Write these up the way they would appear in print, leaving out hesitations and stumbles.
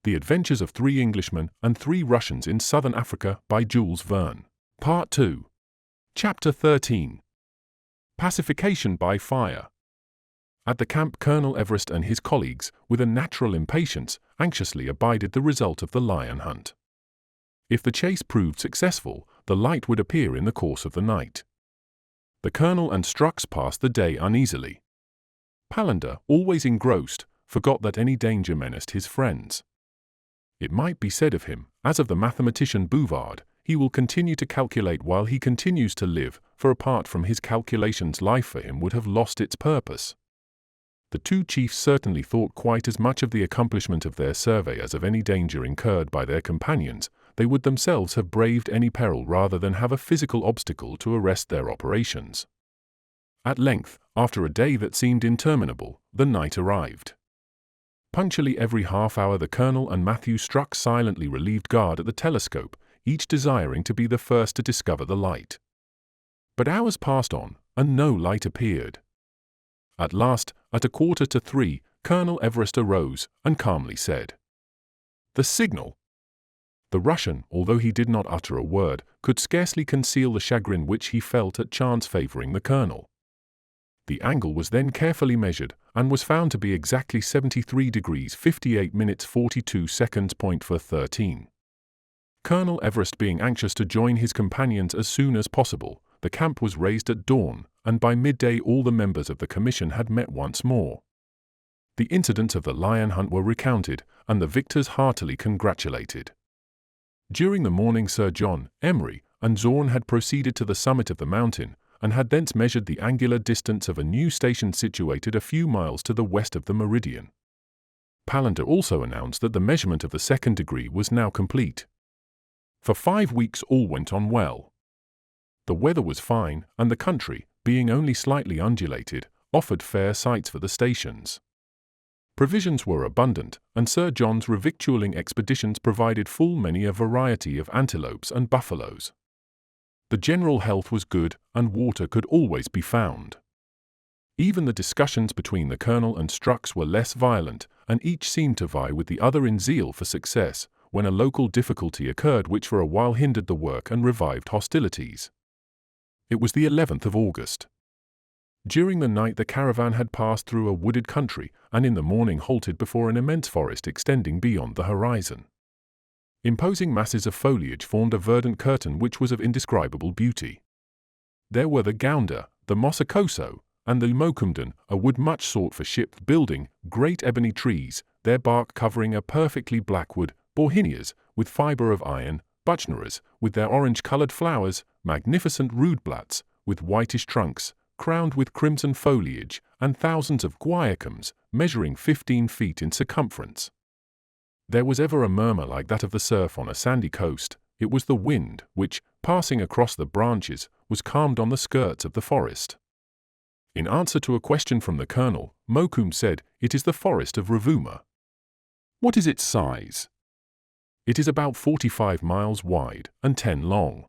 The Adventures of Three Englishmen and Three Russians in Southern Africa by Joules Verne. Part 2. Chapter 13. Pacification by Fire. At the camp, Colonel Everest and his colleagues, with a natural impatience, anxiously abided the result of the lion hunt. If the chase proved successful, the light would appear in the course of the night. The Colonel and Strux passed the day uneasily. Palander, always engrossed, forgot that any danger menaced his friends. It might be said of him, as of the mathematician Bouvard, he will continue to calculate while he continues to live, for apart from his calculations life for him would have lost its purpose. The two chiefs certainly thought quite as much of the accomplishment of their survey as of any danger incurred by their companions. They would themselves have braved any peril rather than have a physical obstacle to arrest their operations. At length, after a day that seemed interminable, the night arrived. Punctually every half-hour the Colonel and Matthew Strux silently relieved guard at the telescope, each desiring to be the first to discover the light. But hours passed on, and no light appeared. At last, at 2:45, Colonel Everest arose, and calmly said, "The signal!" The Russian, although he did not utter a word, could scarcely conceal the chagrin which he felt at chance favoring the Colonel. The angle was then carefully measured, and was found to be exactly 73 degrees 58 minutes 42 seconds. For 13. Colonel Everest being anxious to join his companions as soon as possible, the camp was raised at dawn, and by midday all the members of the commission had met once more. The incidents of the lion hunt were recounted, and the victors heartily congratulated. During the morning Sir John, Emery, and Zorn had proceeded to the summit of the mountain, and had thence measured the angular distance of a new station situated a few miles to the west of the meridian. Palander also announced that the measurement of the second degree was now complete. For 5 weeks all went on well. The weather was fine, and the country, being only slightly undulated, offered fair sites for the stations. Provisions were abundant, and Sir John's revictualling expeditions provided full many a variety of antelopes and buffaloes. The general health was good, and water could always be found. Even the discussions between the Colonel and Strux were less violent, and each seemed to vie with the other in zeal for success, when a local difficulty occurred which for a while hindered the work and revived hostilities. It was the 11th of August. During the night the caravan had passed through a wooded country, and in the morning halted before an immense forest extending beyond the horizon. Imposing masses of foliage formed a verdant curtain which was of indescribable beauty. There were the gounder, the mossacoso, and the mocumdon, a wood much sought for ship building, great ebony trees, their bark covering a perfectly black wood, borhinias, with fibre of iron, buchneras, with their orange-coloured flowers, magnificent rudeblats, with whitish trunks, crowned with crimson foliage, and thousands of guaiacums, measuring 15 feet in circumference. There was ever a murmur like that of the surf on a sandy coast. It was the wind, which, passing across the branches, was calmed on the skirts of the forest. In answer to a question from the Colonel, Mokoum said, "It is the forest of Rovuma." "What is its size?" "It is about 45 miles wide, and 10 long."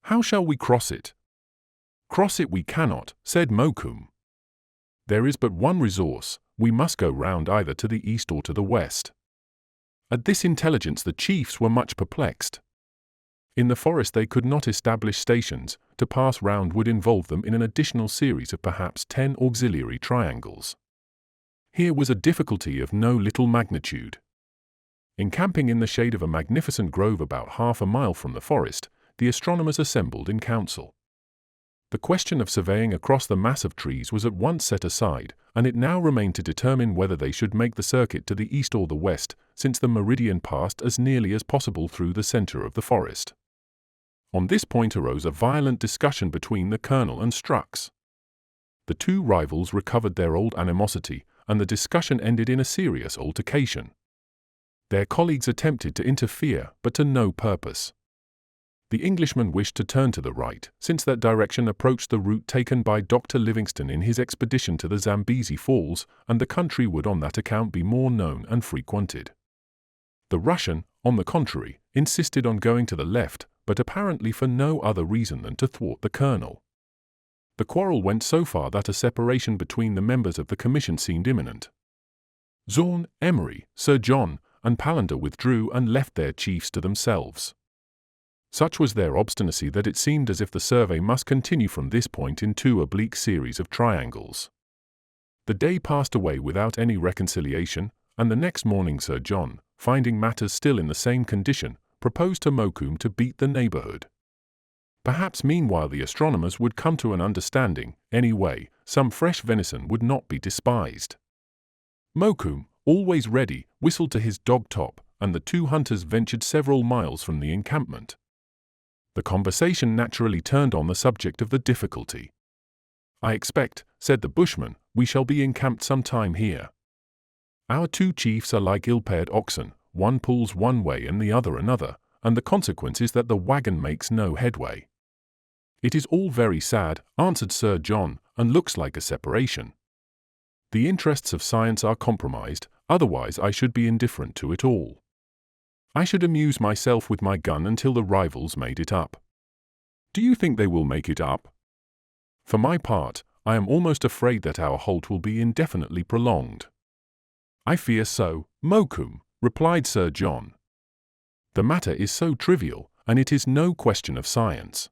"How shall we cross it?" "Cross it we cannot," said Mokoum. "There is but one resource, we must go round either to the east or to the west." At this intelligence the chiefs were much perplexed. In the forest they could not establish stations. To pass round would involve them in an additional series of perhaps 10 auxiliary triangles. Here was a difficulty of no little magnitude. Encamping in the shade of a magnificent grove about half a mile from the forest, the astronomers assembled in council. The question of surveying across the mass of trees was at once set aside, and it now remained to determine whether they should make the circuit to the east or the west, since the meridian passed as nearly as possible through the centre of the forest. On this point arose a violent discussion between the Colonel and Strux. The two rivals recovered their old animosity, and the discussion ended in a serious altercation. Their colleagues attempted to interfere, but to no purpose. The Englishman wished to turn to the right, since that direction approached the route taken by Dr. Livingstone in his expedition to the Zambezi Falls, and the country would on that account be more known and frequented. The Russian, on the contrary, insisted on going to the left, but apparently for no other reason than to thwart the Colonel. The quarrel went so far that a separation between the members of the commission seemed imminent. Zorn, Emery, Sir John, and Palander withdrew and left their chiefs to themselves. Such was their obstinacy that it seemed as if the survey must continue from this point in two oblique series of triangles. The day passed away without any reconciliation, and the next morning Sir John, finding matters still in the same condition, proposed to Mokoum to beat the neighbourhood. Perhaps meanwhile the astronomers would come to an understanding. Anyway, some fresh venison would not be despised. Mokoum, always ready, whistled to his dog-top, and the two hunters ventured several miles from the encampment. The conversation naturally turned on the subject of the difficulty. "I expect," said the bushman, "we shall be encamped some time here. Our two chiefs are like ill-paired oxen, one pulls one way and the other another, and the consequence is that the wagon makes no headway." "It is all very sad," answered Sir John, "and looks like a separation. The interests of science are compromised, otherwise I should be indifferent to it all. I should amuse myself with my gun until the rivals made it up." "Do you think they will make it up?" "For my part, I am almost afraid that our halt will be indefinitely prolonged." "I fear so, Mokoum," replied Sir John. "The matter is so trivial, and it is no question of science.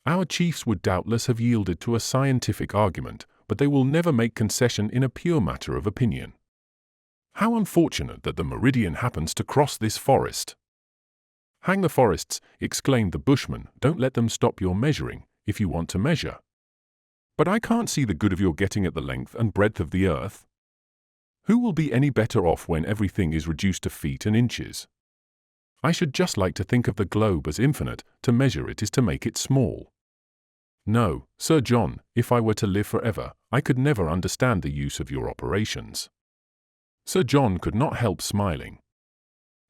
Our chiefs would doubtless have yielded to a scientific argument, but they will never make concession in a pure matter of opinion. How unfortunate that the meridian happens to cross this forest." "Hang the forests," exclaimed the bushman, "don't let them stop your measuring, if you want to measure." "But I can't see the good of your getting at the length and breadth of the earth. Who will be any better off when everything is reduced to feet and inches? I should just like to think of the globe as infinite. To measure it is to make it small. No, Sir John, if I were to live forever, I could never understand the use of your operations." Sir John could not help smiling.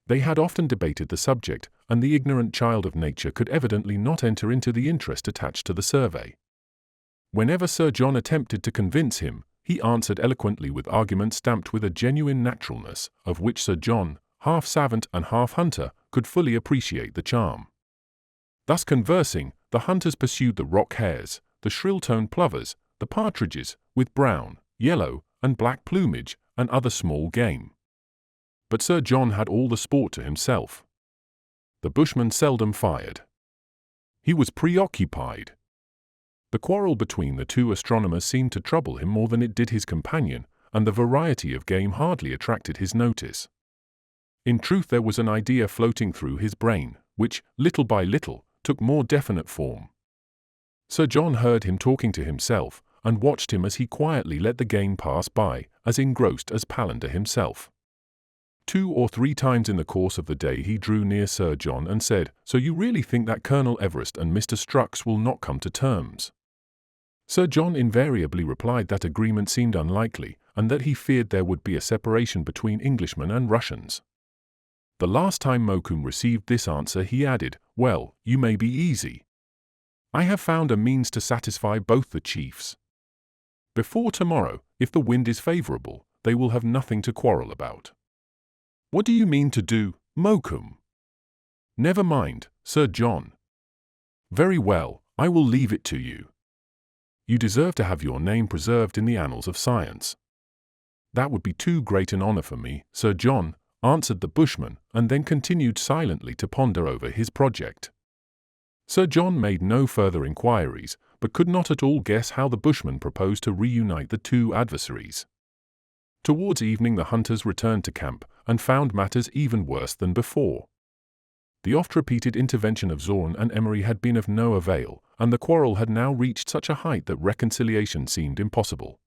They had often debated the subject, and the ignorant child of nature could evidently not enter into the interest attached to the survey. Whenever Sir John attempted to convince him, he answered eloquently with arguments stamped with a genuine naturalness, of which Sir John, half savant and half hunter, could fully appreciate the charm. Thus conversing, the hunters pursued the rock hares, the shrill-toned plovers, the partridges, with brown, yellow, and black plumage, and other small game. But Sir John had all the sport to himself. The bushman seldom fired. He was preoccupied. The quarrel between the two astronomers seemed to trouble him more than it did his companion, and the variety of game hardly attracted his notice. In truth, there was an idea floating through his brain, which, little by little, took more definite form. Sir John heard him talking to himself, and watched him as he quietly let the game pass by, as engrossed as Palander himself. 2 or 3 times in the course of the day he drew near Sir John and said, "So you really think that Colonel Everest and Mr. Strux will not come to terms?" Sir John invariably replied that agreement seemed unlikely, and that he feared there would be a separation between Englishmen and Russians. The last time Mokoum received this answer he added, "Well, you may be easy. I have found a means to satisfy both the chiefs. Before tomorrow, if the wind is favourable, they will have nothing to quarrel about." "What do you mean to do, Mokoum?" "Never mind, Sir John." "Very well, I will leave it to you. You deserve to have your name preserved in the annals of science." "That would be too great an honour for me, Sir John," answered the bushman, and then continued silently to ponder over his project. Sir John made no further inquiries, but could not at all guess how the bushman proposed to reunite the two adversaries. Towards evening the hunters returned to camp, and found matters even worse than before. The oft-repeated intervention of Zorn and Emery had been of no avail, and the quarrel had now reached such a height that reconciliation seemed impossible.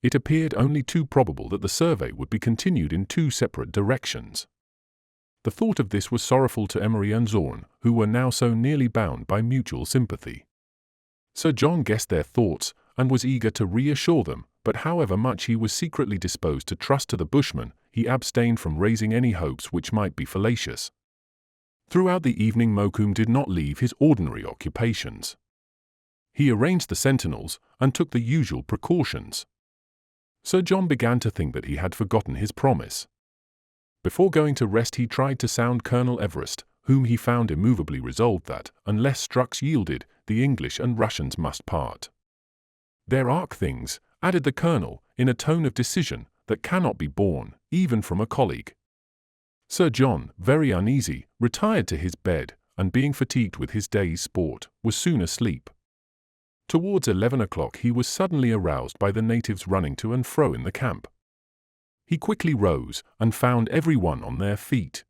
It appeared only too probable that the survey would be continued in 2 separate directions. The thought of this was sorrowful to Emery and Zorn, who were now so nearly bound by mutual sympathy. Sir John guessed their thoughts, and was eager to reassure them, but however much he was secretly disposed to trust to the bushman, he abstained from raising any hopes which might be fallacious. Throughout the evening Mokoum did not leave his ordinary occupations. He arranged the sentinels, and took the usual precautions. Sir John began to think that he had forgotten his promise. Before going to rest he tried to sound Colonel Everest, whom he found immovably resolved that, unless Strux yielded, the English and Russians must part. "There are things," added the colonel, in a tone of decision, "that cannot be borne, even from a colleague. Sir John, very uneasy, retired to his bed, and being fatigued with his day's sport, was soon asleep. Towards 11 o'clock he was suddenly aroused by the natives running to and fro in the camp. He quickly rose, and found every one on their feet.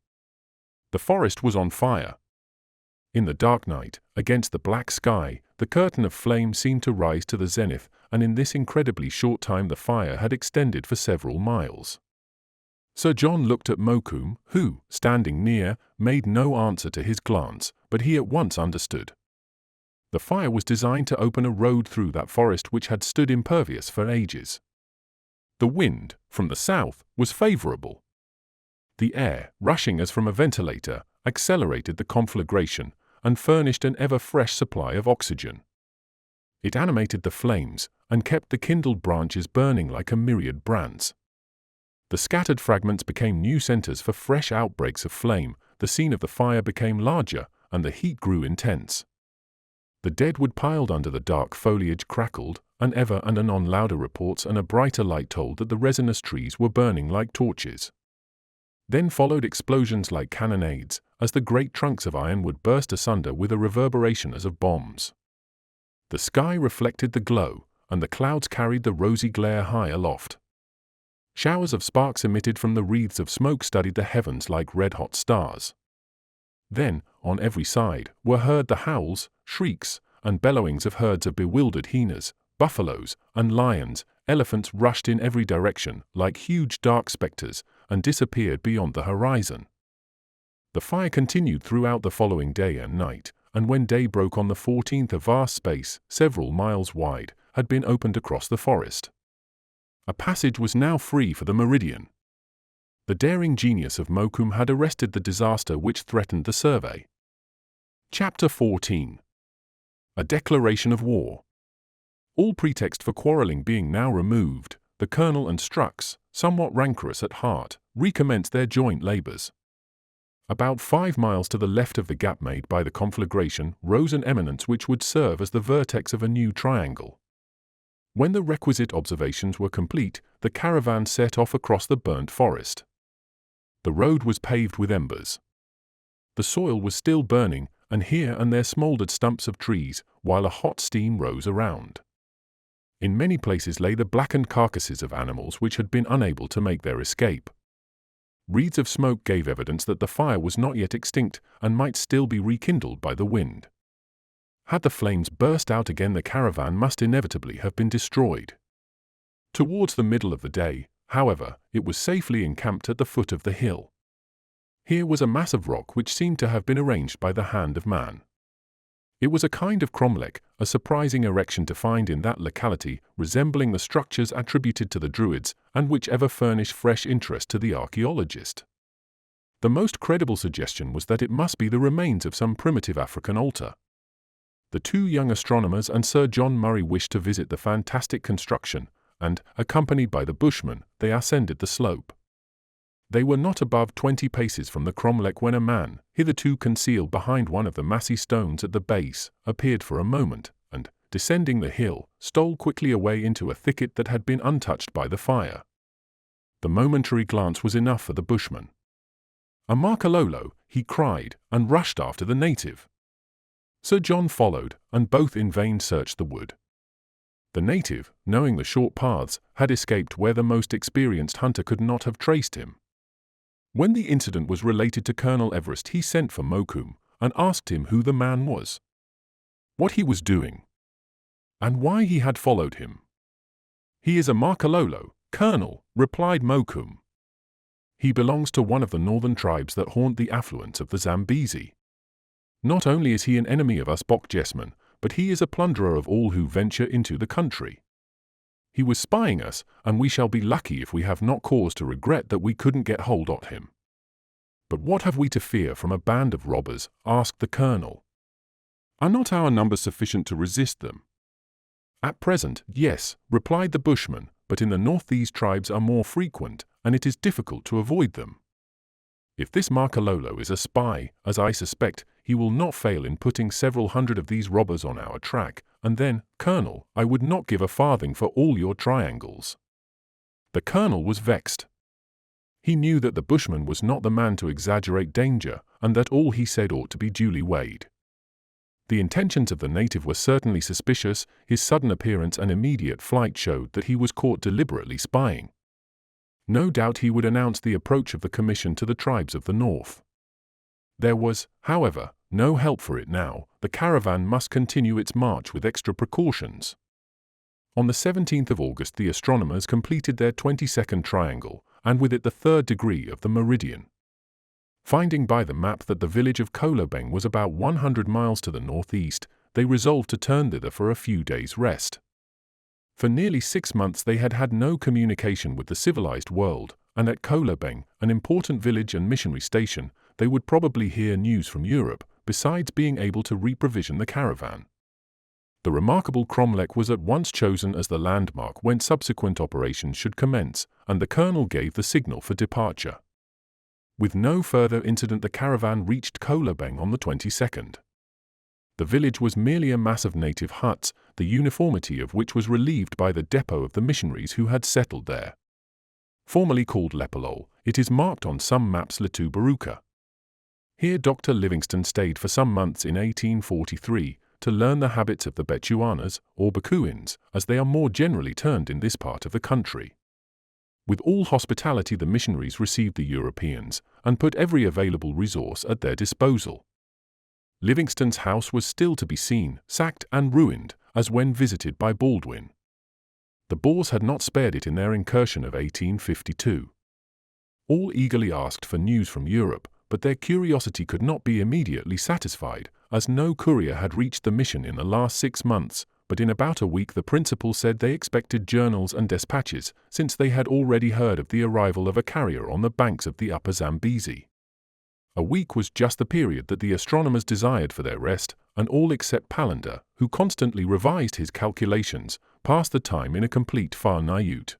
The forest was on fire. In the dark night, against the black sky, the curtain of flame seemed to rise to the zenith, and in this incredibly short time the fire had extended for several miles. Sir John looked at Mokoum, who, standing near, made no answer to his glance, but he at once understood. The fire was designed to open a road through that forest which had stood impervious for ages. The wind, from the south, was favourable. The air, rushing as from a ventilator, accelerated the conflagration, and furnished an ever-fresh supply of oxygen. It animated the flames, and kept the kindled branches burning like a myriad brands. The scattered fragments became new centres for fresh outbreaks of flame, the scene of the fire became larger, and the heat grew intense. The deadwood piled under the dark foliage crackled, and ever and anon louder reports and a brighter light told that the resinous trees were burning like torches. Then followed explosions like cannonades, as the great trunks of ironwood burst asunder with a reverberation as of bombs. The sky reflected the glow, and the clouds carried the rosy glare high aloft. Showers of sparks emitted from the wreaths of smoke studded the heavens like red-hot stars. Then, on every side, were heard the howls, shrieks, and bellowings of herds of bewildered hyenas, buffaloes, and lions. Elephants rushed in every direction, like huge dark spectres, and disappeared beyond the horizon. The fire continued throughout the following day and night, and when day broke on the 14th a vast space, several miles wide, had been opened across the forest. A passage was now free for the meridian. The daring genius of Mokoum had arrested the disaster which threatened the survey. Chapter 14. A declaration of war. All pretext for quarrelling being now removed, the colonel and Strux, somewhat rancorous at heart, recommenced their joint labours. About 5 miles to the left of the gap made by the conflagration rose an eminence which would serve as the vertex of a new triangle. When the requisite observations were complete, the caravan set off across the burnt forest. The road was paved with embers. The soil was still burning, and here and there smouldered stumps of trees, while a hot steam rose around. In many places lay the blackened carcasses of animals which had been unable to make their escape. Wreaths of smoke gave evidence that the fire was not yet extinct and might still be rekindled by the wind. Had the flames burst out again, the caravan must inevitably have been destroyed. Towards the middle of the day, however, it was safely encamped at the foot of the hill. Here was a mass of rock which seemed to have been arranged by the hand of man. It was a kind of cromlech, a surprising erection to find in that locality, resembling the structures attributed to the Druids, and which ever furnish fresh interest to the archaeologist. The most credible suggestion was that it must be the remains of some primitive African altar. The 2 young astronomers and Sir John Murray wished to visit the fantastic construction, and, accompanied by the Bushmen, they ascended the slope. They were not above 20 paces from the cromlech when a man, hitherto concealed behind one of the massy stones at the base, appeared for a moment, and, descending the hill, stole quickly away into a thicket that had been untouched by the fire. The momentary glance was enough for the Bushman. "A Makololo," he cried, and rushed after the native. Sir John followed, and both in vain searched the wood. The native, knowing the short paths, had escaped where the most experienced hunter could not have traced him. When the incident was related to Colonel Everest, he sent for Mokoum, and asked him who the man was, what he was doing, and why he had followed him. "He is a Makololo, Colonel," replied Mokoum. "He belongs to one of the northern tribes that haunt the affluents of the Zambezi. Not only is he an enemy of us Bokjesmen, but he is a plunderer of all who venture into the country. He was spying us, and we shall be lucky if we have not cause to regret that we couldn't get hold of him." "But what have we to fear from a band of robbers?" asked the colonel. "Are not our numbers sufficient to resist them?" "At present, yes," replied the Bushman, "but in the north these tribes are more frequent, and it is difficult to avoid them. If this Makololo is a spy, as I suspect, he will not fail in putting several hundred of these robbers on our track, and then, Colonel, I would not give a farthing for all your triangles." The colonel was vexed. He knew that the bushman was not the man to exaggerate danger, and that all he said ought to be duly weighed. The intentions of the native were certainly suspicious. His sudden appearance and immediate flight showed that he was caught deliberately spying. No doubt he would announce the approach of the commission to the tribes of the north. There was, however, no help for it now. The caravan must continue its march with extra precautions. On the 17th of August the astronomers completed their 22nd triangle, and with it the third degree of the meridian. Finding by the map that the village of Kolobeng was about 100 miles to the northeast, they resolved to turn thither for a few days' rest. For nearly 6 months they had had no communication with the civilized world, and at Kolobeng, an important village and missionary station, they would probably hear news from Europe, besides being able to reprovision the caravan. The remarkable cromlech was at once chosen as the landmark when subsequent operations should commence, and the colonel gave the signal for departure. With no further incident the caravan reached Kolobeng on the 22nd. The village was merely a mass of native huts, the uniformity of which was relieved by the depot of the missionaries who had settled there. Formerly called Lepalol, it is marked on some maps Letu Baruka. Here Dr. Livingstone stayed for some months in 1843 to learn the habits of the Bechuanas, or Bakuins, as they are more generally termed in this part of the country. With all hospitality the missionaries received the Europeans, and put every available resource at their disposal. Livingstone's house was still to be seen, sacked and ruined, as when visited by Baldwin. The Boers had not spared it in their incursion of 1852. All eagerly asked for news from Europe, but their curiosity could not be immediately satisfied, as no courier had reached the mission in the last 6 months, but in about a week the principal said they expected journals and despatches, since they had already heard of the arrival of a carrier on the banks of the upper Zambezi. A week was just the period that the astronomers desired for their rest, and all except Palander, who constantly revised his calculations, passed the time in a complete farniente.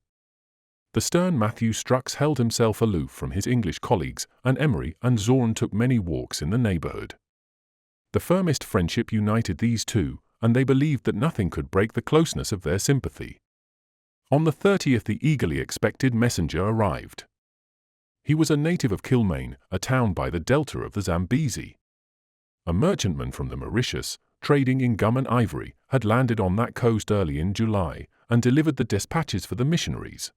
The stern Matthew Strux held himself aloof from his English colleagues, and Emery and Zorn took many walks in the neighborhood. The firmest friendship united these two, and they believed that nothing could break the closeness of their sympathy. On the 30th the eagerly expected messenger arrived. He was a native of Kilmaine, a town by the delta of the Zambezi. A merchantman from the Mauritius, trading in gum and ivory, had landed on that coast early in July, and delivered the despatches for the missionaries.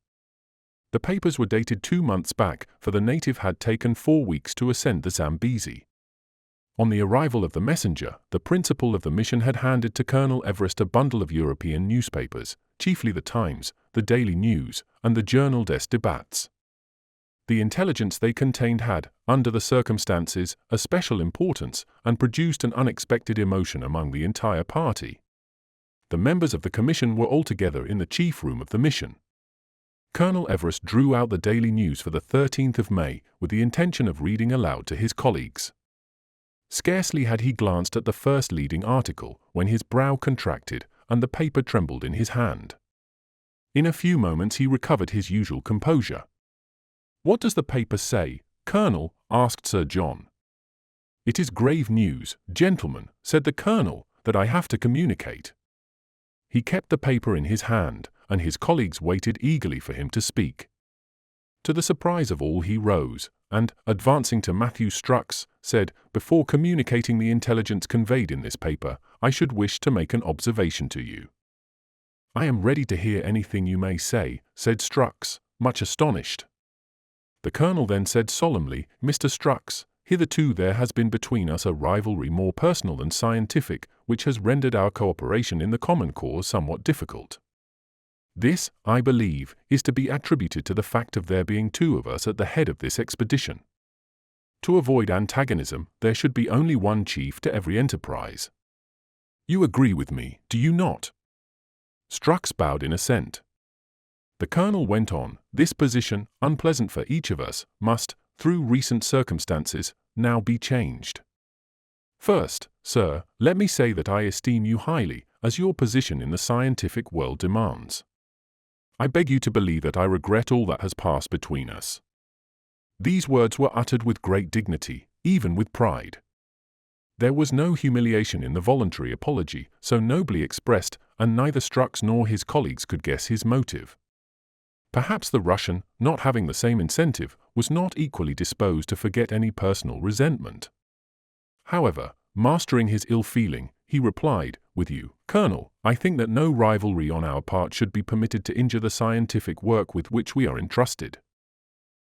The papers were dated 2 months back, for the native had taken 4 weeks to ascend the Zambezi. On the arrival of the messenger, the principal of the mission had handed to Colonel Everest a bundle of European newspapers, chiefly the Times, the Daily News, and the Journal des Débats. The intelligence they contained had, under the circumstances, a special importance, and produced an unexpected emotion among the entire party. The members of the commission were all together in the chief room of the mission. Colonel Everest drew out the Daily News for the 13th of May, with the intention of reading aloud to his colleagues. Scarcely had he glanced at the first leading article, when his brow contracted, and the paper trembled in his hand. In a few moments he recovered his usual composure. "What does the paper say, Colonel?" asked Sir John. "It is grave news, gentlemen," said the Colonel, "that I have to communicate." He kept the paper in his hand, and his colleagues waited eagerly for him to speak. To the surprise of all he rose, and, advancing to Matthew Strux, said, "Before communicating the intelligence conveyed in this paper, I should wish to make an observation to you." "I am ready to hear anything you may say," said Strux, much astonished. The Colonel then said solemnly, "Mr. Strux, hitherto there has been between us a rivalry more personal than scientific, which has rendered our cooperation in the common cause somewhat difficult. This, I believe, is to be attributed to the fact of there being 2 of us at the head of this expedition. To avoid antagonism, there should be only one chief to every enterprise. You agree with me, do you not?" Strux bowed in assent. The Colonel went on, "This position, unpleasant for each of us, must, through recent circumstances, now be changed. First, sir, let me say that I esteem you highly, as your position in the scientific world demands. I beg you to believe that I regret all that has passed between us." These words were uttered with great dignity, even with pride. There was no humiliation in the voluntary apology, so nobly expressed, and neither Strux nor his colleagues could guess his motive. Perhaps the Russian, not having the same incentive, was not equally disposed to forget any personal resentment. However, mastering his ill feeling, he replied, "With you, Colonel, I think that no rivalry on our part should be permitted to injure the scientific work with which we are entrusted.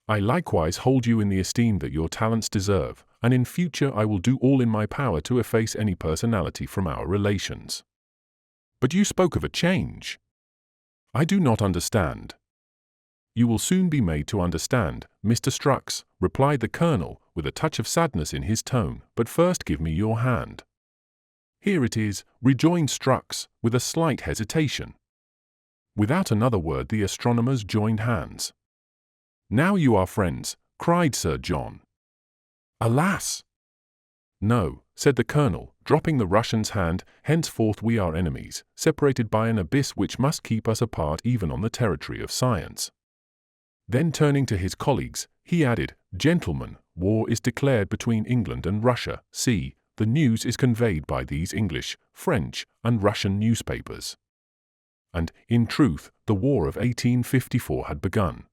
I likewise hold you in the esteem that your talents deserve, and in future I will do all in my power to efface any personality from our relations." "But you spoke of a change." "I do not understand." "You will soon be made to understand, Mr. Strux," replied the Colonel, with a touch of sadness in his tone, "but first give me your hand." "Here it is," rejoined Strux, with a slight hesitation. Without another word the astronomers joined hands. "Now you are friends," cried Sir John. "Alas!" "No," said the Colonel, dropping the Russian's hand, "henceforth we are enemies, separated by an abyss which must keep us apart even on the territory of science." Then turning to his colleagues, he added, "Gentlemen, war is declared between England and Russia. See, the news is conveyed by these English, French, and Russian newspapers." And, in truth, the war of 1854 had begun.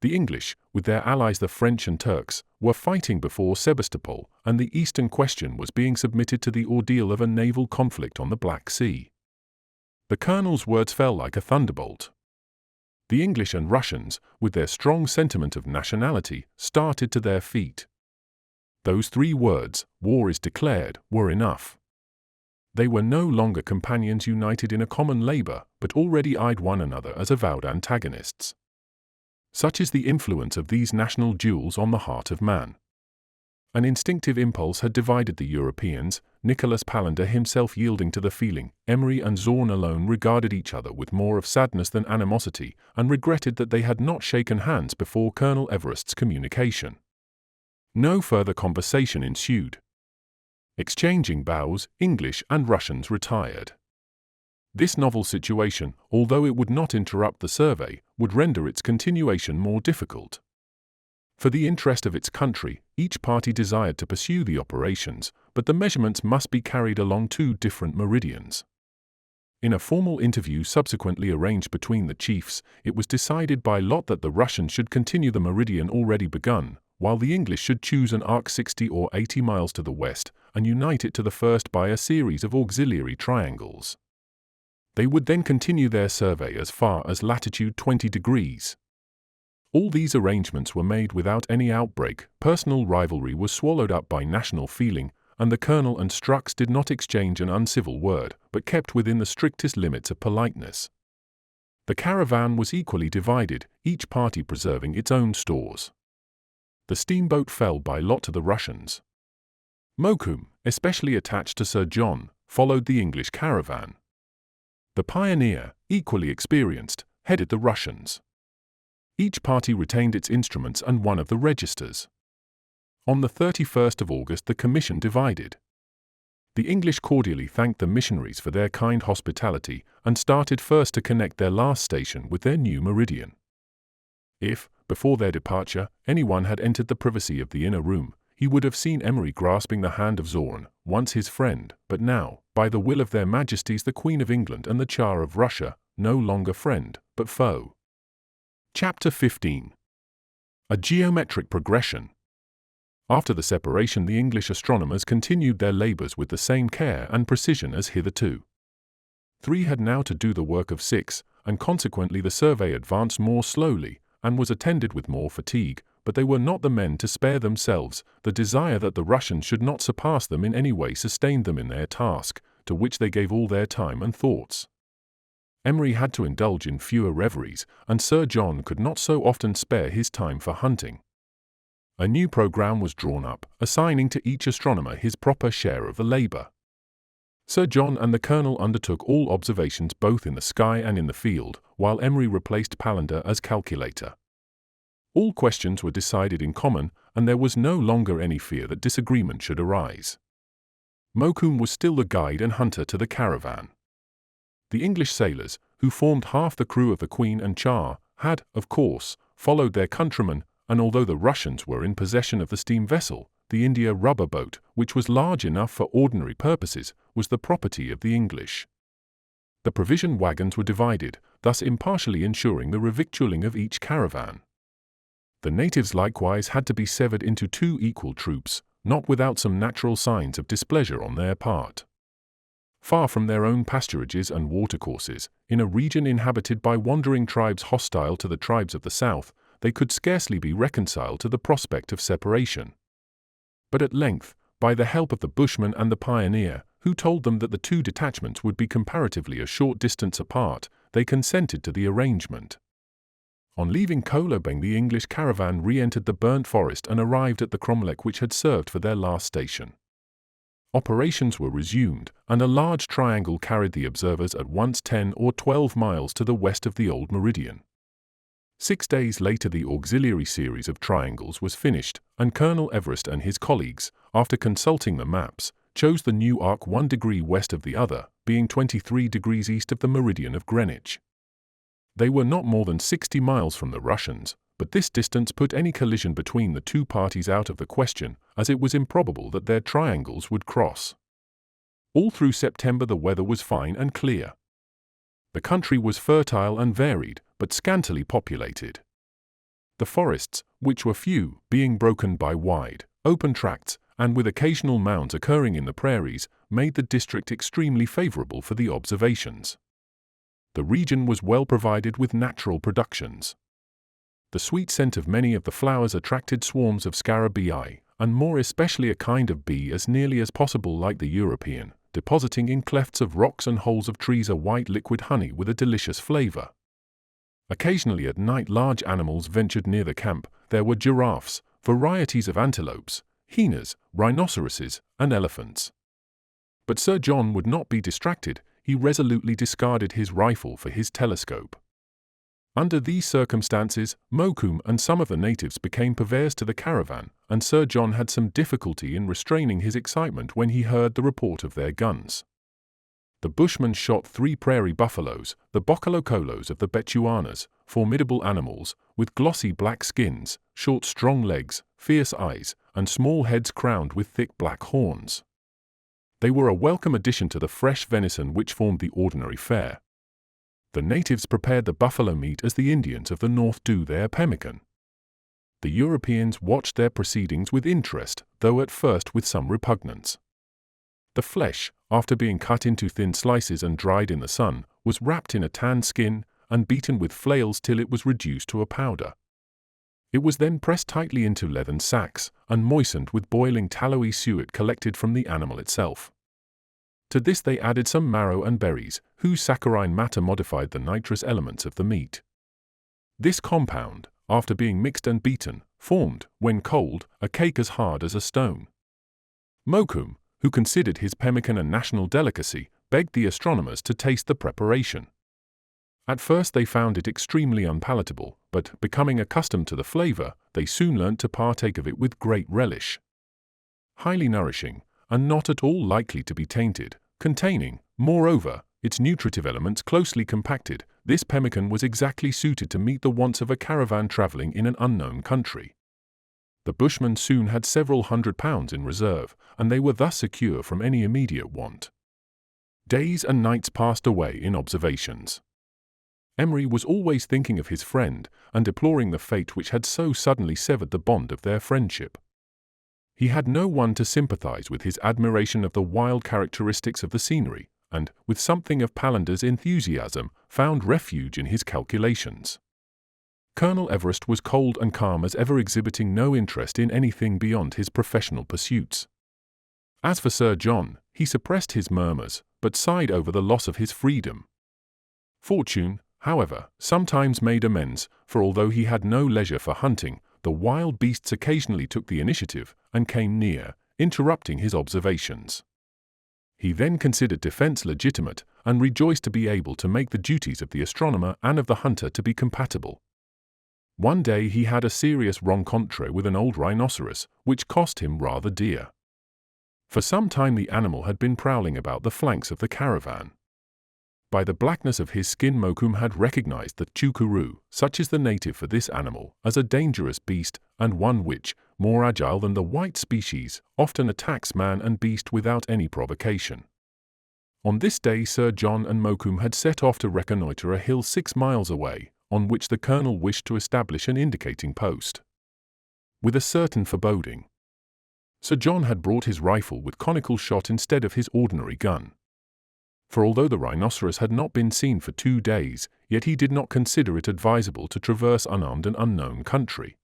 The English, with their allies the French and Turks, were fighting before Sebastopol, and the Eastern question was being submitted to the ordeal of a naval conflict on the Black Sea. The Colonel's words fell like a thunderbolt. The English and Russians, with their strong sentiment of nationality, started to their feet. Those 3 words, "war is declared," were enough. They were no longer companions united in a common labor, but already eyed one another as avowed antagonists. Such is the influence of these national duels on the heart of man. An instinctive impulse had divided the Europeans, Nicholas Palander himself yielding to the feeling. Emery and Zorn alone regarded each other with more of sadness than animosity, and regretted that they had not shaken hands before Colonel Everest's communication. No further conversation ensued. Exchanging bows, English and Russians retired. This novel situation, although it would not interrupt the survey, would render its continuation more difficult. For the interest of its country, each party desired to pursue the operations, but the measurements must be carried along 2 different meridians. In a formal interview subsequently arranged between the chiefs, it was decided by lot that the Russians should continue the meridian already begun, while the English should choose an arc 60 or 80 miles to the west, and unite it to the first by a series of auxiliary triangles. They would then continue their survey as far as latitude 20 degrees. All these arrangements were made without any outbreak, personal rivalry was swallowed up by national feeling, and the Colonel and Strux did not exchange an uncivil word, but kept within the strictest limits of politeness. The caravan was equally divided, each party preserving its own stores. The steamboat fell by lot to the Russians. Mokoum, especially attached to Sir John, followed the English caravan. The Pioneer, equally experienced, headed the Russians. Each party retained its instruments and one of the registers. On the 31st of August the commission divided. The English cordially thanked the missionaries for their kind hospitality, and started first to connect their last station with their new meridian. If, before their departure, anyone had entered the privacy of the inner room, he would have seen Emery grasping the hand of Zorn, once his friend, but now, by the will of their Majesties the Queen of England and the Tsar of Russia, no longer friend, but foe. Chapter 15. A geometric progression. After the separation the English astronomers continued their labors with the same care and precision as hitherto. 3 had now to do the work of 6, and consequently the survey advanced more slowly, and was attended with more fatigue, but they were not the men to spare themselves. The desire that the Russians should not surpass them in any way sustained them in their task, to which they gave all their time and thoughts. Emery had to indulge in fewer reveries, and Sir John could not so often spare his time for hunting. A new programme was drawn up, assigning to each astronomer his proper share of the labour. Sir John and the Colonel undertook all observations both in the sky and in the field, while Emery replaced Palander as calculator. All questions were decided in common, and there was no longer any fear that disagreement should arise. Mokoum was still the guide and hunter to the caravan. The English sailors, who formed half the crew of the Queen and Tsar, had, of course, followed their countrymen, and although the Russians were in possession of the steam vessel, the India rubber boat, which was large enough for ordinary purposes, was the property of the English. The provision wagons were divided, thus impartially ensuring the revictualling of each caravan. The natives likewise had to be severed into 2 equal troops, not without some natural signs of displeasure on their part. Far from their own pasturages and watercourses, in a region inhabited by wandering tribes hostile to the tribes of the south, they could scarcely be reconciled to the prospect of separation. But at length, by the help of the bushman and the pioneer, who told them that the 2 detachments would be comparatively a short distance apart, they consented to the arrangement. On leaving Kolobeng, the English caravan re-entered the burnt forest and arrived at the cromlech which had served for their last station. Operations were resumed, and a large triangle carried the observers at once 10 or 12 miles to the west of the old meridian. 6 days later the auxiliary series of triangles was finished, and Colonel Everest and his colleagues, after consulting the maps, chose the new arc 1 degree west of the other, being 23 degrees east of the meridian of Greenwich. They were not more than 60 miles from the Russians, but this distance put any collision between the 2 parties out of the question, as it was improbable that their triangles would cross. All through September the weather was fine and clear. The country was fertile and varied, but scantily populated. The forests, which were few, being broken by wide, open tracts, and with occasional mounds occurring in the prairies, made the district extremely favorable for the observations. The region was well provided with natural productions. The sweet scent of many of the flowers attracted swarms of scarabaei, and more especially a kind of bee as nearly as possible like the European, depositing in clefts of rocks and holes of trees a white liquid honey with a delicious flavor. Occasionally at night large animals ventured near the camp. There were giraffes, varieties of antelopes, hyenas, rhinoceroses, and elephants. But Sir John would not be distracted. He resolutely discarded his rifle for his telescope. Under these circumstances, Mokoum and some of the natives became purveyors to the caravan, and Sir John had some difficulty in restraining his excitement when he heard the report of their guns. The bushmen shot 3 prairie buffaloes, the bocolocolos of the Bechuanas, formidable animals, with glossy black skins, short strong legs, fierce eyes, and small heads crowned with thick black horns. They were a welcome addition to the fresh venison which formed the ordinary fare. The natives prepared the buffalo meat as the Indians of the north do their pemmican. The Europeans watched their proceedings with interest, though at first with some repugnance. The flesh, after being cut into thin slices and dried in the sun, was wrapped in a tanned skin and beaten with flails till it was reduced to a powder. It was then pressed tightly into leathern sacks and moistened with boiling tallowy suet collected from the animal itself. To this they added some marrow and berries, whose saccharine matter modified the nitrous elements of the meat. This compound, after being mixed and beaten, formed, when cold, a cake as hard as a stone. Mokoum, who considered his pemmican a national delicacy, begged the astronomers to taste the preparation. At first they found it extremely unpalatable, but, becoming accustomed to the flavor, they soon learnt to partake of it with great relish. Highly nourishing, and not at all likely to be tainted, containing, moreover, its nutritive elements closely compacted, this pemmican was exactly suited to meet the wants of a caravan travelling in an unknown country. The bushmen soon had several £100 in reserve, and they were thus secure from any immediate want. Days and nights passed away in observations. Emery was always thinking of his friend, and deploring the fate which had so suddenly severed the bond of their friendship. He had no one to sympathize with his admiration of the wild characteristics of the scenery, and, with something of Palander's enthusiasm, found refuge in his calculations. Colonel Everest was cold and calm as ever, exhibiting no interest in anything beyond his professional pursuits. As for Sir John, he suppressed his murmurs, but sighed over the loss of his freedom. Fortune, however, sometimes made amends, for although he had no leisure for hunting, the wild beasts occasionally took the initiative and came near, interrupting his observations. He then considered defense legitimate and rejoiced to be able to make the duties of the astronomer and of the hunter to be compatible. One day he had a serious rencontre with an old rhinoceros, which cost him rather dear. For some time the animal had been prowling about the flanks of the caravan. By the blackness of his skin Mokoum had recognized the chukuru, such is the native for this animal, as a dangerous beast, and one which, more agile than the white species, often attacks man and beast without any provocation. On this day Sir John and Mokoum had set off to reconnoitre a hill 6 miles away, on which the colonel wished to establish an indicating post. With a certain foreboding, Sir John had brought his rifle with conical shot instead of his ordinary gun. For although the rhinoceros had not been seen for 2 days, yet he did not consider it advisable to traverse unarmed and unknown country.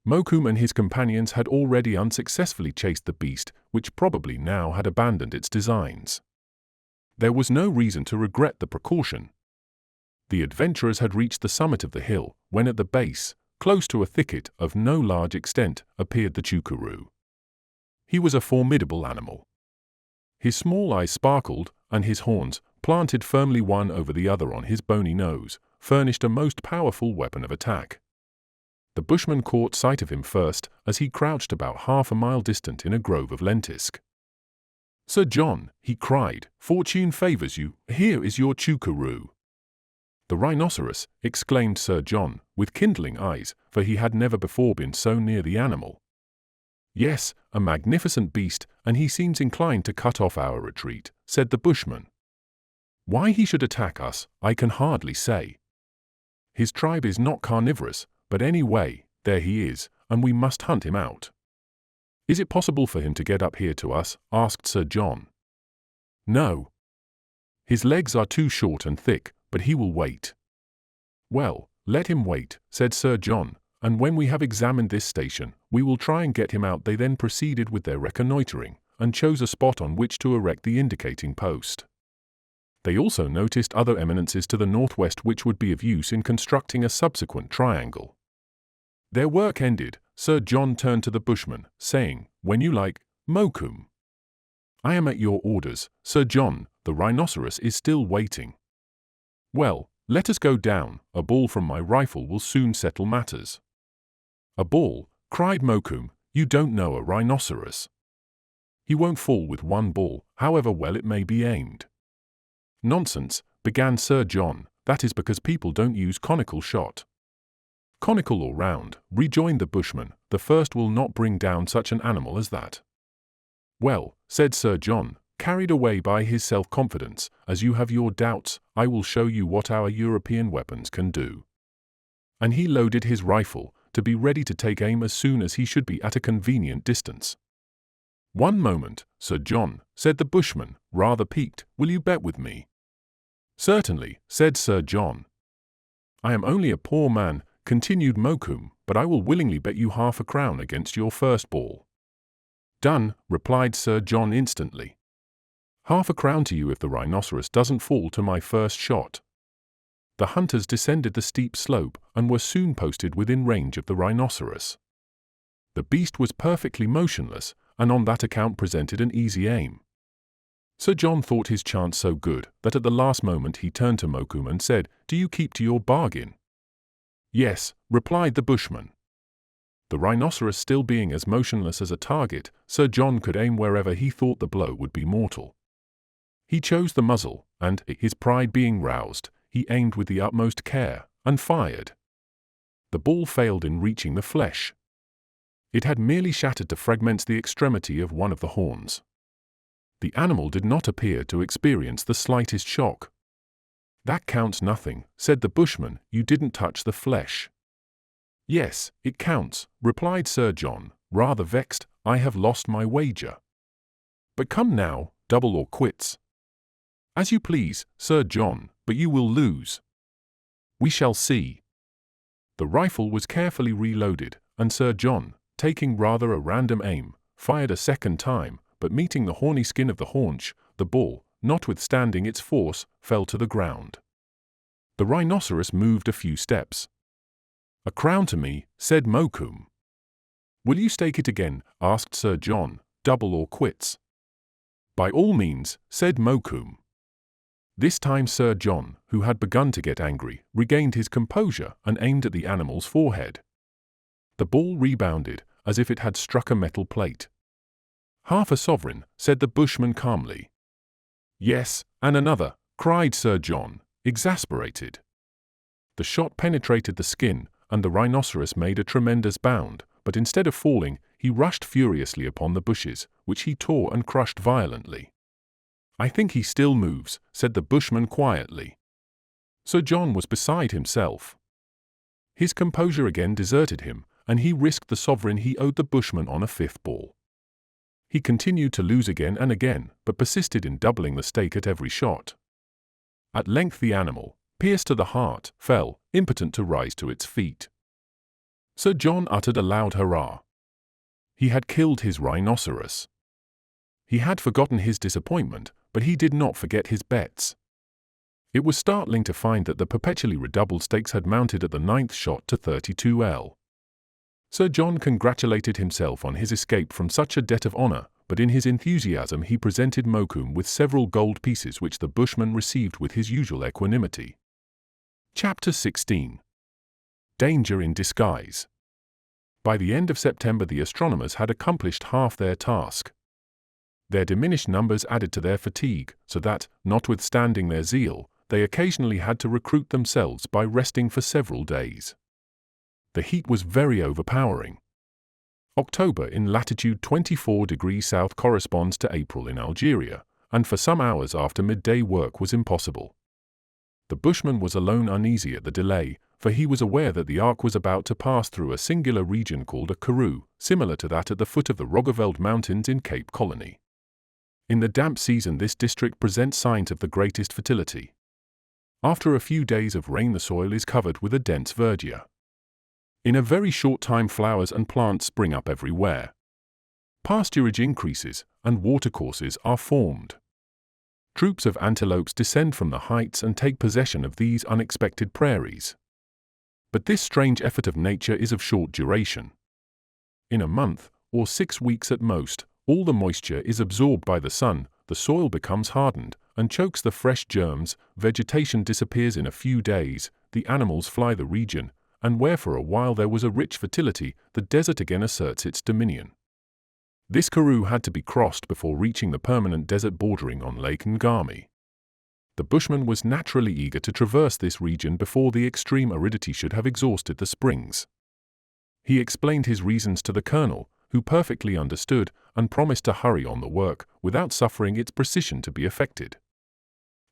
Mokoum and his companions had already unsuccessfully chased the beast, which probably now had abandoned its designs. There was no reason to regret the precaution. The adventurers had reached the summit of the hill, when at the base, close to a thicket of no large extent, appeared the choucurou. He was a formidable animal. His small eyes sparkled, and his horns, planted firmly one over the other on his bony nose, furnished a most powerful weapon of attack. The bushman caught sight of him first, as he crouched about half a mile distant in a grove of lentisk. "Sir John," he cried, "fortune favours you, here is your choucurou." "The rhinoceros," exclaimed Sir John, with kindling eyes, for he had never before been so near the animal. "Yes, a magnificent beast, and he seems inclined to cut off our retreat," said the bushman. "Why he should attack us, I can hardly say. His tribe is not carnivorous, but anyway, there he is, and we must hunt him out." "Is it possible for him to get up here to us?" asked Sir John. "No. His legs are too short and thick, but he will wait." "Well, let him wait," said Sir John, "and when we have examined this station, we will try and get him out." They then proceeded with their reconnoitring, and chose a spot on which to erect the indicating post. They also noticed other eminences to the northwest which would be of use in constructing a subsequent triangle. Their work ended, Sir John turned to the bushman, saying, "When you like, Mokoum." "I am at your orders, Sir John, the rhinoceros is still waiting." "Well, let us go down, a ball from my rifle will soon settle matters." "A ball," cried Mokoum, "you don't know a rhinoceros. He won't fall with one ball, however well it may be aimed." "Nonsense," began Sir John, "that is because people don't use conical shot." "Conical or round," rejoined the bushman, "the first will not bring down such an animal as that." "Well," said Sir John, carried away by his self-confidence, "as you have your doubts, I will show you what our European weapons can do." And he loaded his rifle, to be ready to take aim as soon as he should be at a convenient distance. "One moment, Sir John," said the bushman, rather piqued, "will you bet with me?" "Certainly," said Sir John. "I am only a poor man," continued Mokoum, "but I will willingly bet you half a crown against your first ball." "Done," replied Sir John instantly. "Half a crown to you if the rhinoceros doesn't fall to my first shot." The hunters descended the steep slope, and were soon posted within range of the rhinoceros. The beast was perfectly motionless, and on that account presented an easy aim. Sir John thought his chance so good, that at the last moment he turned to Mokoum and said, "Do you keep to your bargain?" "Yes," replied the bushman. The rhinoceros still being as motionless as a target, Sir John could aim wherever he thought the blow would be mortal. He chose the muzzle, and, his pride being roused, he aimed with the utmost care, and fired. The ball failed in reaching the flesh. It had merely shattered to fragments the extremity of one of the horns. The animal did not appear to experience the slightest shock. "That counts nothing," said the bushman, "you didn't touch the flesh." "Yes, it counts," replied Sir John, rather vexed, "I have lost my wager. But come now, double or quits." "As you please, Sir John, but you will lose." "We shall see." The rifle was carefully reloaded, and Sir John, taking rather a random aim, fired a second time, but meeting the horny skin of the haunch, the ball, notwithstanding its force, fell to the ground. The rhinoceros moved a few steps. "A crown to me," said Mokoum. "Will you stake it again?" asked Sir John, "double or quits?" "By all means," said Mokoum. This time Sir John, who had begun to get angry, regained his composure and aimed at the animal's forehead. The ball rebounded, as if it had struck a metal plate. "Half a sovereign," said the bushman calmly. "Yes, and another," cried Sir John, exasperated. The shot penetrated the skin, and the rhinoceros made a tremendous bound, but instead of falling, he rushed furiously upon the bushes, which he tore and crushed violently. "I think he still moves," said the bushman quietly. Sir John was beside himself. His composure again deserted him, and he risked the sovereign he owed the bushman on a fifth ball. He continued to lose again and again, but persisted in doubling the stake at every shot. At length the animal, pierced to the heart, fell, impotent to rise to its feet. Sir John uttered a loud hurrah. He had killed his rhinoceros. He had forgotten his disappointment, but he did not forget his bets. It was startling to find that the perpetually redoubled stakes had mounted at the 9th shot to 32L. Sir John congratulated himself on his escape from such a debt of honour, but in his enthusiasm he presented Mokoum with several gold pieces which the bushman received with his usual equanimity. Chapter 16. Danger in disguise. By the end of September the astronomers had accomplished half their task. Their diminished numbers added to their fatigue, so that, notwithstanding their zeal, they occasionally had to recruit themselves by resting for several days. The heat was very overpowering. October in latitude 24 degrees south corresponds to April in Algeria, and for some hours after midday work was impossible. The bushman was alone uneasy at the delay, for he was aware that the ark was about to pass through a singular region called a karoo, similar to that at the foot of the Roggeveld Mountains in Cape Colony. In the damp season this district presents signs of the greatest fertility. After a few days of rain the soil is covered with a dense verdure. In a very short time flowers and plants spring up everywhere. Pasturage increases, and watercourses are formed. Troops of antelopes descend from the heights and take possession of these unexpected prairies. But this strange effort of nature is of short duration. In a month, or 6 weeks at most, all the moisture is absorbed by the sun, the soil becomes hardened, and chokes the fresh germs, vegetation disappears in a few days, the animals fly the region, and where for a while there was a rich fertility, the desert again asserts its dominion. This karoo had to be crossed before reaching the permanent desert bordering on Lake Ngami. The bushman was naturally eager to traverse this region before the extreme aridity should have exhausted the springs. He explained his reasons to the colonel, who perfectly understood, and promised to hurry on the work, without suffering its precision to be affected.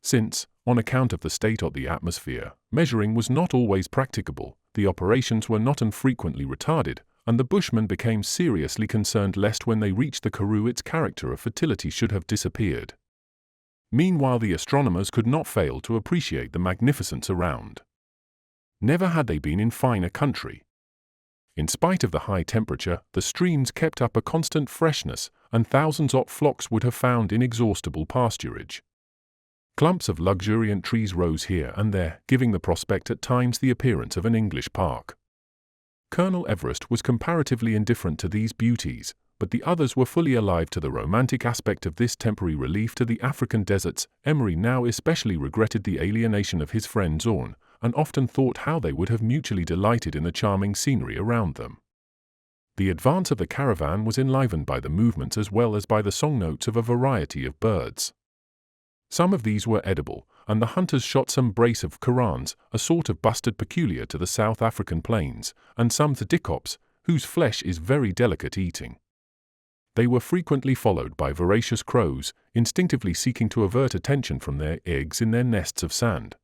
Since, on account of the state of the atmosphere, measuring was not always practicable, the operations were not infrequently retarded, and the bushmen became seriously concerned lest when they reached the karoo its character of fertility should have disappeared. Meanwhile the astronomers could not fail to appreciate the magnificence around. Never had they been in finer country. In spite of the high temperature, the streams kept up a constant freshness, and thousands of flocks would have found inexhaustible pasturage. Clumps of luxuriant trees rose here and there, giving the prospect at times the appearance of an English park. Colonel Everest was comparatively indifferent to these beauties, but the others were fully alive to the romantic aspect of this temporary relief to the African deserts. Emery now especially regretted the alienation of his friend Zorn, and often thought how they would have mutually delighted in the charming scenery around them. The advance of the caravan was enlivened by the movements as well as by the song notes of a variety of birds. Some of these were edible, and the hunters shot some brace of korans, a sort of bustard peculiar to the South African plains, and some thidikops, whose flesh is very delicate eating. They were frequently followed by voracious crows, instinctively seeking to avert attention from their eggs in their nests of sand.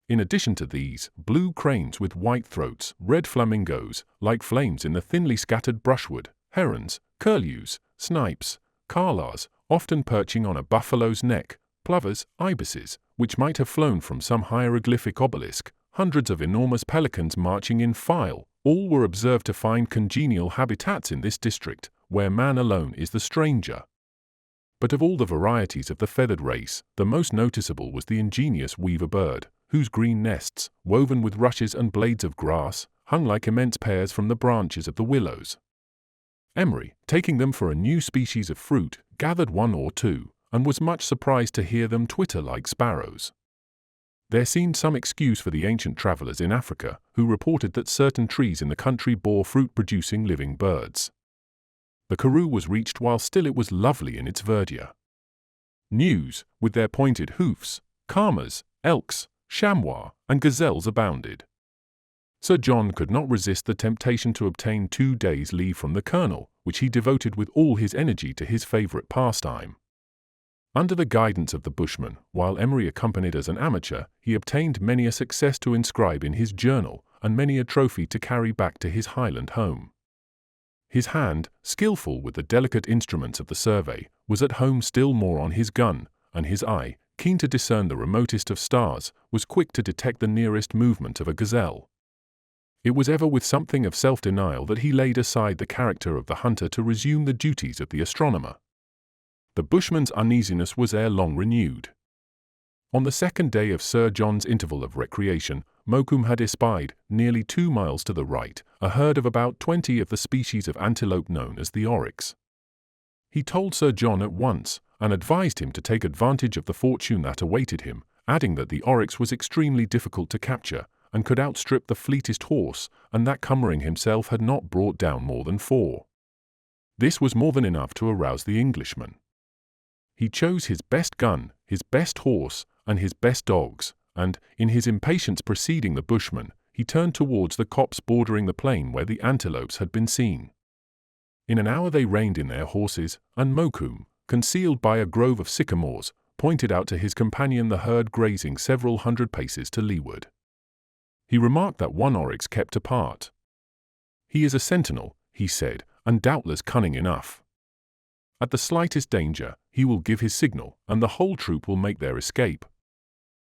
In addition to these, blue cranes with white throats, red flamingos, like flames in the thinly scattered brushwood, herons, curlews, snipes, carlars, often perching on a buffalo's neck, plovers, ibises, which might have flown from some hieroglyphic obelisk, hundreds of enormous pelicans marching in file, all were observed to find congenial habitats in this district, where man alone is the stranger. But of all the varieties of the feathered race, the most noticeable was the ingenious weaver bird, whose green nests, woven with rushes and blades of grass, hung like immense pears from the branches of the willows. Emery, taking them for a new species of fruit, gathered one or two, and was much surprised to hear them twitter like sparrows. There seemed some excuse for the ancient travellers in Africa, who reported that certain trees in the country bore fruit-producing living birds. The karoo was reached while still it was lovely in its verdure. Gnus, with their pointed hoofs, camas, elks, chamois, and gazelles abounded. Sir John could not resist the temptation to obtain 2 days' leave from the colonel, which he devoted with all his energy to his favourite pastime. Under the guidance of the bushman, while Emery accompanied as an amateur, he obtained many a success to inscribe in his journal, and many a trophy to carry back to his Highland home. His hand, skillful with the delicate instruments of the survey, was at home still more on his gun, and his eye, keen to discern the remotest of stars, was quick to detect the nearest movement of a gazelle. It was ever with something of self-denial that he laid aside the character of the hunter to resume the duties of the astronomer. The bushman's uneasiness was ere long renewed. On the second day of Sir John's interval of recreation, Mokoum had espied, nearly 2 miles to the right, a herd of about 20 of the species of antelope known as the oryx. He told Sir John at once, and advised him to take advantage of the fortune that awaited him, adding that the oryx was extremely difficult to capture, and could outstrip the fleetest horse, and that Cummering himself had not brought down more than 4. This was more than enough to arouse the Englishman. He chose his best gun, his best horse, and his best dogs, and, in his impatience preceding the bushman, he turned towards the copse bordering the plain where the antelopes had been seen. In an hour they reined in their horses, and Mokoum, concealed by a grove of sycamores, pointed out to his companion the herd grazing several hundred paces to leeward. He remarked that one oryx kept apart. "He is a sentinel," he said, "and doubtless cunning enough. At the slightest danger, he will give his signal, and the whole troop will make their escape.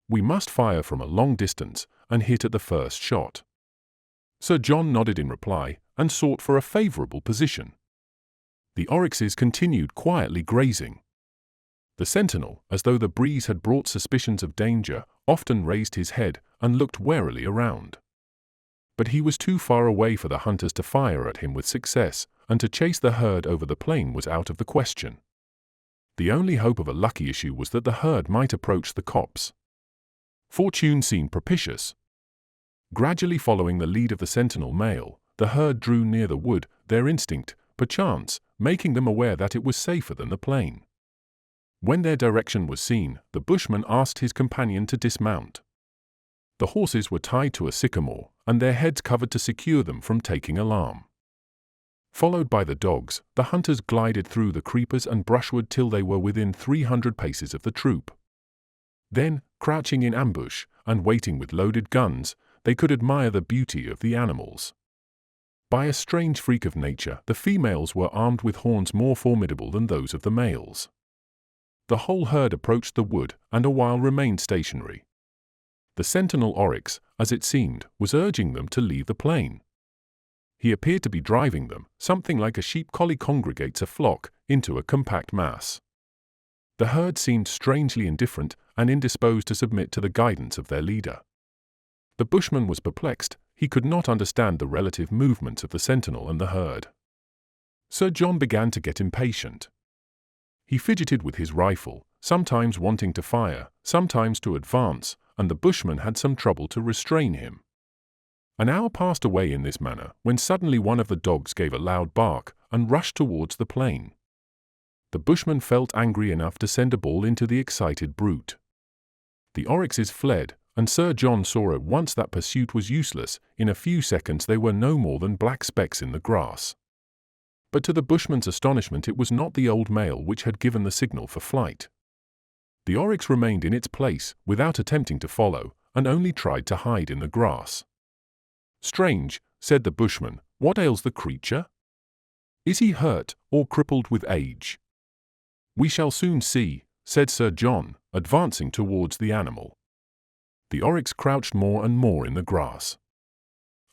We must fire from a long distance, and hit at the first shot." Sir John nodded in reply, and sought for a favourable position. The oryxes continued quietly grazing. The sentinel, as though the breeze had brought suspicions of danger, often raised his head and looked warily around. But he was too far away for the hunters to fire at him with success, and to chase the herd over the plain was out of the question. The only hope of a lucky issue was that the herd might approach the copse. Fortune seemed propitious. Gradually following the lead of the sentinel male, the herd drew near the wood, their instinct, perchance, making them aware that it was safer than the plain. When their direction was seen, the bushman asked his companion to dismount. The horses were tied to a sycamore, and their heads covered to secure them from taking alarm. Followed by the dogs, the hunters glided through the creepers and brushwood till they were within 300 paces of the troop. Then, crouching in ambush, and waiting with loaded guns, they could admire the beauty of the animals. By a strange freak of nature, the females were armed with horns more formidable than those of the males. The whole herd approached the wood, and a while remained stationary. The sentinel oryx, as it seemed, was urging them to leave the plain. He appeared to be driving them, something like a sheep collie congregates a flock, into a compact mass. The herd seemed strangely indifferent and indisposed to submit to the guidance of their leader. The bushman was perplexed. He could not understand the relative movements of the sentinel and the herd. Sir John began to get impatient. He fidgeted with his rifle, sometimes wanting to fire, sometimes to advance, and the bushman had some trouble to restrain him. An hour passed away in this manner, when suddenly one of the dogs gave a loud bark and rushed towards the plain. The bushman felt angry enough to send a ball into the excited brute. The oryxes fled, and Sir John saw at once that pursuit was useless. In a few seconds they were no more than black specks in the grass. But to the bushman's astonishment it was not the old male which had given the signal for flight. The oryx remained in its place, without attempting to follow, and only tried to hide in the grass. "Strange," said the bushman, "what ails the creature? Is he hurt, or crippled with age?" "We shall soon see," said Sir John, advancing towards the animal. The oryx crouched more and more in the grass.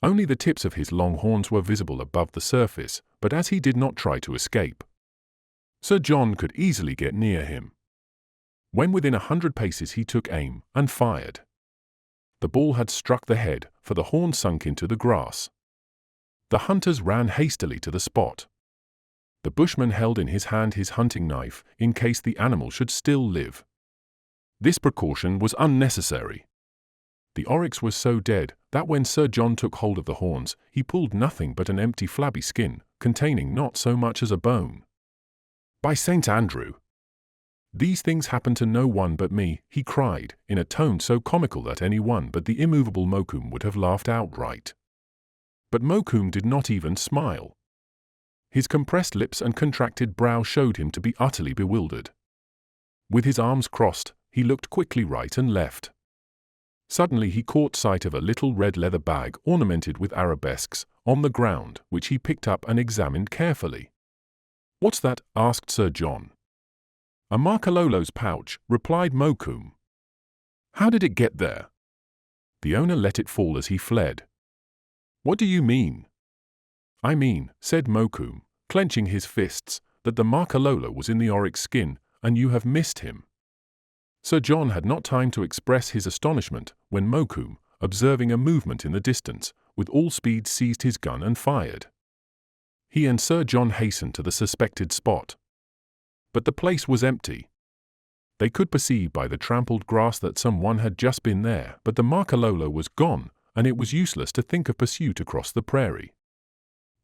Only the tips of his long horns were visible above the surface, but as he did not try to escape, Sir John could easily get near him. When within 100 paces he took aim and fired. The ball had struck the head, for the horn sunk into the grass. The hunters ran hastily to the spot. The bushman held in his hand his hunting knife, in case the animal should still live. This precaution was unnecessary. The oryx was so dead that when Sir John took hold of the horns, he pulled nothing but an empty flabby skin, containing not so much as a bone. "By St. Andrew! These things happen to no one but me," he cried, in a tone so comical that any one but the immovable Mokoum would have laughed outright. But Mokoum did not even smile. His compressed lips and contracted brow showed him to be utterly bewildered. With his arms crossed, he looked quickly right and left. Suddenly he caught sight of a little red leather bag ornamented with arabesques on the ground, which he picked up and examined carefully. "What's that?" asked Sir John. "A Makololo's pouch," replied Mokoum. "How did it get there?" "The owner let it fall as he fled." "What do you mean?" "I mean," said Mokoum, clenching his fists, "that the Makololo was in the oryx skin, and you have missed him." Sir John had not time to express his astonishment when Mokoum, observing a movement in the distance, with all speed seized his gun and fired. He and Sir John hastened to the suspected spot. But the place was empty. They could perceive by the trampled grass that someone had just been there, but the Makololo was gone, and it was useless to think of pursuit across the prairie.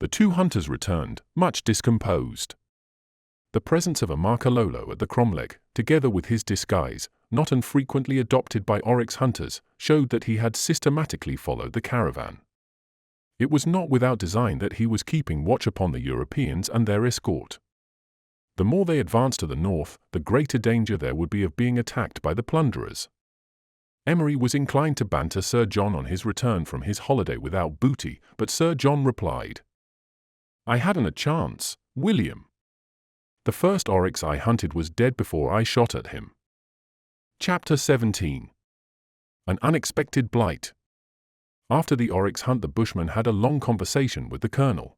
The two hunters returned, much discomposed. The presence of a Makololo at the cromlech, together with his disguise, not infrequently adopted by oryx hunters, showed that he had systematically followed the caravan. It was not without design that he was keeping watch upon the Europeans and their escort. The more they advanced to the north, the greater danger there would be of being attacked by the plunderers. Emery was inclined to banter Sir John on his return from his holiday without booty, but Sir John replied, "I hadn't a chance, William. The first oryx I hunted was dead before I shot at him." Chapter 17. An Unexpected Blight. After the oryx hunt, the bushman had a long conversation with the colonel.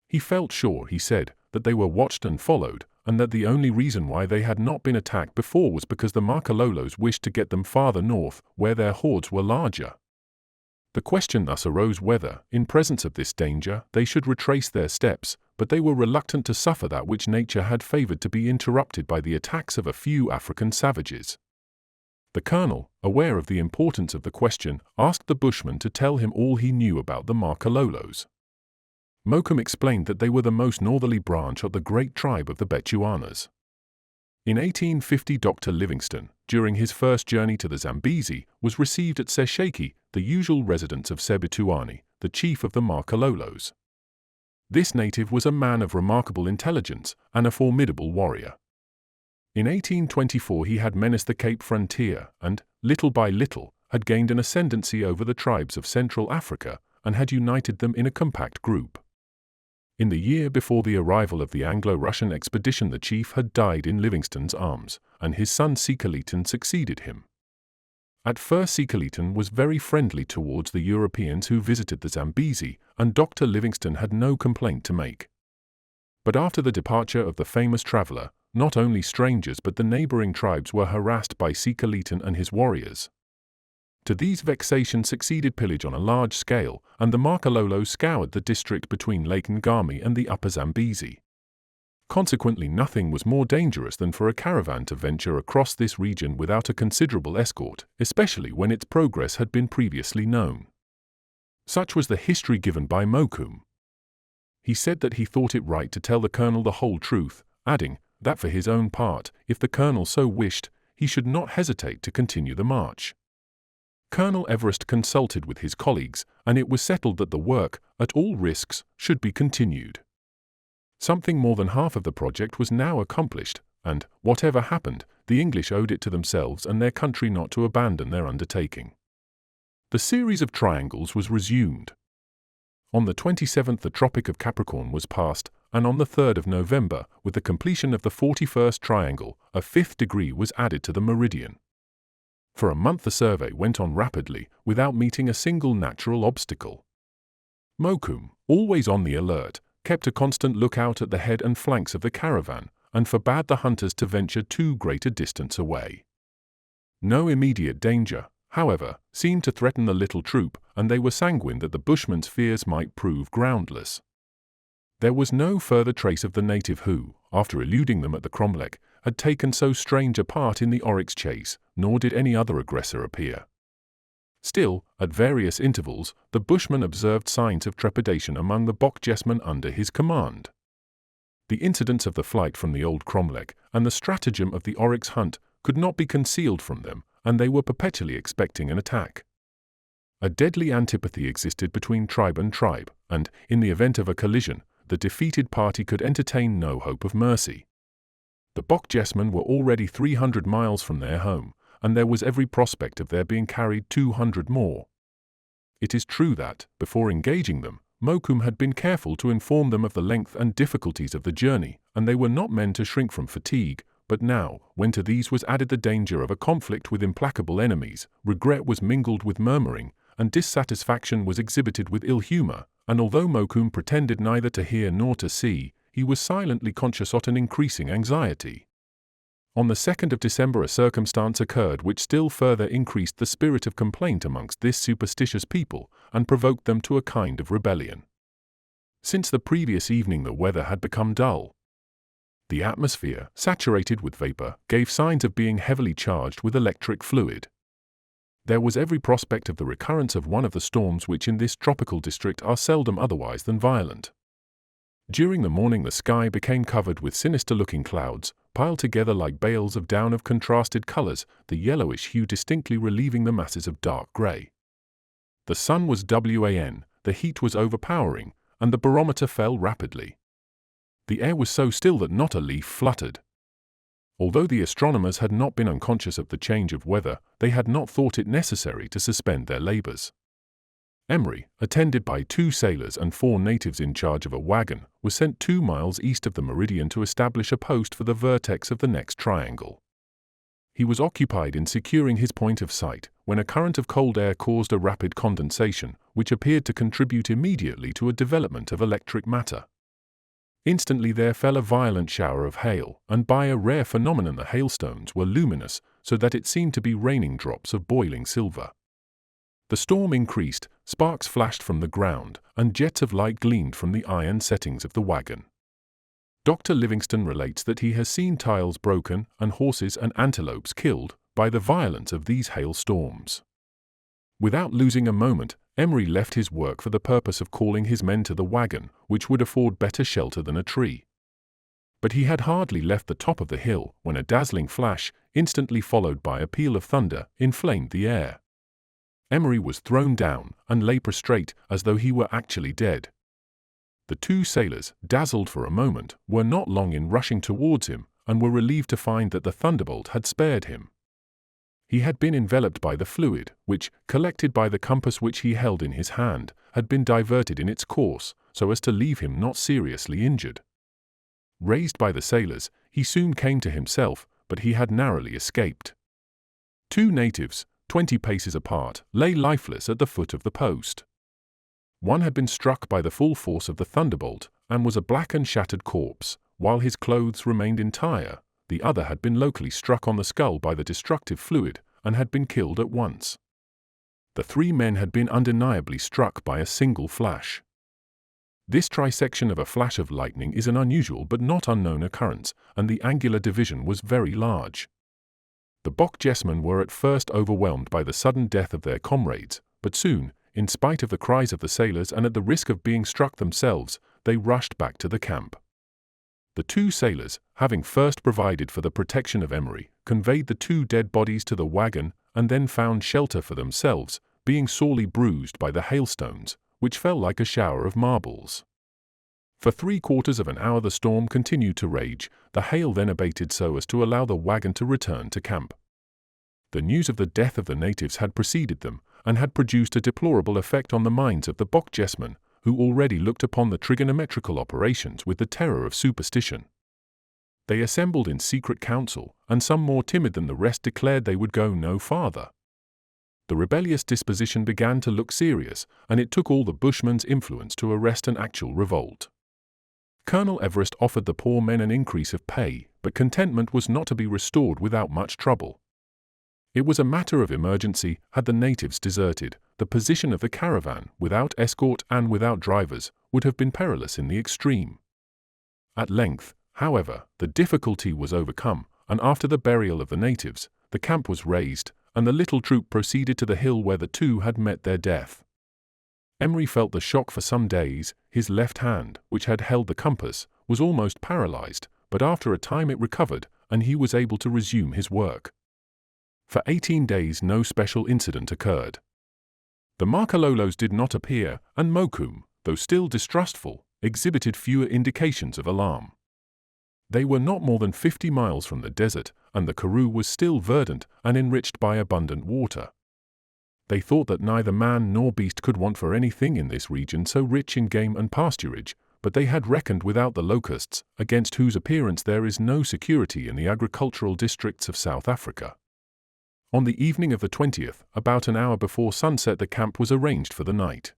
He felt sure, he said, that they were watched and followed, and that the only reason why they had not been attacked before was because the Makololos wished to get them farther north, where their hordes were larger. The question thus arose whether, in presence of this danger, they should retrace their steps, but they were reluctant to suffer that which nature had favored to be interrupted by the attacks of a few African savages. The colonel, aware of the importance of the question, asked the bushman to tell him all he knew about the Makololos. Mokoum explained that they were the most northerly branch of the great tribe of the Bechuanas. In 1850, Dr. Livingstone, during his first journey to the Zambezi, was received at Sesheke, the usual residence of Sebituani, the chief of the Makololos. This native was a man of remarkable intelligence and a formidable warrior. In 1824 he had menaced the Cape frontier and, little by little, had gained an ascendancy over the tribes of Central Africa and had united them in a compact group. In the year before the arrival of the Anglo-Russian expedition, the chief had died in Livingstone's arms, and his son Sikaliton succeeded him. At first Sikaliton was very friendly towards the Europeans who visited the Zambezi, and Dr. Livingstone had no complaint to make. But after the departure of the famous traveller, not only strangers but the neighbouring tribes were harassed by Sikaliton and his warriors. To these vexations succeeded pillage on a large scale, and the Makololos scoured the district between Lake Ngami and the upper Zambezi. Consequently, nothing was more dangerous than for a caravan to venture across this region without a considerable escort, especially when its progress had been previously known. Such was the history given by Mokoum. He said that he thought it right to tell the colonel the whole truth, adding that for his own part, if the colonel so wished, he should not hesitate to continue the march. Colonel Everest consulted with his colleagues, and it was settled that the work, at all risks, should be continued. Something more than half of the project was now accomplished, and, whatever happened, the English owed it to themselves and their country not to abandon their undertaking. The series of triangles was resumed. On the 27th the Tropic of Capricorn was passed, and on the 3rd of November, with the completion of the 41st triangle, a 5th degree was added to the meridian. For a month the survey went on rapidly, without meeting a single natural obstacle. Mokoum, always on the alert, kept a constant lookout at the head and flanks of the caravan, and forbade the hunters to venture too great a distance away. No immediate danger, however, seemed to threaten the little troop, and they were sanguine that the bushmen's fears might prove groundless. There was no further trace of the native who, after eluding them at the cromlech, had taken so strange a part in the oryx chase, nor did any other aggressor appear. Still, at various intervals, the bushman observed signs of trepidation among the Bokjesmen under his command. The incidents of the flight from the old cromlech and the stratagem of the oryx hunt could not be concealed from them, and they were perpetually expecting an attack. A deadly antipathy existed between tribe and tribe, and, in the event of a collision, the defeated party could entertain no hope of mercy. The Bochjesmen were already 300 miles from their home, and there was every prospect of their being carried 200 more. It is true that, before engaging them, Mokoum had been careful to inform them of the length and difficulties of the journey, and they were not men to shrink from fatigue, but now, when to these was added the danger of a conflict with implacable enemies, regret was mingled with murmuring, and dissatisfaction was exhibited with ill humour, and although Mokoum pretended neither to hear nor to see, he was silently conscious of an increasing anxiety. On the 2nd of December a circumstance occurred which still further increased the spirit of complaint amongst this superstitious people, and provoked them to a kind of rebellion. Since the previous evening the weather had become dull. The atmosphere, saturated with vapour, gave signs of being heavily charged with electric fluid. There was every prospect of the recurrence of one of the storms which in this tropical district are seldom otherwise than violent. During the morning the sky became covered with sinister-looking clouds, piled together like bales of down of contrasted colours, the yellowish hue distinctly relieving the masses of dark grey. The sun was wan, the heat was overpowering, and the barometer fell rapidly. The air was so still that not a leaf fluttered. Although the astronomers had not been unconscious of the change of weather, they had not thought it necessary to suspend their labours. Emery, attended by 2 sailors and 4 natives in charge of a wagon, was sent 2 miles east of the meridian to establish a post for the vertex of the next triangle. He was occupied in securing his point of sight, when a current of cold air caused a rapid condensation, which appeared to contribute immediately to a development of electric matter. Instantly there fell a violent shower of hail, and by a rare phenomenon the hailstones were luminous, so that it seemed to be raining drops of boiling silver. The storm increased, sparks flashed from the ground, and jets of light gleamed from the iron settings of the wagon. Dr. Livingstone relates that he has seen tiles broken and horses and antelopes killed by the violence of these hailstorms. Without losing a moment, Emery left his work for the purpose of calling his men to the wagon, which would afford better shelter than a tree. But he had hardly left the top of the hill when a dazzling flash, instantly followed by a peal of thunder, inflamed the air. Emery was thrown down and lay prostrate as though he were actually dead. The 2 sailors, dazzled for a moment, were not long in rushing towards him, and were relieved to find that the thunderbolt had spared him. He had been enveloped by the fluid, which, collected by the compass which he held in his hand, had been diverted in its course, so as to leave him not seriously injured. Raised by the sailors, he soon came to himself, but he had narrowly escaped. 2 natives, 20 paces apart, lay lifeless at the foot of the post. One had been struck by the full force of the thunderbolt, and was a black and shattered corpse, while his clothes remained entire. The other had been locally struck on the skull by the destructive fluid, and had been killed at once. The 3 men had been undeniably struck by a single flash. This trisection of a flash of lightning is an unusual but not unknown occurrence, and the angular division was very large. The Bochjesmen were at first overwhelmed by the sudden death of their comrades, but soon, in spite of the cries of the sailors and at the risk of being struck themselves, they rushed back to the camp. The 2 sailors, having first provided for the protection of Emery, conveyed the 2 dead bodies to the wagon and then found shelter for themselves, being sorely bruised by the hailstones, which fell like a shower of marbles. For 3/4 of an hour the storm continued to rage. The hail then abated so as to allow the wagon to return to camp. The news of the death of the natives had preceded them, and had produced a deplorable effect on the minds of the Bochjesmen, who already looked upon the trigonometrical operations with the terror of superstition. They assembled in secret council, and some more timid than the rest declared they would go no farther. The rebellious disposition began to look serious, and it took all the bushmen's influence to arrest an actual revolt. Colonel Everest offered the poor men an increase of pay, but contentment was not to be restored without much trouble. It was a matter of emergency. Had the natives deserted, the position of the caravan, without escort and without drivers, would have been perilous in the extreme. At length, however, the difficulty was overcome, and after the burial of the natives, the camp was raised, and the little troop proceeded to the hill where the 2 had met their death. Emery felt the shock for some days. His left hand, which had held the compass, was almost paralyzed, but after a time it recovered, and he was able to resume his work. For 18 days no special incident occurred. The Makalolos did not appear, and Mokoum, though still distrustful, exhibited fewer indications of alarm. They were not more than 50 miles from the desert, and the Karoo was still verdant and enriched by abundant water. They thought that neither man nor beast could want for anything in this region so rich in game and pasturage, but they had reckoned without the locusts, against whose appearance there is no security in the agricultural districts of South Africa. On the evening of the 20th, about an hour before sunset, the camp was arranged for the night.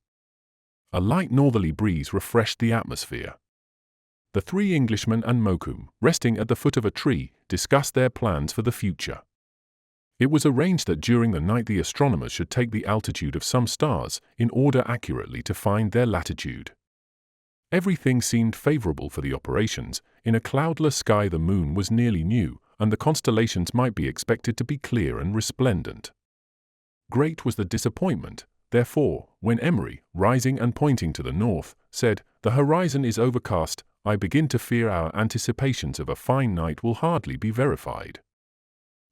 A light northerly breeze refreshed the atmosphere. The three Englishmen and Mokoum, resting at the foot of a tree, discussed their plans for the future. It was arranged that during the night the astronomers should take the altitude of some stars in order accurately to find their latitude. Everything seemed favorable for the operations. In a cloudless sky the moon was nearly new, and the constellations might be expected to be clear and resplendent. Great was the disappointment, therefore, when Emery, rising and pointing to the north, said, "The horizon is overcast. I begin to fear our anticipations of a fine night will hardly be verified."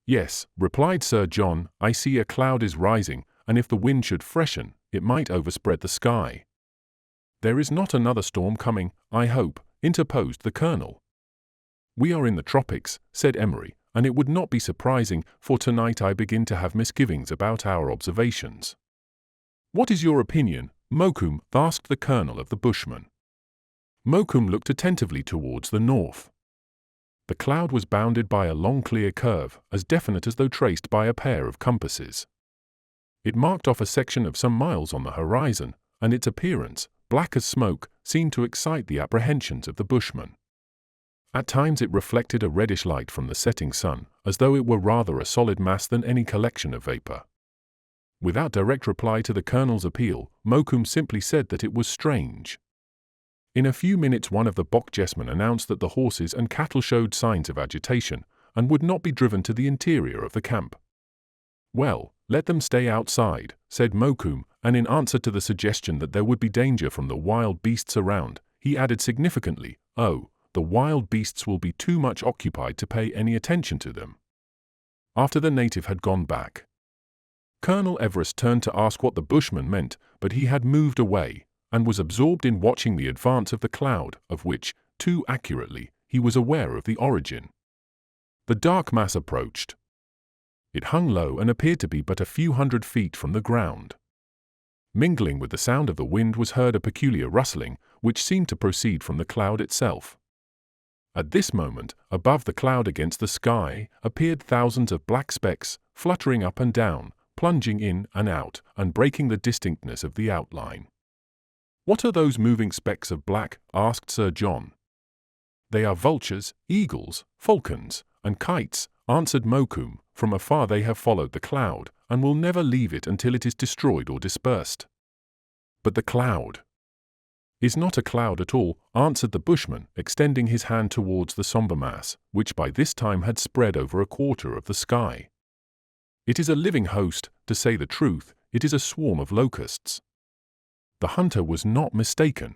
"Yes," replied Sir John, "I see a cloud is rising, and if the wind should freshen, it might overspread the sky." "There is not another storm coming, I hope," interposed the Colonel. "We are in the tropics," said Emery, "and it would not be surprising, for tonight I begin to have misgivings about our observations." "What is your opinion, Mokoum?" asked the Colonel of the Bushman. Mokoum looked attentively towards the north. The cloud was bounded by a long clear curve, as definite as though traced by a pair of compasses. It marked off a section of some miles on the horizon, and its appearance, black as smoke, seemed to excite the apprehensions of the Bushman. At times it reflected a reddish light from the setting sun, as though it were rather a solid mass than any collection of vapor. Without direct reply to the Colonel's appeal, Mokoum simply said that it was strange. In a few minutes one of the Bokjesmen announced that the horses and cattle showed signs of agitation, and would not be driven to the interior of the camp. "Well, let them stay outside," said Mokoum, and in answer to the suggestion that there would be danger from the wild beasts around, he added significantly, "Oh, the wild beasts will be too much occupied to pay any attention to them." After the native had gone back, Colonel Everest turned to ask what the Bushman meant, but he had moved away, and was absorbed in watching the advance of the cloud, of which, too accurately, he was aware of the origin. The dark mass approached. It hung low and appeared to be but a few hundred feet from the ground. Mingling with the sound of the wind was heard a peculiar rustling, which seemed to proceed from the cloud itself. At this moment, above the cloud against the sky, appeared thousands of black specks, fluttering up and down, plunging in and out, and breaking the distinctness of the outline. "What are those moving specks of black?" asked Sir John. "They are vultures, eagles, falcons, and kites," answered Mokoum. "From afar they have followed the cloud, and will never leave it until it is destroyed or dispersed." "But the cloud?" "Is not a cloud at all," answered the Bushman, extending his hand towards the somber mass, which by this time had spread over a quarter of the sky. "It is a living host. To say the truth, it is a swarm of locusts." The hunter was not mistaken.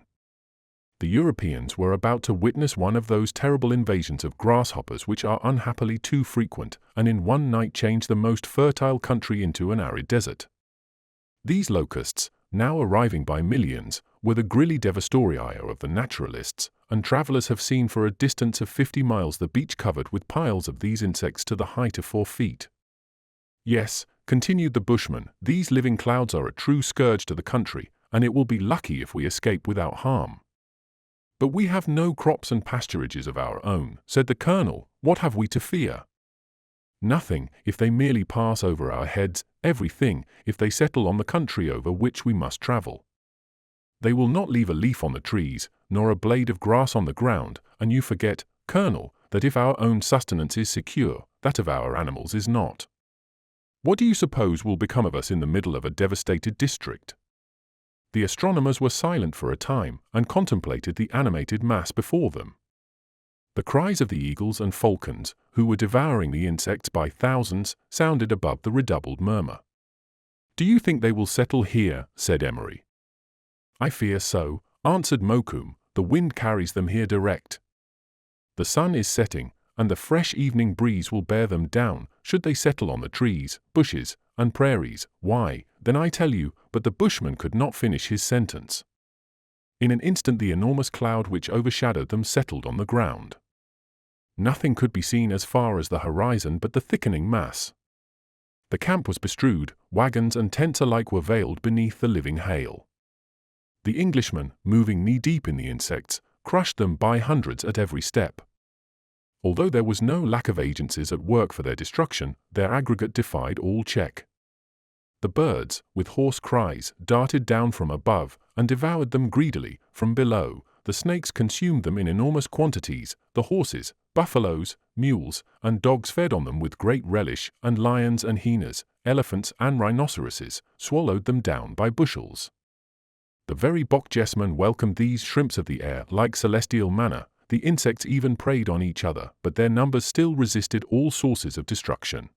The Europeans were about to witness one of those terrible invasions of grasshoppers which are unhappily too frequent, and in one night change the most fertile country into an arid desert. These locusts, now arriving by millions, were the grilli devastoria of the naturalists, and travelers have seen for a distance of 50 miles the beach covered with piles of these insects to the height of 4 feet. "Yes," continued the Bushman, "these living clouds are a true scourge to the country, and it will be lucky if we escape without harm." "But we have no crops and pasturages of our own," said the Colonel. "What have we to fear?" "Nothing, if they merely pass over our heads, everything, if they settle on the country over which we must travel. They will not leave a leaf on the trees, nor a blade of grass on the ground, and you forget, Colonel, that if our own sustenance is secure, that of our animals is not. What do you suppose will become of us in the middle of a devastated district?" The astronomers were silent for a time, and contemplated the animated mass before them. The cries of the eagles and falcons, who were devouring the insects by thousands, sounded above the redoubled murmur. "Do you think they will settle here?" said Emery. "I fear so," answered Mokoum. "The wind carries them here direct. The sun is setting, and the fresh evening breeze will bear them down. Should they settle on the trees, bushes, and prairies, why, then I tell you," but the Bushman could not finish his sentence. In an instant the enormous cloud which overshadowed them settled on the ground. Nothing could be seen as far as the horizon but the thickening mass. The camp was bestrewed, wagons and tents alike were veiled beneath the living hail. The Englishmen, moving knee-deep in the insects, crushed them by hundreds at every step. Although there was no lack of agencies at work for their destruction, their aggregate defied all check. The birds, with hoarse cries, darted down from above and devoured them greedily from below. The snakes consumed them in enormous quantities. The horses, buffaloes, mules, and dogs fed on them with great relish, and lions and hyenas, elephants and rhinoceroses swallowed them down by bushels. The very bokjesmen welcomed these shrimps of the air like celestial manna. The insects even preyed on each other, but their numbers still resisted all sources of destruction.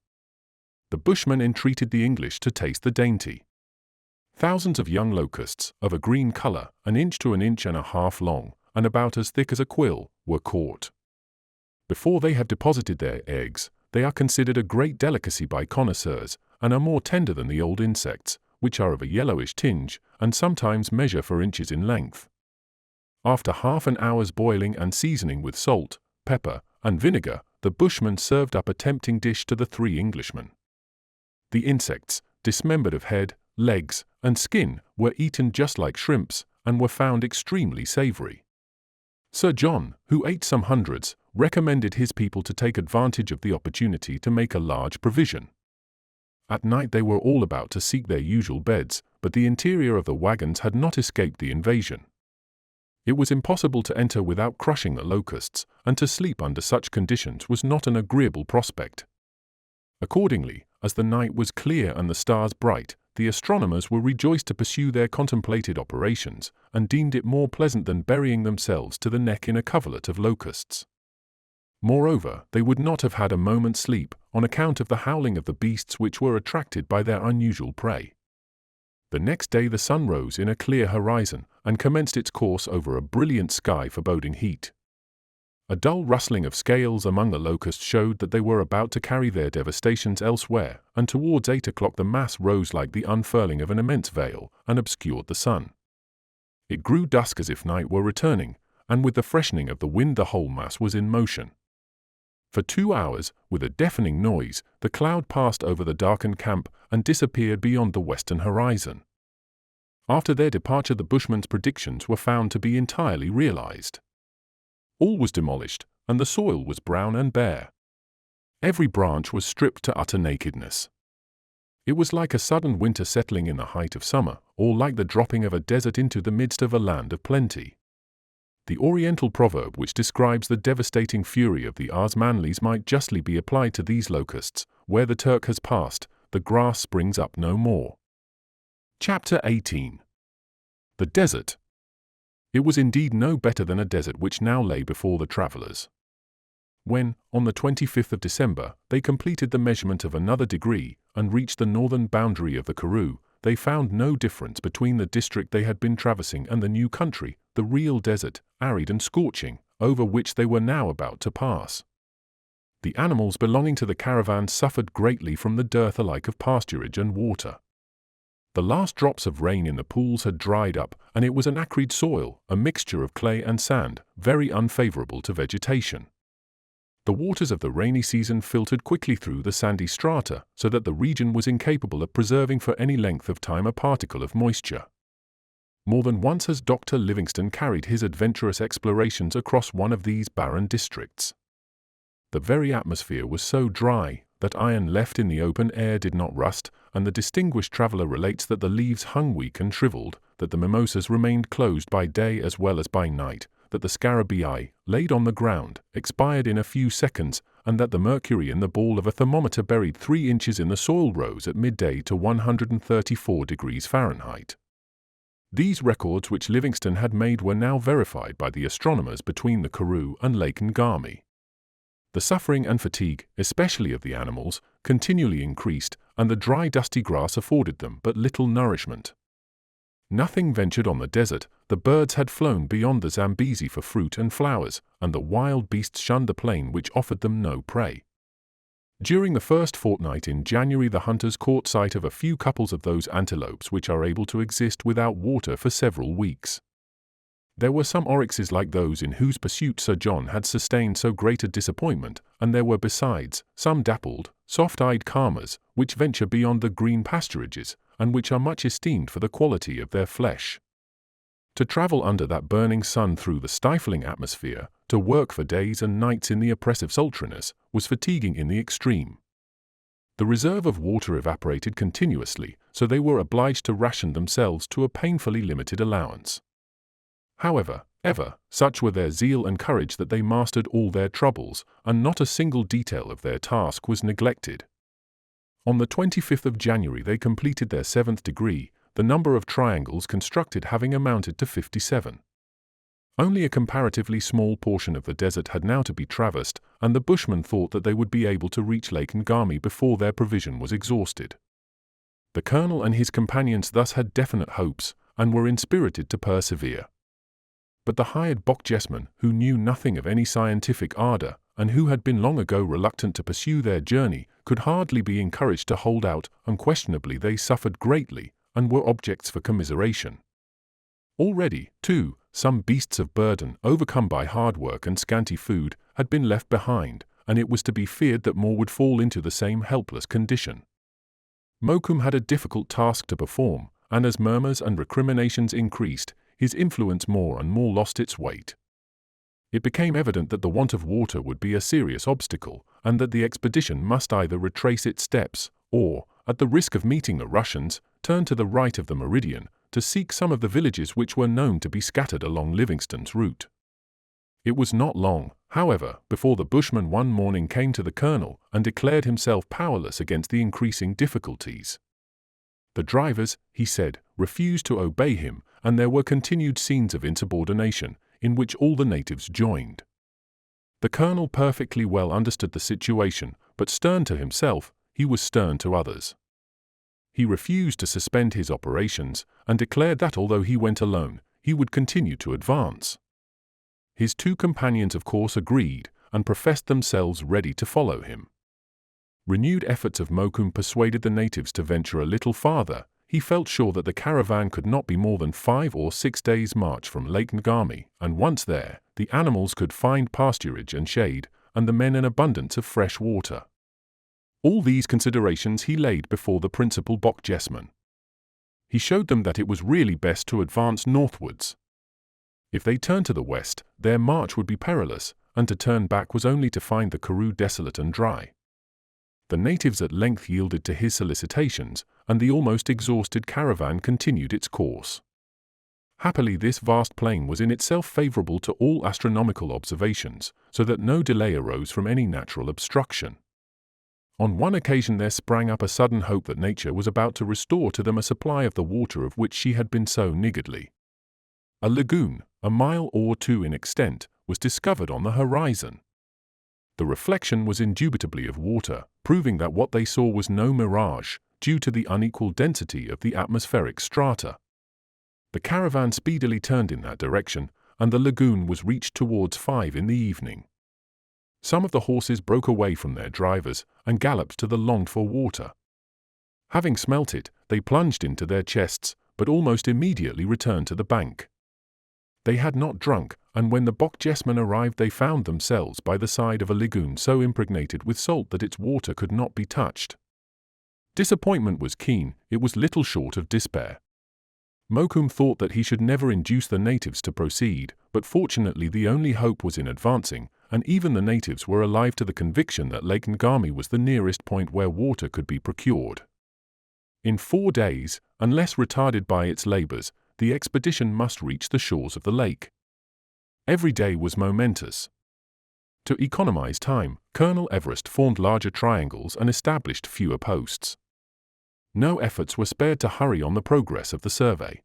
The Bushmen entreated the English to taste the dainty. Thousands of young locusts, of a green color, 1 inch to 1.5 inches long, and about as thick as a quill, were caught. Before they have deposited their eggs, they are considered a great delicacy by connoisseurs, and are more tender than the old insects, which are of a yellowish tinge, and sometimes measure for inches in length. After half an hour's boiling and seasoning with salt, pepper, and vinegar, the Bushmen served up a tempting dish to the 3 Englishmen. The insects, dismembered of head, legs, and skin, were eaten just like shrimps, and were found extremely savory. Sir John, who ate some hundreds, recommended his people to take advantage of the opportunity to make a large provision. At night they were all about to seek their usual beds, but the interior of the wagons had not escaped the invasion. It was impossible to enter without crushing the locusts, and to sleep under such conditions was not an agreeable prospect. Accordingly, as the night was clear and the stars bright, the astronomers were rejoiced to pursue their contemplated operations, and deemed it more pleasant than burying themselves to the neck in a coverlet of locusts. Moreover, they would not have had a moment's sleep, on account of the howling of the beasts which were attracted by their unusual prey. The next day the sun rose in a clear horizon, and commenced its course over a brilliant sky foreboding heat. A dull rustling of scales among the locusts showed that they were about to carry their devastations elsewhere, and towards 8 o'clock the mass rose like the unfurling of an immense veil, and obscured the sun. It grew dusk as if night were returning, and with the freshening of the wind the whole mass was in motion. For 2 hours, with a deafening noise, the cloud passed over the darkened camp and disappeared beyond the western horizon. After their departure the Bushmen's predictions were found to be entirely realized. All was demolished, and the soil was brown and bare. Every branch was stripped to utter nakedness. It was like a sudden winter settling in the height of summer, or like the dropping of a desert into the midst of a land of plenty. The Oriental proverb which describes the devastating fury of the Osmanlis might justly be applied to these locusts: where the Turk has passed, the grass springs up no more. Chapter 18. The Desert. It was indeed no better than a desert which now lay before the travellers. When, on the 25th of December, they completed the measurement of another degree, and reached the northern boundary of the Karoo, they found no difference between the district they had been traversing and the new country, the real desert, arid and scorching, over which they were now about to pass. The animals belonging to the caravan suffered greatly from the dearth alike of pasturage and water. The last drops of rain in the pools had dried up, and it was an acrid soil, a mixture of clay and sand, very unfavorable to vegetation. The waters of the rainy season filtered quickly through the sandy strata, so that the region was incapable of preserving for any length of time a particle of moisture. More than once has Dr. Livingstone carried his adventurous explorations across one of these barren districts. The very atmosphere was so dry that iron left in the open air did not rust, and the distinguished traveller relates that the leaves hung weak and shriveled, that the mimosas remained closed by day as well as by night, that the scarabaei, laid on the ground, expired in a few seconds, and that the mercury in the ball of a thermometer buried 3 inches in the soil rose at midday to 134 degrees Fahrenheit. These records which Livingstone had made were now verified by the astronomers between the Karoo and Lake Ngami. The suffering and fatigue, especially of the animals, continually increased, and the dry dusty grass afforded them but little nourishment. Nothing ventured on the desert, the birds had flown beyond the Zambezi for fruit and flowers, and the wild beasts shunned the plain which offered them no prey. During the first fortnight in January the hunters caught sight of a few couples of those antelopes which are able to exist without water for several weeks. There were some oryxes like those in whose pursuit Sir John had sustained so great a disappointment, and there were besides some dappled, soft-eyed calmers, which venture beyond the green pasturages, and which are much esteemed for the quality of their flesh. To travel under that burning sun through the stifling atmosphere, to work for days and nights in the oppressive sultriness, was fatiguing in the extreme. The reserve of water evaporated continuously, so they were obliged to ration themselves to a painfully limited allowance. However, such were their zeal and courage that they mastered all their troubles, and not a single detail of their task was neglected. On the 25th of January they completed their 7th degree, the number of triangles constructed having amounted to 57. Only a comparatively small portion of the desert had now to be traversed, and the Bushmen thought that they would be able to reach Lake Ngami before their provision was exhausted. The colonel and his companions thus had definite hopes, and were inspirited to persevere. But the hired Bochjesmen, who knew nothing of any scientific ardor, and who had been long ago reluctant to pursue their journey, could hardly be encouraged to hold out. Unquestionably they suffered greatly, and were objects for commiseration. Already, too, some beasts of burden, overcome by hard work and scanty food, had been left behind, and it was to be feared that more would fall into the same helpless condition. Mokoum had a difficult task to perform, and as murmurs and recriminations increased, his influence more and more lost its weight. It became evident that the want of water would be a serious obstacle, and that the expedition must either retrace its steps, or, at the risk of meeting the Russians, turn to the right of the meridian, to seek some of the villages which were known to be scattered along Livingstone's route. It was not long, however, before the Bushman one morning came to the colonel and declared himself powerless against the increasing difficulties. The drivers, he said, refused to obey him, and there were continued scenes of insubordination, in which all the natives joined. The colonel perfectly well understood the situation, but stern to himself, he was stern to others. He refused to suspend his operations, and declared that although he went alone, he would continue to advance. His two companions of course agreed, and professed themselves ready to follow him. Renewed efforts of Mokoum persuaded the natives to venture a little farther. He felt sure that the caravan could not be more than 5 or 6 days' march from Lake Ngami, and once there, the animals could find pasturage and shade, and the men an abundance of fresh water. All these considerations he laid before the principal Bochjesmen. He showed them that it was really best to advance northwards. If they turned to the west, their march would be perilous, and to turn back was only to find the Karoo desolate and dry. The natives at length yielded to his solicitations, and the almost exhausted caravan continued its course. Happily this vast plain was in itself favorable to all astronomical observations, so that no delay arose from any natural obstruction. On one occasion there sprang up a sudden hope that nature was about to restore to them a supply of the water of which she had been so niggardly. A lagoon, a mile or two in extent, was discovered on the horizon. The reflection was indubitably of water, proving that what they saw was no mirage, due to the unequal density of the atmospheric strata. The caravan speedily turned in that direction, and the lagoon was reached towards 5 in the evening. Some of the horses broke away from their drivers, and galloped to the longed-for water. Having smelt it, they plunged into their chests, but almost immediately returned to the bank. They had not drunk, and when the Bochjesmen arrived they found themselves by the side of a lagoon so impregnated with salt that its water could not be touched. Disappointment was keen, it was little short of despair. Mokoum thought that he should never induce the natives to proceed, but fortunately the only hope was in advancing, and even the natives were alive to the conviction that Lake Ngami was the nearest point where water could be procured. In 4 days, unless retarded by its labors, the expedition must reach the shores of the lake. Every day was momentous. To economize time, Colonel Everest formed larger triangles and established fewer posts. No efforts were spared to hurry on the progress of the survey.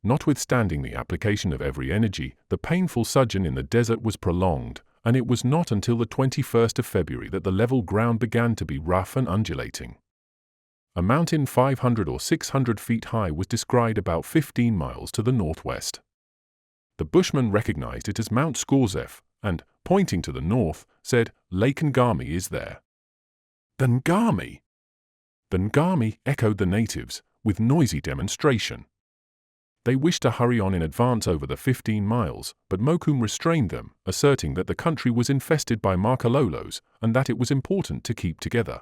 Notwithstanding the application of every energy, the painful sojourn in the desert was prolonged, and it was not until the 21st of February that the level ground began to be rough and undulating. A mountain 500 or 600 feet high was descried about 15 miles to the northwest. The Bushmen recognized it as Mount Scorzef, and, pointing to the north, said, "Lake Ngami is there." "The Ngami!" "The Ngami," echoed the natives, with noisy demonstration. They wished to hurry on in advance over the 15 miles, but Mokoum restrained them, asserting that the country was infested by markalolos and that it was important to keep together.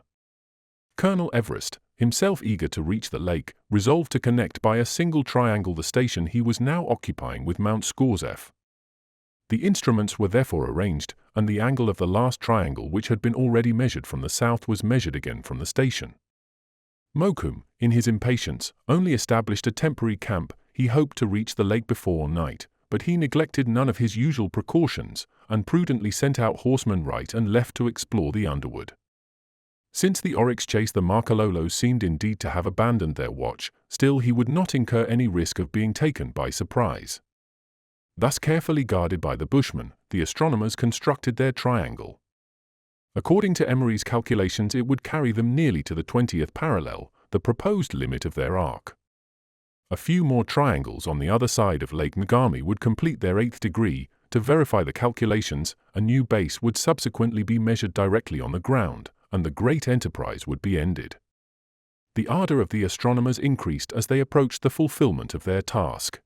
Colonel Everest, himself eager to reach the lake, resolved to connect by a single triangle the station he was now occupying with Mount Scorzef. The instruments were therefore arranged, and the angle of the last triangle, which had been already measured from the south, was measured again from the station. Mokoum, in his impatience, only established a temporary camp. He hoped to reach the lake before night, but he neglected none of his usual precautions, and prudently sent out horsemen right and left to explore the underwood. Since the oryx chase, the markalolos seemed indeed to have abandoned their watch, still he would not incur any risk of being taken by surprise. Thus carefully guarded by the bushmen, the astronomers constructed their triangle. According to Emery's calculations, it would carry them nearly to the 20th parallel, the proposed limit of their arc. A few more triangles on the other side of Lake Ngami would complete their 8th degree. To verify the calculations, a new base would subsequently be measured directly on the ground, and the great enterprise would be ended. The ardor of the astronomers increased as they approached the fulfillment of their task.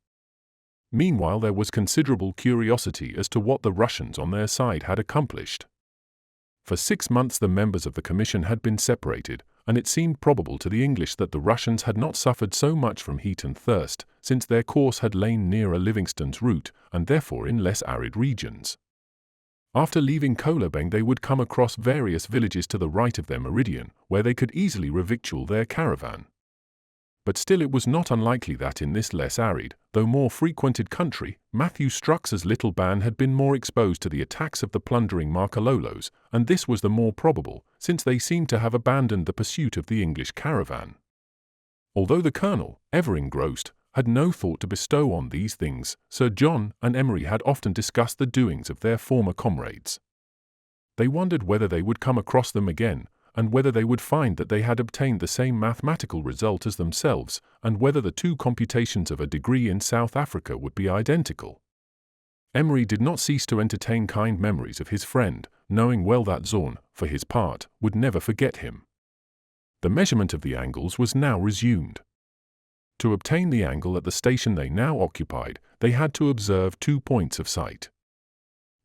Meanwhile, there was considerable curiosity as to what the Russians on their side had accomplished. For 6 months the members of the commission had been separated, and it seemed probable to the English that the Russians had not suffered so much from heat and thirst, since their course had lain nearer Livingstone's route, and therefore in less arid regions. After leaving Kolobeng, they would come across various villages to the right of their meridian, where they could easily revictual their caravan. But still it was not unlikely that in this less arid, though more frequented country, Matthew Strux's little band had been more exposed to the attacks of the plundering markalolos, and this was the more probable, since they seemed to have abandoned the pursuit of the English caravan. Although the colonel, ever engrossed, had no thought to bestow on these things, Sir John and Emery had often discussed the doings of their former comrades. They wondered whether they would come across them again, and whether they would find that they had obtained the same mathematical result as themselves, and whether the two computations of a degree in South Africa would be identical. Emery did not cease to entertain kind memories of his friend, knowing well that Zorn, for his part, would never forget him. The measurement of the angles was now resumed. To obtain the angle at the station they now occupied, they had to observe 2 points of sight.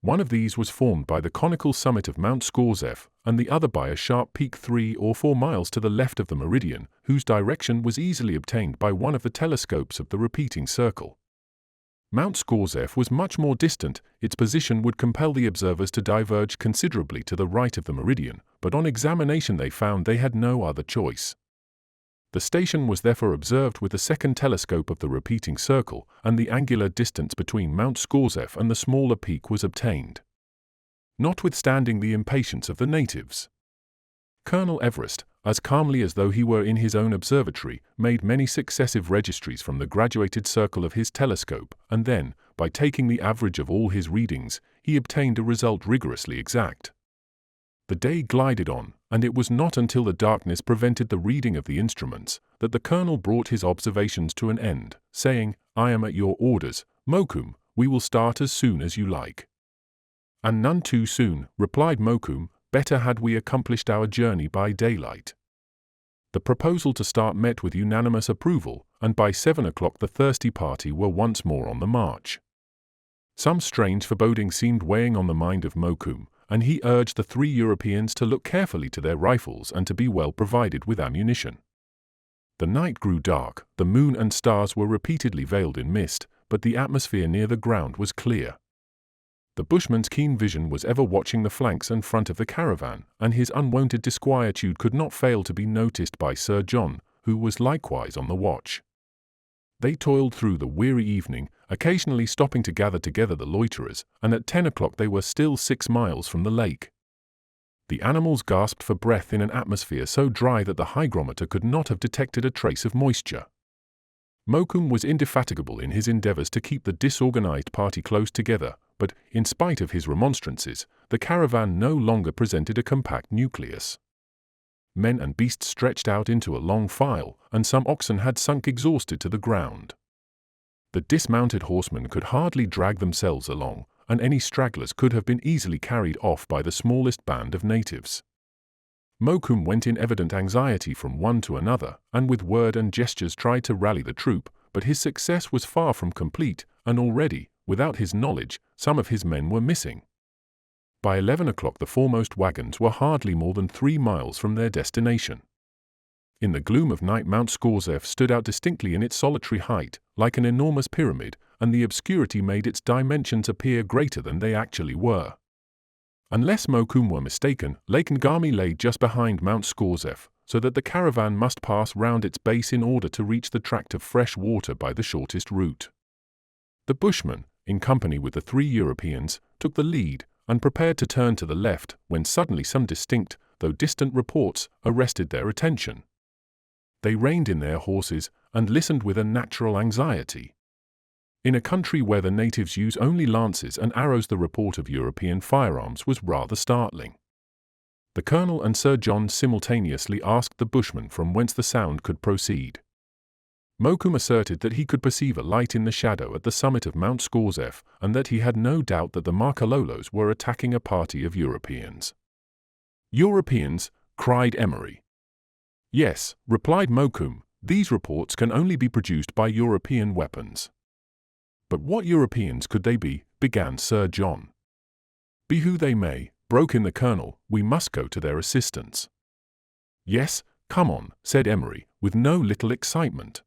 One of these was formed by the conical summit of Mount Scorzef, and the other by a sharp peak 3 or 4 miles to the left of the meridian, whose direction was easily obtained by one of the telescopes of the repeating circle. Mount Scorzef was much more distant. Its position would compel the observers to diverge considerably to the right of the meridian, but on examination they found they had no other choice. The station was therefore observed with the second telescope of the repeating circle, and the angular distance between Mount Scorzef and the smaller peak was obtained. Notwithstanding the impatience of the natives, Colonel Everest, as calmly as though he were in his own observatory, made many successive registries from the graduated circle of his telescope, and then, by taking the average of all his readings, he obtained a result rigorously exact. The day glided on, and it was not until the darkness prevented the reading of the instruments that the colonel brought his observations to an end, saying, "I am at your orders, Mokoum, we will start as soon as you like." "And none too soon," replied Mokoum, "better had we accomplished our journey by daylight." The proposal to start met with unanimous approval, and by 7 o'clock the thirsty party were once more on the march. Some strange foreboding seemed weighing on the mind of Mokoum, and he urged the 3 Europeans to look carefully to their rifles and to be well provided with ammunition. The night grew dark, the moon and stars were repeatedly veiled in mist, but the atmosphere near the ground was clear. The bushman's keen vision was ever watching the flanks and front of the caravan, and his unwonted disquietude could not fail to be noticed by Sir John, who was likewise on the watch. They toiled through the weary evening, occasionally stopping to gather together the loiterers, and at 10 o'clock they were still 6 miles from the lake. The animals gasped for breath in an atmosphere so dry that the hygrometer could not have detected a trace of moisture. Mokoum was indefatigable in his endeavors to keep the disorganized party close together, but, in spite of his remonstrances, the caravan no longer presented a compact nucleus. Men and beasts stretched out into a long file, and some oxen had sunk exhausted to the ground. The dismounted horsemen could hardly drag themselves along, and any stragglers could have been easily carried off by the smallest band of natives. Mokoum went in evident anxiety from one to another, and with word and gestures tried to rally the troop, but his success was far from complete, and already, without his knowledge, some of his men were missing. By 11 o'clock the foremost wagons were hardly more than 3 miles from their destination. In the gloom of night Mount Scorzef stood out distinctly in its solitary height, like an enormous pyramid, and the obscurity made its dimensions appear greater than they actually were. Unless Mokoum were mistaken, Lake Ngami lay just behind Mount Scorzef, so that the caravan must pass round its base in order to reach the tract of fresh water by the shortest route. The Bushmen, in company with the 3 Europeans, took the lead, and prepared to turn to the left, when suddenly some distinct, though distant reports, arrested their attention. They reined in their horses, and listened with a natural anxiety. In a country where the natives use only lances and arrows, the report of European firearms was rather startling. The Colonel and Sir John simultaneously asked the Bushmen from whence the sound could proceed. Mokoum asserted that he could perceive a light in the shadow at the summit of Mount Scorzef, and that he had no doubt that the Makalolos were attacking a party of Europeans. "Europeans?" cried Emery. "Yes," replied Mokoum, "these reports can only be produced by European weapons." "But what Europeans could they be?" began Sir John. "Be who they may," broke in the Colonel, "we must go to their assistance." "Yes, come on," said Emery, with no little excitement.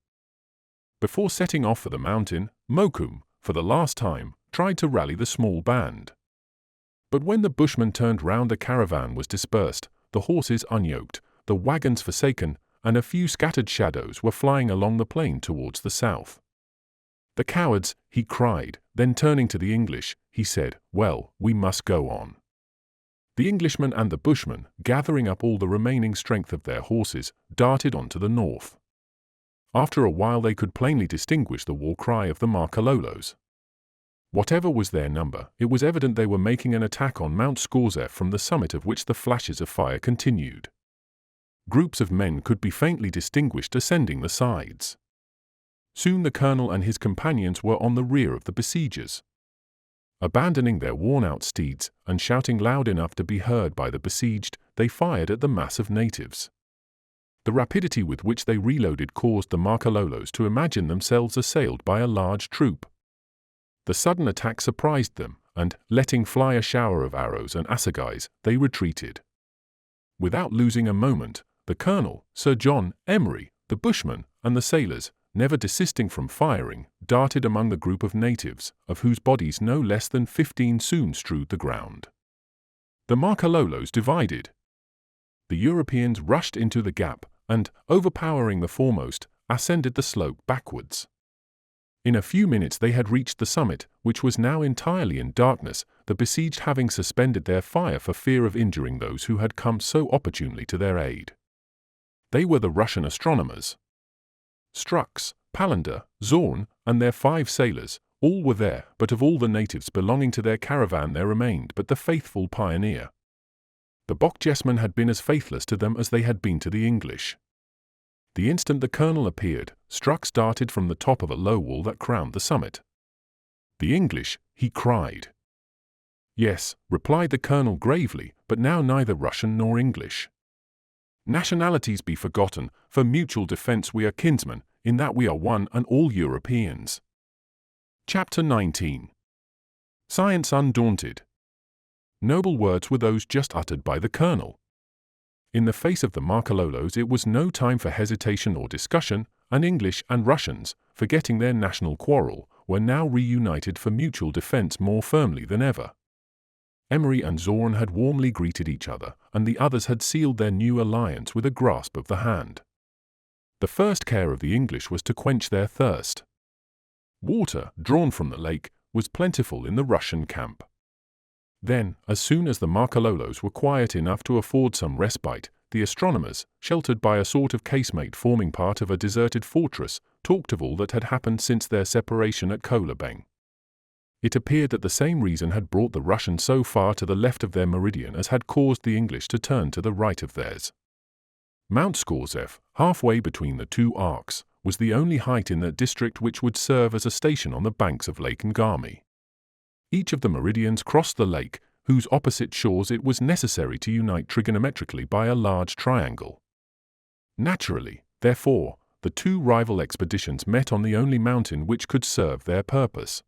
Before setting off for the mountain, Mokoum, for the last time, tried to rally the small band. But when the Bushmen turned round, the caravan was dispersed, the horses unyoked, the wagons forsaken, and a few scattered shadows were flying along the plain towards the south. "The cowards," he cried, then turning to the English, he said, "Well, we must go on." The Englishmen and the Bushmen, gathering up all the remaining strength of their horses, darted on to the north. After a while they could plainly distinguish the war cry of the Makalolos. Whatever was their number, it was evident they were making an attack on Mount Scorzef, from the summit of which the flashes of fire continued. Groups of men could be faintly distinguished ascending the sides. Soon the Colonel and his companions were on the rear of the besiegers. Abandoning their worn-out steeds, and shouting loud enough to be heard by the besieged, they fired at the mass of natives. The rapidity with which they reloaded caused the Makalolos to imagine themselves assailed by a large troop. The sudden attack surprised them, and, letting fly a shower of arrows and assegais, they retreated. Without losing a moment, the Colonel, Sir John, Emery, the Bushmen, and the sailors, never desisting from firing, darted among the group of natives, of whose bodies no less than 15 soon strewed the ground. The Makalolos divided. The Europeans rushed into the gap, and, overpowering the foremost, ascended the slope backwards. In a few minutes they had reached the summit, which was now entirely in darkness, the besieged having suspended their fire for fear of injuring those who had come so opportunely to their aid. They were the Russian astronomers. Strux, Palander, Zorn, and their 5 sailors, all were there, but of all the natives belonging to their caravan there remained but the faithful pioneer. The Bochjesmen had been as faithless to them as they had been to the English. The instant the Colonel appeared, Strux darted from the top of a low wall that crowned the summit. "The English," he cried. "Yes," replied the Colonel gravely, "but now neither Russian nor English. Nationalities be forgotten, for mutual defense we are kinsmen, in that we are one and all Europeans." Chapter 19. Science Undaunted. Noble words were those just uttered by the Colonel. In the face of the Makalolos it was no time for hesitation or discussion, and English and Russians, forgetting their national quarrel, were now reunited for mutual defense more firmly than ever. Emery and Zorn had warmly greeted each other, and the others had sealed their new alliance with a grasp of the hand. The first care of the English was to quench their thirst. Water, drawn from the lake, was plentiful in the Russian camp. Then, as soon as the Makalolos were quiet enough to afford some respite, the astronomers, sheltered by a sort of casemate forming part of a deserted fortress, talked of all that had happened since their separation at Kolobeng. It appeared that the same reason had brought the Russians so far to the left of their meridian as had caused the English to turn to the right of theirs. Mount Scorzef, halfway between the 2 arcs, was the only height in that district which would serve as a station on the banks of Lake Ngami. Each of the meridians crossed the lake, whose opposite shores it was necessary to unite trigonometrically by a large triangle. Naturally, therefore, the two rival expeditions met on the only mountain which could serve their purpose.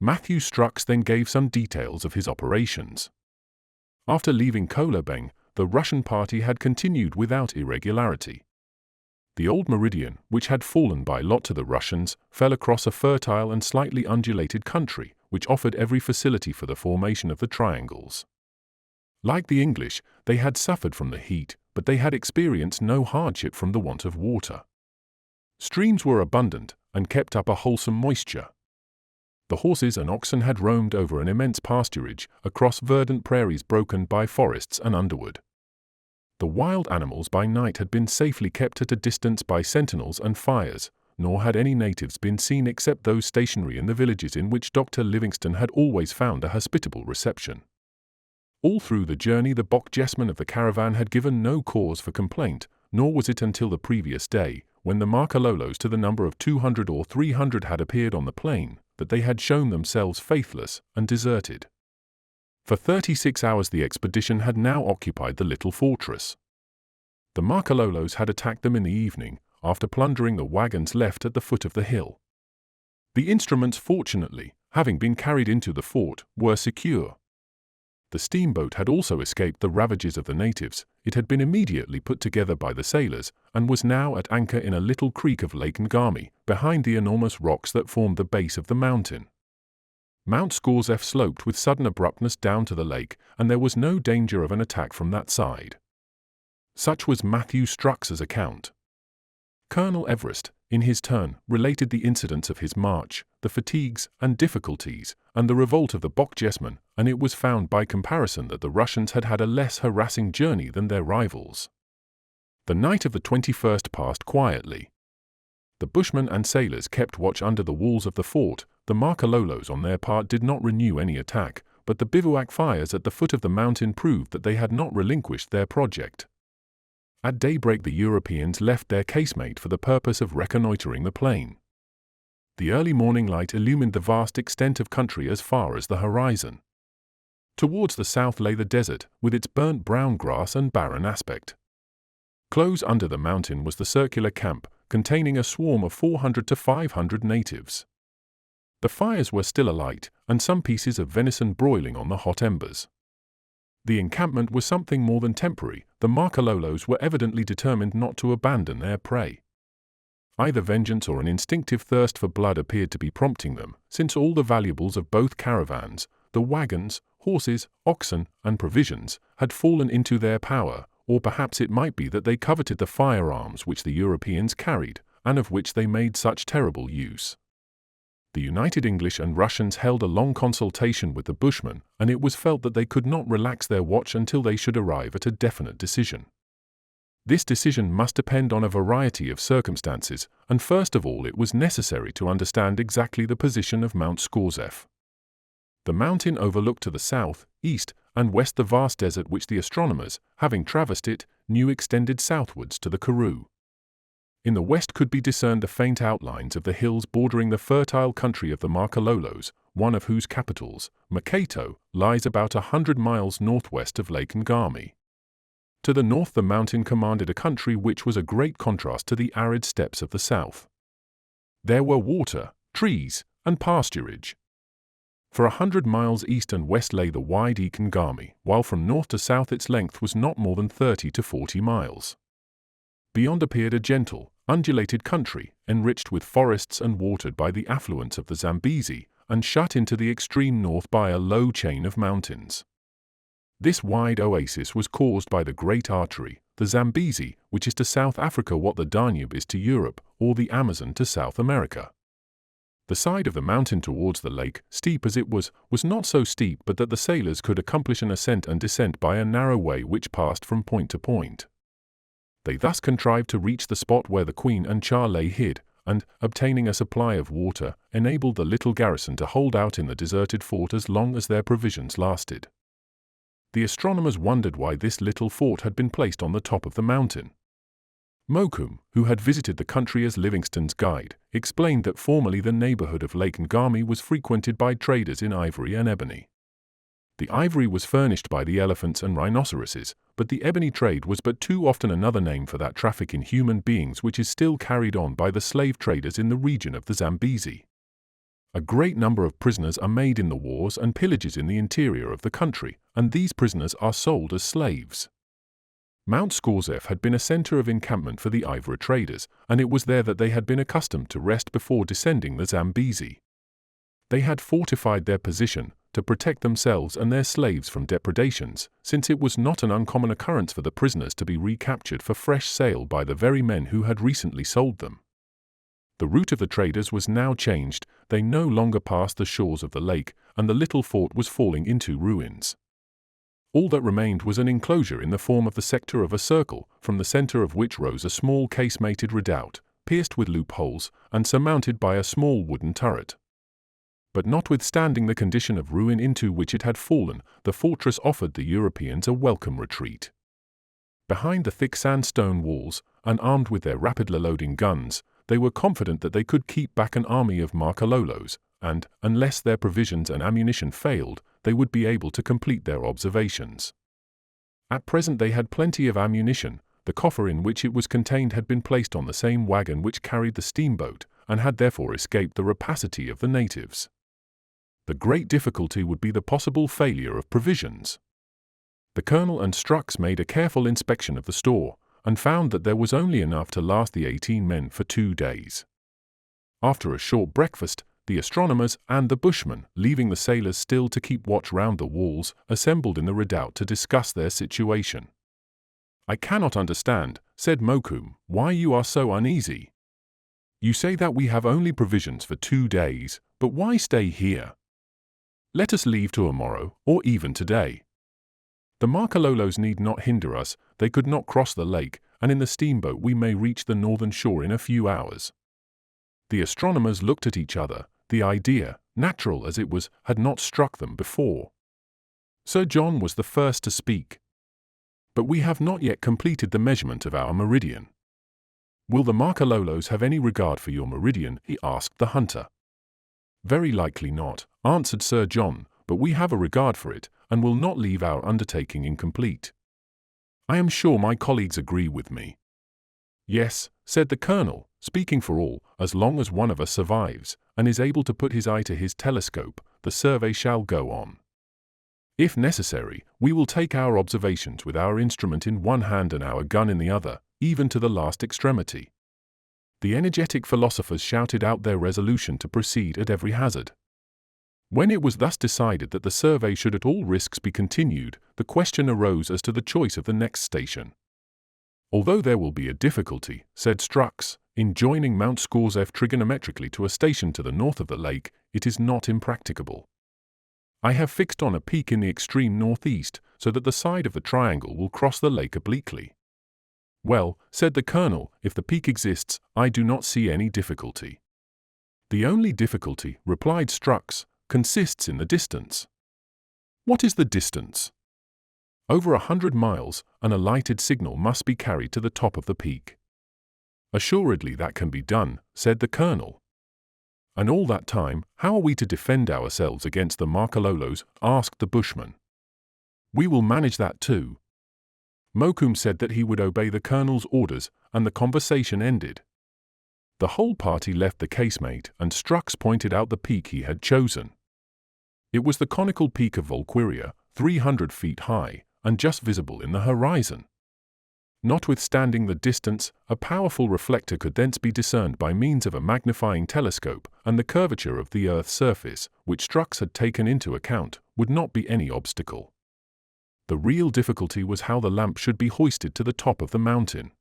Matthew Strux then gave some details of his operations. After leaving Kolobeng, the Russian party had continued without irregularity. The old meridian, which had fallen by lot to the Russians, fell across a fertile and slightly undulated country, which offered every facility for the formation of the triangles. Like the English, they had suffered from the heat, but they had experienced no hardship from the want of water. Streams were abundant and kept up a wholesome moisture. The horses and oxen had roamed over an immense pasturage, across verdant prairies broken by forests and underwood. The wild animals by night had been safely kept at a distance by sentinels and fires, nor had any natives been seen except those stationary in the villages in which Dr. Livingstone had always found a hospitable reception. All through the journey the Bochjesmen of the caravan had given no cause for complaint, nor was it until the previous day, when the Makalolos to the number of 200 or 300 had appeared on the plain, that they had shown themselves faithless and deserted. For 36 hours the expedition had now occupied the little fortress. The Makalolos had attacked them in the evening, after plundering the wagons left at the foot of the hill. The instruments, fortunately, having been carried into the fort, were secure. The steamboat had also escaped the ravages of the natives. It had been immediately put together by the sailors, and was now at anchor in a little creek of Lake Ngami, behind the enormous rocks that formed the base of the mountain. Mount Scorzef sloped with sudden abruptness down to the lake, and there was no danger of an attack from that side. Such was Matthew Strux's account. Colonel Everest, in his turn, related the incidents of his march, the fatigues and difficulties, and the revolt of the Bochjesmen, and it was found by comparison that the Russians had had a less harassing journey than their rivals. The night of the 21st passed quietly. The bushmen and sailors kept watch under the walls of the fort. The Makalolos on their part did not renew any attack, but the bivouac fires at the foot of the mountain proved that they had not relinquished their project. At daybreak the Europeans left their casemate for the purpose of reconnoitering the plain. The early morning light illumined the vast extent of country as far as the horizon. Towards the south lay the desert, with its burnt brown grass and barren aspect. Close under the mountain was the circular camp, containing a swarm of 400 to 500 natives. The fires were still alight, and some pieces of venison broiling on the hot embers. The encampment was something more than temporary. The Makalolos were evidently determined not to abandon their prey. Either vengeance or an instinctive thirst for blood appeared to be prompting them, since all the valuables of both caravans, the wagons, horses, oxen, and provisions, had fallen into their power, or perhaps it might be that they coveted the firearms which the Europeans carried, and of which they made such terrible use. The united English and Russians held a long consultation with the Bushmen, and it was felt that they could not relax their watch until they should arrive at a definite decision. This decision must depend on a variety of circumstances, and first of all it was necessary to understand exactly the position of Mount Scorzef. The mountain overlooked to the south, east, and west the vast desert which the astronomers, having traversed it, knew extended southwards to the Karoo. In the west could be discerned the faint outlines of the hills bordering the fertile country of the Makalolos, one of whose capitals, Makato, lies about 100 miles northwest of Lake Ngami. To the north the mountain commanded a country which was a great contrast to the arid steppes of the south. There were water, trees, and pasturage. For 100 miles east and west lay the wide Ngami, while from north to south its length was not more than 30 to 40 miles. Beyond appeared a gentle, undulated country, enriched with forests and watered by the affluents of the Zambezi, and shut into the extreme north by a low chain of mountains. This wide oasis was caused by the great artery, the Zambezi, which is to South Africa what the Danube is to Europe, or the Amazon to South America. The side of the mountain towards the lake, steep as it was not so steep but that the sailors could accomplish an ascent and descent by a narrow way which passed from point to point. They thus contrived to reach the spot where the Queen and Char lay hid, and, obtaining a supply of water, enabled the little garrison to hold out in the deserted fort as long as their provisions lasted. The astronomers wondered why this little fort had been placed on the top of the mountain. Mokoum, who had visited the country as Livingstone's guide, explained that formerly the neighborhood of Lake Ngami was frequented by traders in ivory and ebony. The ivory was furnished by the elephants and rhinoceroses, but the ebony trade was but too often another name for that traffic in human beings which is still carried on by the slave traders in the region of the Zambezi. A great number of prisoners are made in the wars and pillages in the interior of the country, and these prisoners are sold as slaves. Mount Scorzef had been a center of encampment for the ivory traders, and it was there that they had been accustomed to rest before descending the Zambezi. They had fortified their position to protect themselves and their slaves from depredations, since it was not an uncommon occurrence for the prisoners to be recaptured for fresh sale by the very men who had recently sold them. The route of the traders was now changed, they no longer passed the shores of the lake, and the little fort was falling into ruins. All that remained was an enclosure in the form of the sector of a circle, from the center of which rose a small casemated redoubt, pierced with loopholes, and surmounted by a small wooden turret. But notwithstanding the condition of ruin into which it had fallen, the fortress offered the Europeans a welcome retreat. Behind the thick sandstone walls, and armed with their rapidly loading guns, they were confident that they could keep back an army of Marcololos, and, unless their provisions and ammunition failed, they would be able to complete their observations. At present they had plenty of ammunition. The coffer in which it was contained had been placed on the same wagon which carried the steamboat, and had therefore escaped the rapacity of the natives. The great difficulty would be the possible failure of provisions. The colonel and Strux made a careful inspection of the store, and found that there was only enough to last the 18 men for 2 days. After a short breakfast, the astronomers and the bushmen, leaving the sailors still to keep watch round the walls, assembled in the redoubt to discuss their situation. "I cannot understand," said Mokoum, "why you are so uneasy. You say that we have only provisions for 2 days, but why stay here? Let us leave tomorrow, or even today. The Marcololos need not hinder us, they could not cross the lake, and in the steamboat we may reach the northern shore in a few hours." The astronomers looked at each other. The idea, natural as it was, had not struck them before. Sir John was the first to speak. "But we have not yet completed the measurement of our meridian." "Will the Marcololos have any regard for your meridian?" he asked the hunter. "Very likely not," answered Sir John, "but we have a regard for it, and will not leave our undertaking incomplete. I am sure my colleagues agree with me." "Yes," said the colonel, speaking for all, "as long as one of us survives, and is able to put his eye to his telescope, the survey shall go on. If necessary, we will take our observations with our instrument in one hand and our gun in the other, even to the last extremity." The energetic philosophers shouted out their resolution to proceed at every hazard. When it was thus decided that the survey should at all risks be continued, the question arose as to the choice of the next station. "Although there will be a difficulty," said Strux, "in joining Mount Scorzef trigonometrically to a station to the north of the lake, it is not impracticable. I have fixed on a peak in the extreme northeast, so that the side of the triangle will cross the lake obliquely." "Well," said the colonel, "if the peak exists, I do not see any difficulty." "The only difficulty," replied Strux, "consists in the distance." "What is the distance?" "Over 100 miles, and a lighted signal must be carried to the top of the peak." "Assuredly that can be done," said the colonel. "And all that time, how are we to defend ourselves against the Marcololos?" asked the bushman. "We will manage that too." Mokoum said that he would obey the colonel's orders, and the conversation ended. The whole party left the casemate, and Strux pointed out the peak he had chosen. It was the conical peak of Volquiria, 300 feet high, and just visible in the horizon. Notwithstanding the distance, a powerful reflector could thence be discerned by means of a magnifying telescope, and the curvature of the Earth's surface, which Strux had taken into account, would not be any obstacle. The real difficulty was how the lamp should be hoisted to the top of the mountain.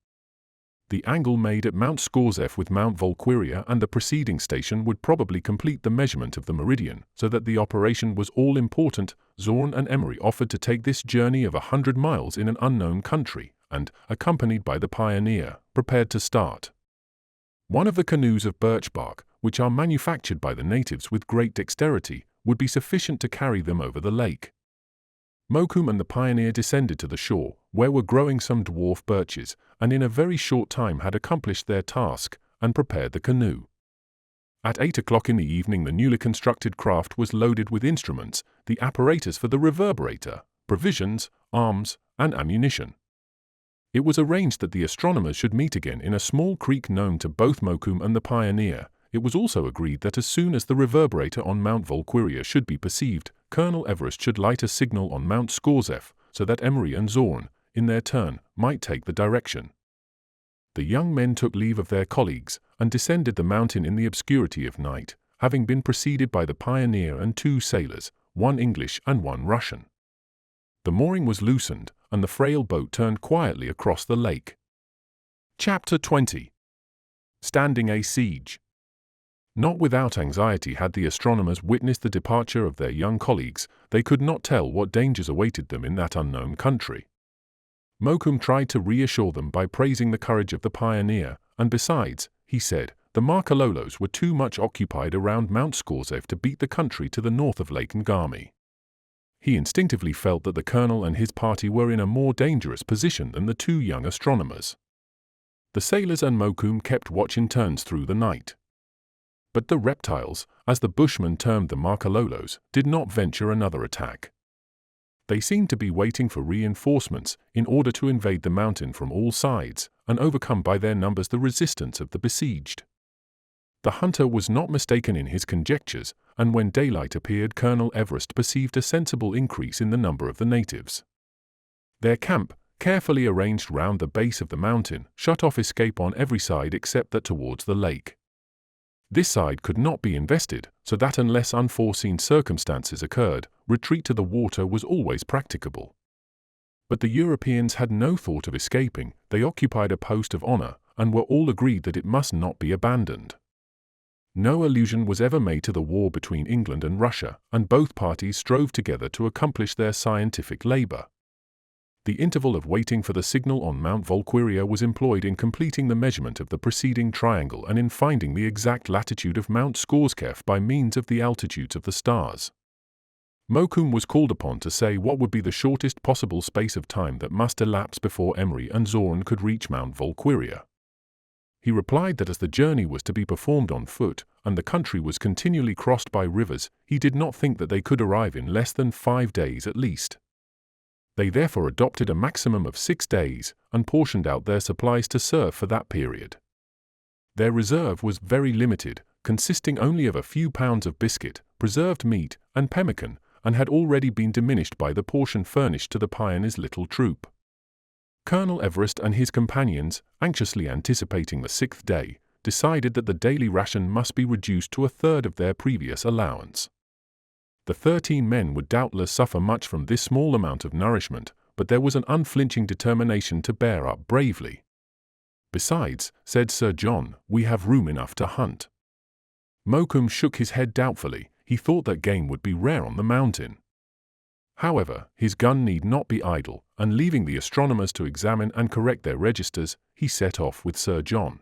The angle made at Mount Scorzef with Mount Volquiria and the preceding station would probably complete the measurement of the meridian, so that the operation was all-important. Zorn and Emery offered to take this journey of 100 miles in an unknown country, and, accompanied by the pioneer, prepared to start. One of the canoes of birch bark, which are manufactured by the natives with great dexterity, would be sufficient to carry them over the lake. Mokoum and the pioneer descended to the shore, where were growing some dwarf birches, and in a very short time had accomplished their task, and prepared the canoe. At 8 o'clock in the evening the newly constructed craft was loaded with instruments, the apparatus for the reverberator, provisions, arms, and ammunition. It was arranged that the astronomers should meet again in a small creek known to both Mokoum and the pioneer. It was also agreed that as soon as the reverberator on Mount Volquiria should be perceived, Colonel Everest should light a signal on Mount Scorzef so that Emery and Zorn, in their turn, might take the direction. The young men took leave of their colleagues and descended the mountain in the obscurity of night, having been preceded by the pioneer and 2 sailors, 1 English and 1 Russian. The mooring was loosened, and the frail boat turned quietly across the lake. Chapter 20. Standing a Siege. Not without anxiety had the astronomers witnessed the departure of their young colleagues. They could not tell what dangers awaited them in that unknown country. Mokoum tried to reassure them by praising the courage of the pioneer, and besides, he said, the Marcololos were too much occupied around Mount Scorzef to beat the country to the north of Lake Ngami. He instinctively felt that the colonel and his party were in a more dangerous position than the 2 young astronomers. The sailors and Mokoum kept watch in turns through the night. But the reptiles, as the Bushmen termed the Marcololos, did not venture another attack. They seemed to be waiting for reinforcements in order to invade the mountain from all sides and overcome by their numbers the resistance of the besieged. The hunter was not mistaken in his conjectures, and when daylight appeared, Colonel Everest perceived a sensible increase in the number of the natives. Their camp, carefully arranged round the base of the mountain, shut off escape on every side except that towards the lake. This side could not be invested, so that unless unforeseen circumstances occurred, retreat to the water was always practicable. But the Europeans had no thought of escaping. They occupied a post of honor, and were all agreed that it must not be abandoned. No allusion was ever made to the war between England and Russia, and both parties strove together to accomplish their scientific labor. The interval of waiting for the signal on Mount Volquiria was employed in completing the measurement of the preceding triangle and in finding the exact latitude of Mount Scorzef by means of the altitudes of the stars. Mokoum was called upon to say what would be the shortest possible space of time that must elapse before Emery and Zorn could reach Mount Volquiria. He replied that as the journey was to be performed on foot, and the country was continually crossed by rivers, he did not think that they could arrive in less than 5 days at least. They therefore adopted a maximum of 6 days, and portioned out their supplies to serve for that period. Their reserve was very limited, consisting only of a few pounds of biscuit, preserved meat, and pemmican, and had already been diminished by the portion furnished to the pioneer's little troop. Colonel Everest and his companions, anxiously anticipating the 6th day, decided that the daily ration must be reduced to 1/3 of their previous allowance. The 13 men would doubtless suffer much from this small amount of nourishment, but there was an unflinching determination to bear up bravely. Besides, said Sir John, we have room enough to hunt. Mokoum shook his head doubtfully. He thought that game would be rare on the mountain. However, his gun need not be idle, and leaving the astronomers to examine and correct their registers, he set off with Sir John.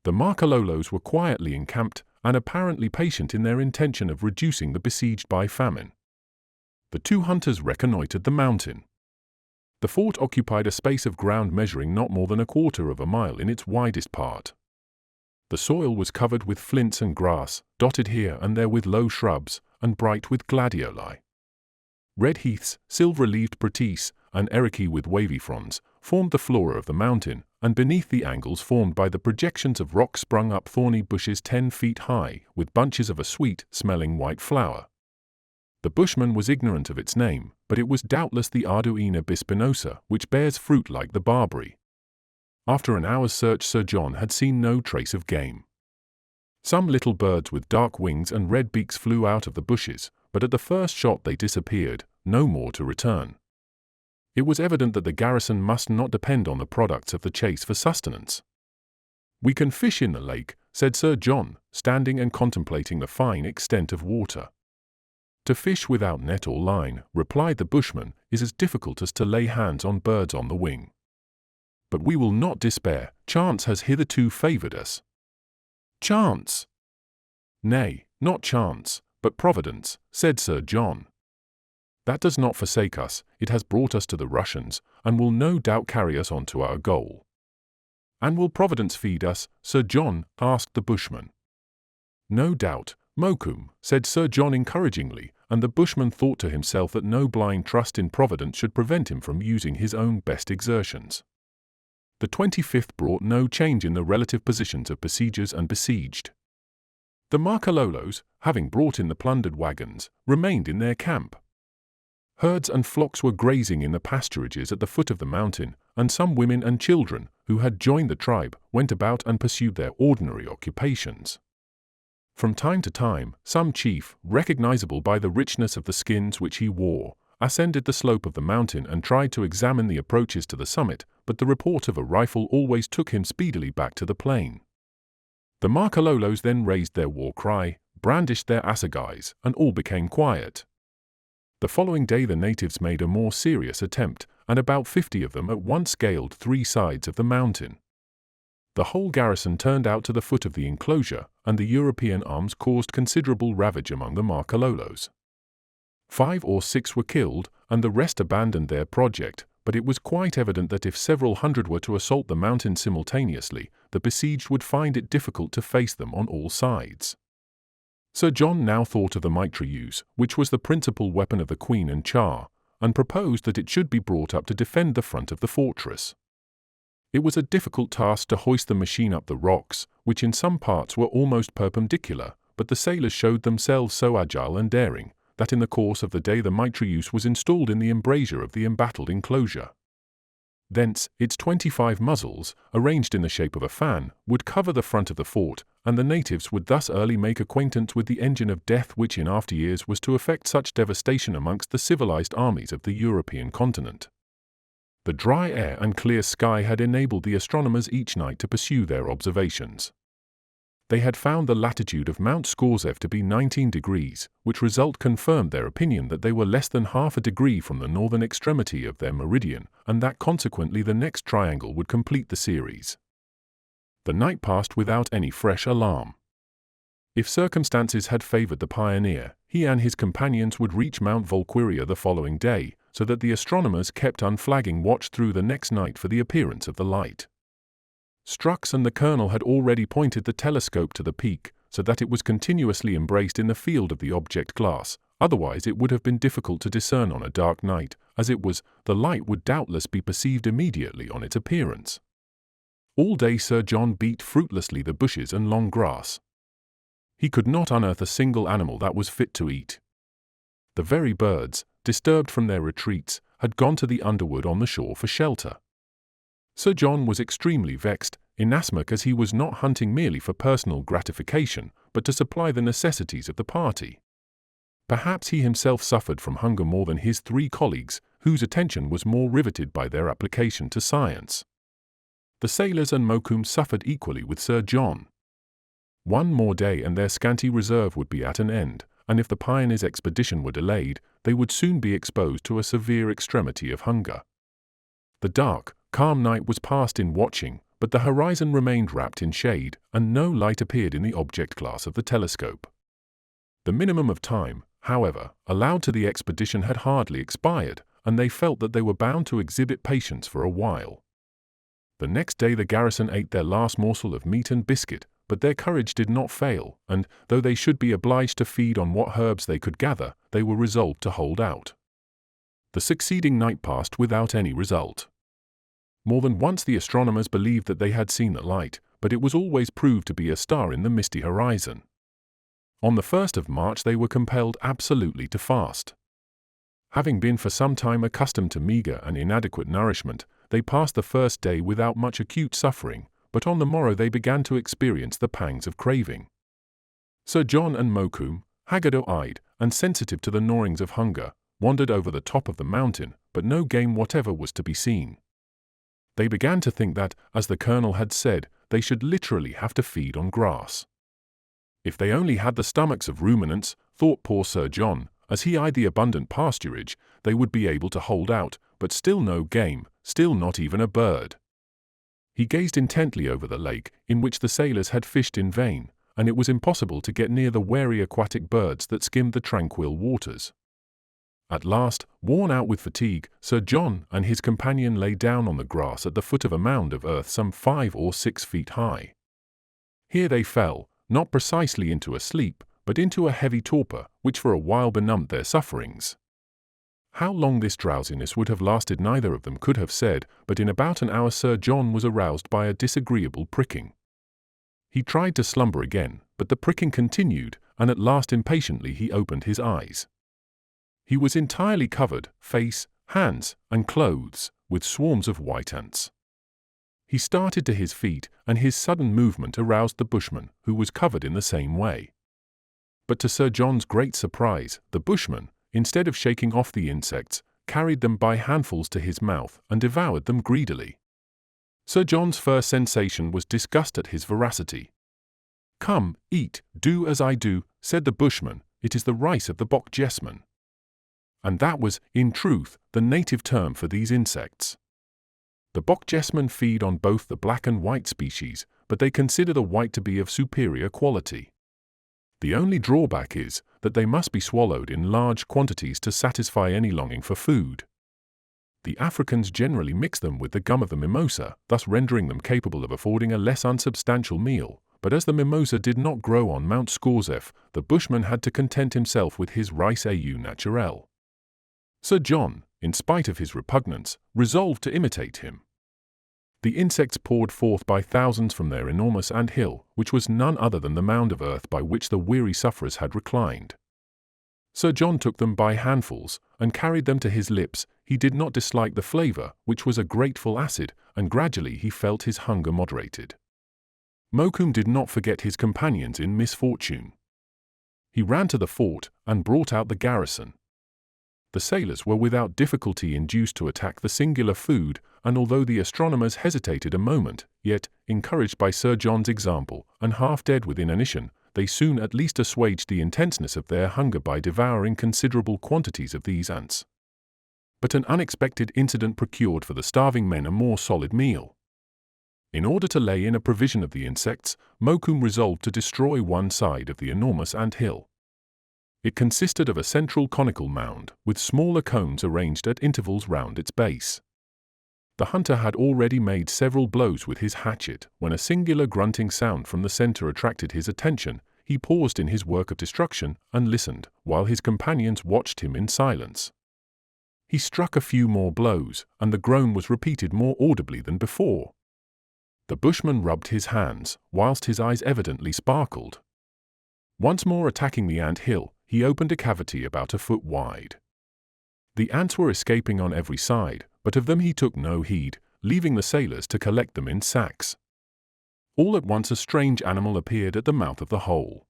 The Marcololos were quietly encamped, and apparently patient in their intention of reducing the besieged by famine. The 2 hunters reconnoitered the mountain. The fort occupied a space of ground measuring not more than 1/4 of a mile in its widest part. The soil was covered with flints and grass, dotted here and there with low shrubs, and bright with gladioli. Red heaths, silver-leaved protease, and ericae with wavy fronds, formed the flora of the mountain, and beneath the angles formed by the projections of rock sprung up thorny bushes 10 feet high, with bunches of a sweet-smelling white flower. The bushman was ignorant of its name, but it was doubtless the Arduina bispinosa, which bears fruit like the barberry. After an hour's search, Sir John had seen no trace of game. Some little birds with dark wings and red beaks flew out of the bushes, but at the first shot they disappeared, no more to return. It was evident that the garrison must not depend on the products of the chase for sustenance. "We can fish in the lake," said Sir John, standing and contemplating the fine extent of water. "To fish without net or line," replied the bushman, "is as difficult as to lay hands on birds on the wing. But we will not despair. Chance has hitherto favoured us." "Chance?" "Nay, not chance, but Providence," said Sir John. "That does not forsake us. It has brought us to the Russians, and will no doubt carry us on to our goal." "And will Providence feed us, Sir John?" asked the bushman. "No doubt, Mokoum," said Sir John encouragingly, and the bushman thought to himself that no blind trust in Providence should prevent him from using his own best exertions. The 25th brought no change in the relative positions of besiegers and besieged. The Marcololos, having brought in the plundered wagons, remained in their camp. Herds and flocks were grazing in the pasturages at the foot of the mountain, and some women and children, who had joined the tribe, went about and pursued their ordinary occupations. From time to time, some chief, recognizable by the richness of the skins which he wore, ascended the slope of the mountain and tried to examine the approaches to the summit, but the report of a rifle always took him speedily back to the plain. The Marcololos then raised their war cry, brandished their assegais, and all became quiet. The following day the natives made a more serious attempt, and about 50 of them at once scaled 3 sides of the mountain. The whole garrison turned out to the foot of the enclosure, and the European arms caused considerable ravage among the Marcololos. 5 or 6 were killed, and the rest abandoned their project, but it was quite evident that if several hundred were to assault the mountain simultaneously, the besieged would find it difficult to face them on all sides. Sir John now thought of the mitrailleuse, which was the principal weapon of the Queen and Char, and proposed that it should be brought up to defend the front of the fortress. It was a difficult task to hoist the machine up the rocks, which in some parts were almost perpendicular, but the sailors showed themselves so agile and daring, that in the course of the day the mitrailleuse was installed in the embrasure of the embattled enclosure. Thence, its 25 muzzles, arranged in the shape of a fan, would cover the front of the fort, and the natives would thus early make acquaintance with the engine of death which in after years was to effect such devastation amongst the civilized armies of the European continent. The dry air and clear sky had enabled the astronomers each night to pursue their observations. They had found the latitude of Mount Scorzef to be 19 degrees, which result confirmed their opinion that they were less than half a degree from the northern extremity of their meridian, and that consequently the next triangle would complete the series. The night passed without any fresh alarm. If circumstances had favored the pioneer, he and his companions would reach Mount Volquiria the following day, so that the astronomers kept unflagging watch through the next night for the appearance of the light. Strux and the colonel had already pointed the telescope to the peak, so that it was continuously embraced in the field of the object glass, otherwise it would have been difficult to discern on a dark night, as it was, the light would doubtless be perceived immediately on its appearance. All day Sir John beat fruitlessly the bushes and long grass. He could not unearth a single animal that was fit to eat. The very birds, disturbed from their retreats, had gone to the underwood on the shore for shelter. Sir John was extremely vexed, inasmuch as he was not hunting merely for personal gratification, but to supply the necessities of the party. Perhaps he himself suffered from hunger more than his 3 colleagues, whose attention was more riveted by their application to science. The sailors and Mokoum suffered equally with Sir John. One more day and their scanty reserve would be at an end, and if the pioneer's expedition were delayed, they would soon be exposed to a severe extremity of hunger. The dark, calm night was passed in watching, but the horizon remained wrapped in shade, and no light appeared in the object glass of the telescope. The minimum of time, however, allowed to the expedition had hardly expired, and they felt that they were bound to exhibit patience for a while. The next day the garrison ate their last morsel of meat and biscuit, but their courage did not fail, and, though they should be obliged to feed on what herbs they could gather, they were resolved to hold out. The succeeding night passed without any result. More than once the astronomers believed that they had seen the light, but it was always proved to be a star in the misty horizon. On the 1st of March they were compelled absolutely to fast. Having been for some time accustomed to meagre and inadequate nourishment, they passed the first day without much acute suffering, but on the morrow they began to experience the pangs of craving. Sir John and Mokoum, haggard-eyed and sensitive to the gnawings of hunger, wandered over the top of the mountain, but no game whatever was to be seen. They began to think that, as the colonel had said, they should literally have to feed on grass. If they only had the stomachs of ruminants, thought poor Sir John, as he eyed the abundant pasturage, they would be able to hold out, but still no game, still not even a bird. He gazed intently over the lake, in which the sailors had fished in vain, and it was impossible to get near the wary aquatic birds that skimmed the tranquil waters. At last, worn out with fatigue, Sir John and his companion lay down on the grass at the foot of a mound of earth some 5 or 6 feet high. Here they fell, not precisely into a sleep, but into a heavy torpor, which for a while benumbed their sufferings. How long this drowsiness would have lasted neither of them could have said, but in about an hour Sir John was aroused by a disagreeable pricking. He tried to slumber again, but the pricking continued, and at last impatiently he opened his eyes. He was entirely covered, face, hands, and clothes, with swarms of white ants. He started to his feet, and his sudden movement aroused the bushman, who was covered in the same way. But to Sir John's great surprise, the bushman, instead of shaking off the insects, carried them by handfuls to his mouth and devoured them greedily. Sir John's first sensation was disgust at his voracity. "Come, eat, do as I do," said the bushman, "it is the rice of the Bockjesman." And that was, in truth, the native term for these insects. The Bockjesmen feed on both the black and white species, but they consider the white to be of superior quality. The only drawback is that they must be swallowed in large quantities to satisfy any longing for food. The Africans generally mix them with the gum of the mimosa, thus rendering them capable of affording a less unsubstantial meal, but as the mimosa did not grow on Mount Scorzef, the bushman had to content himself with his rice au naturel. Sir John, in spite of his repugnance, resolved to imitate him. The insects poured forth by thousands from their enormous ant hill, which was none other than the mound of earth by which the weary sufferers had reclined. Sir John took them by handfuls, and carried them to his lips. He did not dislike the flavour, which was a grateful acid, and gradually he felt his hunger moderated. Mokoum did not forget his companions in misfortune. He ran to the fort, and brought out the garrison. The sailors were without difficulty induced to attack the singular food, and although the astronomers hesitated a moment, yet, encouraged by Sir John's example, and half dead with inanition, they soon at least assuaged the intenseness of their hunger by devouring considerable quantities of these ants. But an unexpected incident procured for the starving men a more solid meal. In order to lay in a provision of the insects, Mokoum resolved to destroy one side of the enormous ant hill. It consisted of a central conical mound, with smaller cones arranged at intervals round its base. The hunter had already made several blows with his hatchet, when a singular grunting sound from the center attracted his attention. He paused in his work of destruction, and listened, while his companions watched him in silence. He struck a few more blows, and the groan was repeated more audibly than before. The bushman rubbed his hands, whilst his eyes evidently sparkled. Once more attacking the ant hill, he opened a cavity about a foot wide. The ants were escaping on every side, but of them he took no heed, leaving the sailors to collect them in sacks. All at once a strange animal appeared at the mouth of the hole.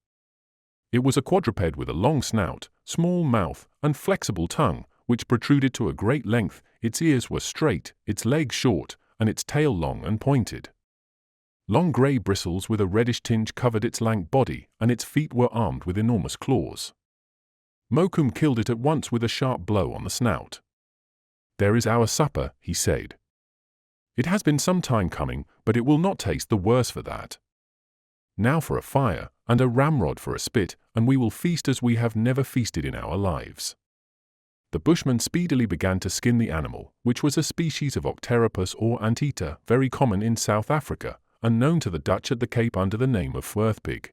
It was a quadruped with a long snout, small mouth, and flexible tongue, which protruded to a great length. Its ears were straight, its legs short, and its tail long and pointed. Long grey bristles with a reddish tinge covered its lank body, and its feet were armed with enormous claws. Mokoum killed it at once with a sharp blow on the snout. "There is our supper," he said. "It has been some time coming, but it will not taste the worse for that. Now for a fire, and a ramrod for a spit, and we will feast as we have never feasted in our lives." The bushman speedily began to skin the animal, which was a species of octeropus or anteater, very common in South Africa, and known to the Dutch at the Cape under the name of fwerthpig.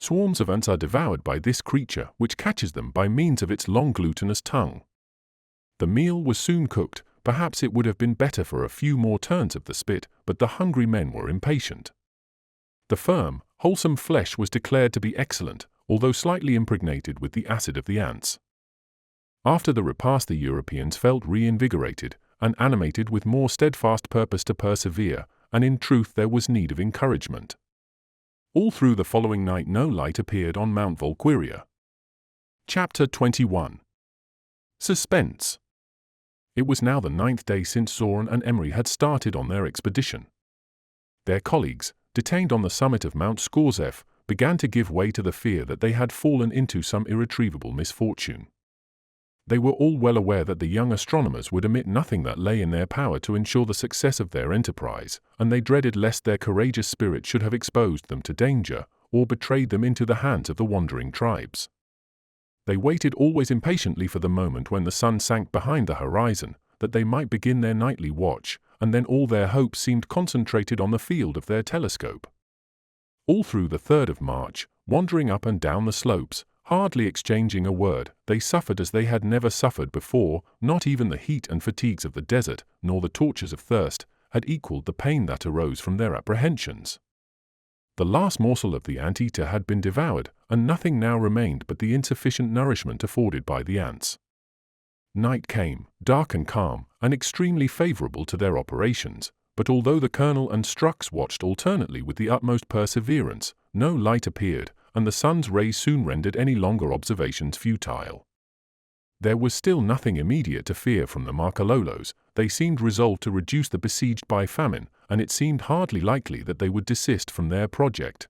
Swarms of ants are devoured by this creature, which catches them by means of its long glutinous tongue. The meal was soon cooked. Perhaps it would have been better for a few more turns of the spit, but the hungry men were impatient. The firm, wholesome flesh was declared to be excellent, although slightly impregnated with the acid of the ants. After the repast the Europeans felt reinvigorated, and animated with more steadfast purpose to persevere, and in truth there was need of encouragement. All through the following night no light appeared on Mount Volquiria. Chapter 21. Suspense. It was now the 9th day since Zoran and Emery had started on their expedition. Their colleagues, detained on the summit of Mount Scorzef, began to give way to the fear that they had fallen into some irretrievable misfortune. They were all well aware that the young astronomers would omit nothing that lay in their power to ensure the success of their enterprise, and they dreaded lest their courageous spirit should have exposed them to danger, or betrayed them into the hands of the wandering tribes. They waited always impatiently for the moment when the sun sank behind the horizon, that they might begin their nightly watch, and then all their hopes seemed concentrated on the field of their telescope. All through the 3rd of March, Wandering up and down the slopes, hardly exchanging a word, they suffered as they had never suffered before. Not even the heat and fatigues of the desert, nor the tortures of thirst, had equaled the pain that arose from their apprehensions. The last morsel of the ant-eater had been devoured, and nothing now remained but the insufficient nourishment afforded by the ants. Night came, dark and calm, and extremely favorable to their operations, but although the colonel and Strux watched alternately with the utmost perseverance, no light appeared, and the sun's rays soon rendered any longer observations futile. There was still nothing immediate to fear from the Marcololos. They seemed resolved to reduce the besieged by famine, and it seemed hardly likely that they would desist from their project.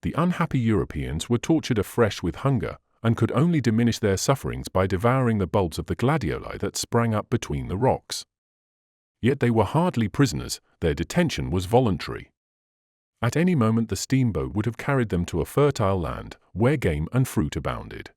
The unhappy Europeans were tortured afresh with hunger, and could only diminish their sufferings by devouring the bulbs of the gladioli that sprang up between the rocks. Yet they were hardly prisoners, their detention was voluntary. At any moment the steamboat would have carried them to a fertile land, where game and fruit abounded.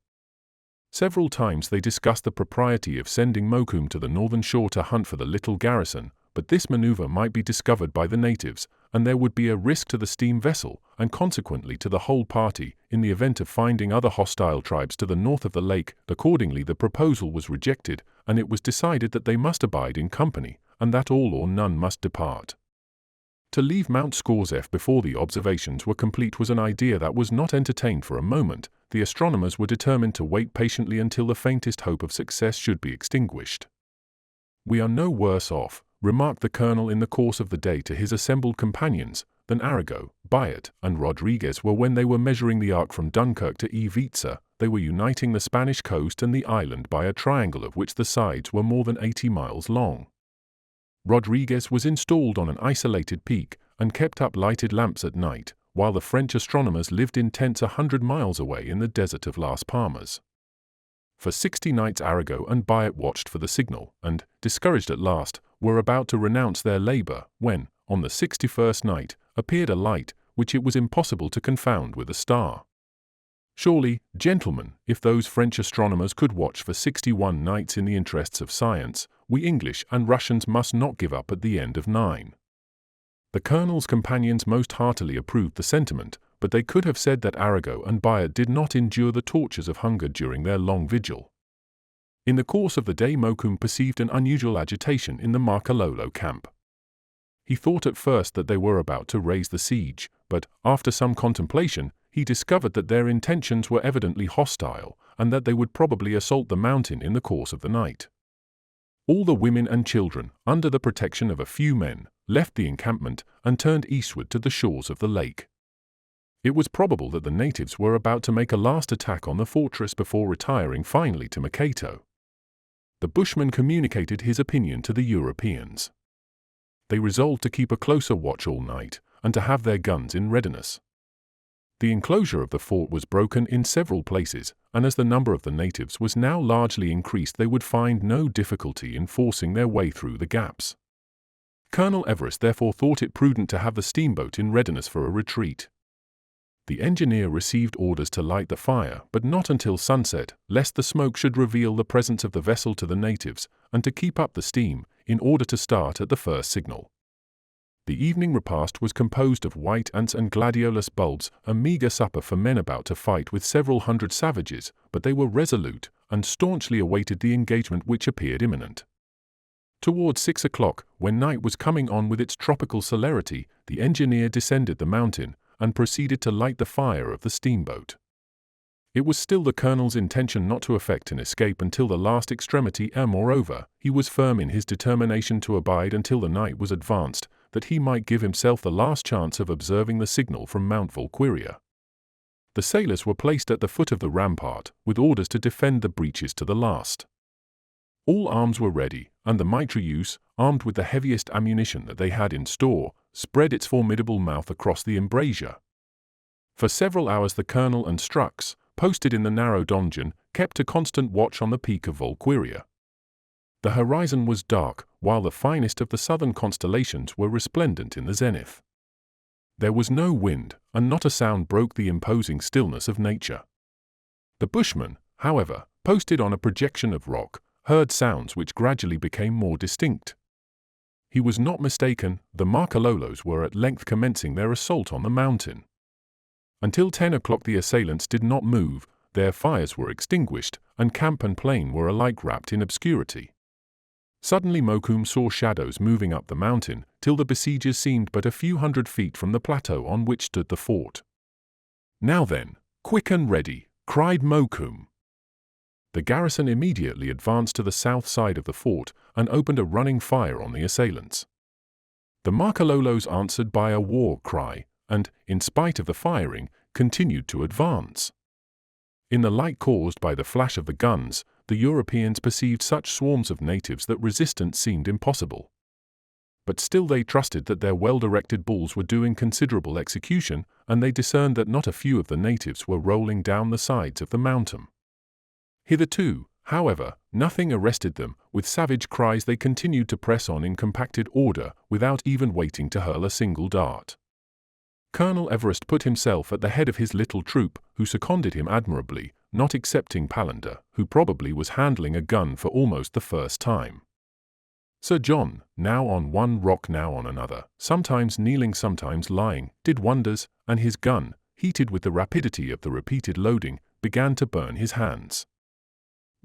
Several times they discussed the propriety of sending Mokoum to the northern shore to hunt for the little garrison, but this maneuver might be discovered by the natives, and there would be a risk to the steam vessel, and consequently to the whole party, in the event of finding other hostile tribes to the north of the lake. Accordingly the proposal was rejected, and it was decided that they must abide in company, and that all or none must depart. To leave Mount Scorzef before the observations were complete was an idea that was not entertained for a moment. The astronomers were determined to wait patiently until the faintest hope of success should be extinguished. "We are no worse off," remarked the colonel in the course of the day to his assembled companions, "than Arago, Bayet, and Rodriguez were when they were measuring the arc from Dunkirk to Ivica. They were uniting the Spanish coast and the island by a triangle of which the sides were more than 80 miles long. Rodriguez was installed on an isolated peak, and kept up lighted lamps at night, while the French astronomers lived in tents 100 miles away in the desert of Las Palmas. For 60 nights Arago and Bayet watched for the signal, and, discouraged at last, were about to renounce their labor, when, on the 61st night, appeared a light, which it was impossible to confound with a star. Surely, gentlemen, if those French astronomers could watch for 61 nights in the interests of science, we English and Russians must not give up at the end of 9. The colonel's companions most heartily approved the sentiment, but they could have said that Arago and Bayet did not endure the tortures of hunger during their long vigil. In the course of the day Mokoum perceived an unusual agitation in the Marcololo camp. He thought at first that they were about to raise the siege, but, after some contemplation, he discovered that their intentions were evidently hostile, and that they would probably assault the mountain in the course of the night. All the women and children, under the protection of a few men, left the encampment and turned eastward to the shores of the lake. It was probable that the natives were about to make a last attack on the fortress before retiring finally to Makato. The bushman communicated his opinion to the Europeans. They resolved to keep a closer watch all night, and to have their guns in readiness. The enclosure of the fort was broken in several places, and as the number of the natives was now largely increased they would find no difficulty in forcing their way through the gaps. Colonel Everest therefore thought it prudent to have the steamboat in readiness for a retreat. The engineer received orders to light the fire, but not until sunset, lest the smoke should reveal the presence of the vessel to the natives, and to keep up the steam, in order to start at the first signal. The evening repast was composed of white ants and gladiolus bulbs, a meagre supper for men about to fight with several hundred savages, but they were resolute, and staunchly awaited the engagement which appeared imminent. Towards 6 o'clock, when night was coming on with its tropical celerity, the engineer descended the mountain, and proceeded to light the fire of the steamboat. It was still the colonel's intention not to effect an escape until the last extremity, and moreover, he was firm in his determination to abide until the night was advanced, that he might give himself the last chance of observing the signal from Mount Valquiria. The sailors were placed at the foot of the rampart, with orders to defend the breaches to the last. All arms were ready, and the mitrailleuse, armed with the heaviest ammunition that they had in store, spread its formidable mouth across the embrasure. For several hours the colonel and Strux, posted in the narrow donjon, kept a constant watch on the peak of Valquiria. The horizon was dark, while the finest of the southern constellations were resplendent in the zenith. There was no wind, and not a sound broke the imposing stillness of nature. The bushman, however, posted on a projection of rock, heard sounds which gradually became more distinct. He was not mistaken, the Marcololos were at length commencing their assault on the mountain. Until 10 o'clock the assailants did not move, their fires were extinguished, and camp and plain were alike wrapped in obscurity. Suddenly Mokoum saw shadows moving up the mountain, till the besiegers seemed but a few hundred feet from the plateau on which stood the fort. "Now then, quick and ready," cried Mokoum. The garrison immediately advanced to the south side of the fort and opened a running fire on the assailants. The Makalolos answered by a war cry, and, in spite of the firing, continued to advance. In the light caused by the flash of the guns, the Europeans perceived such swarms of natives that resistance seemed impossible. But still they trusted that their well-directed bulls were doing considerable execution, and they discerned that not a few of the natives were rolling down the sides of the mountain. Hitherto, however, nothing arrested them. With savage cries they continued to press on in compacted order, without even waiting to hurl a single dart. Colonel Everest put himself at the head of his little troop, who seconded him admirably, not excepting Palander, who probably was handling a gun for almost the first time. Sir John, now on one rock now on another, sometimes kneeling sometimes lying, did wonders, and his gun, heated with the rapidity of the repeated loading, began to burn his hands.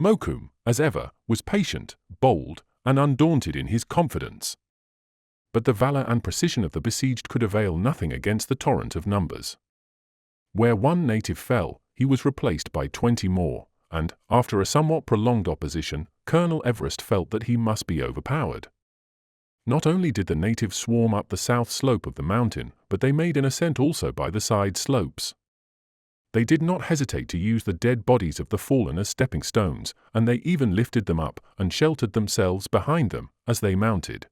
Mokoum, as ever, was patient, bold, and undaunted in his confidence. But the valor and precision of the besieged could avail nothing against the torrent of numbers. Where one native fell, he was replaced by 20 more, and, after a somewhat prolonged opposition, Colonel Everest felt that he must be overpowered. Not only did the natives swarm up the south slope of the mountain, but they made an ascent also by the side slopes. They did not hesitate to use the dead bodies of the fallen as stepping stones, and they even lifted them up and sheltered themselves behind them as they mounted.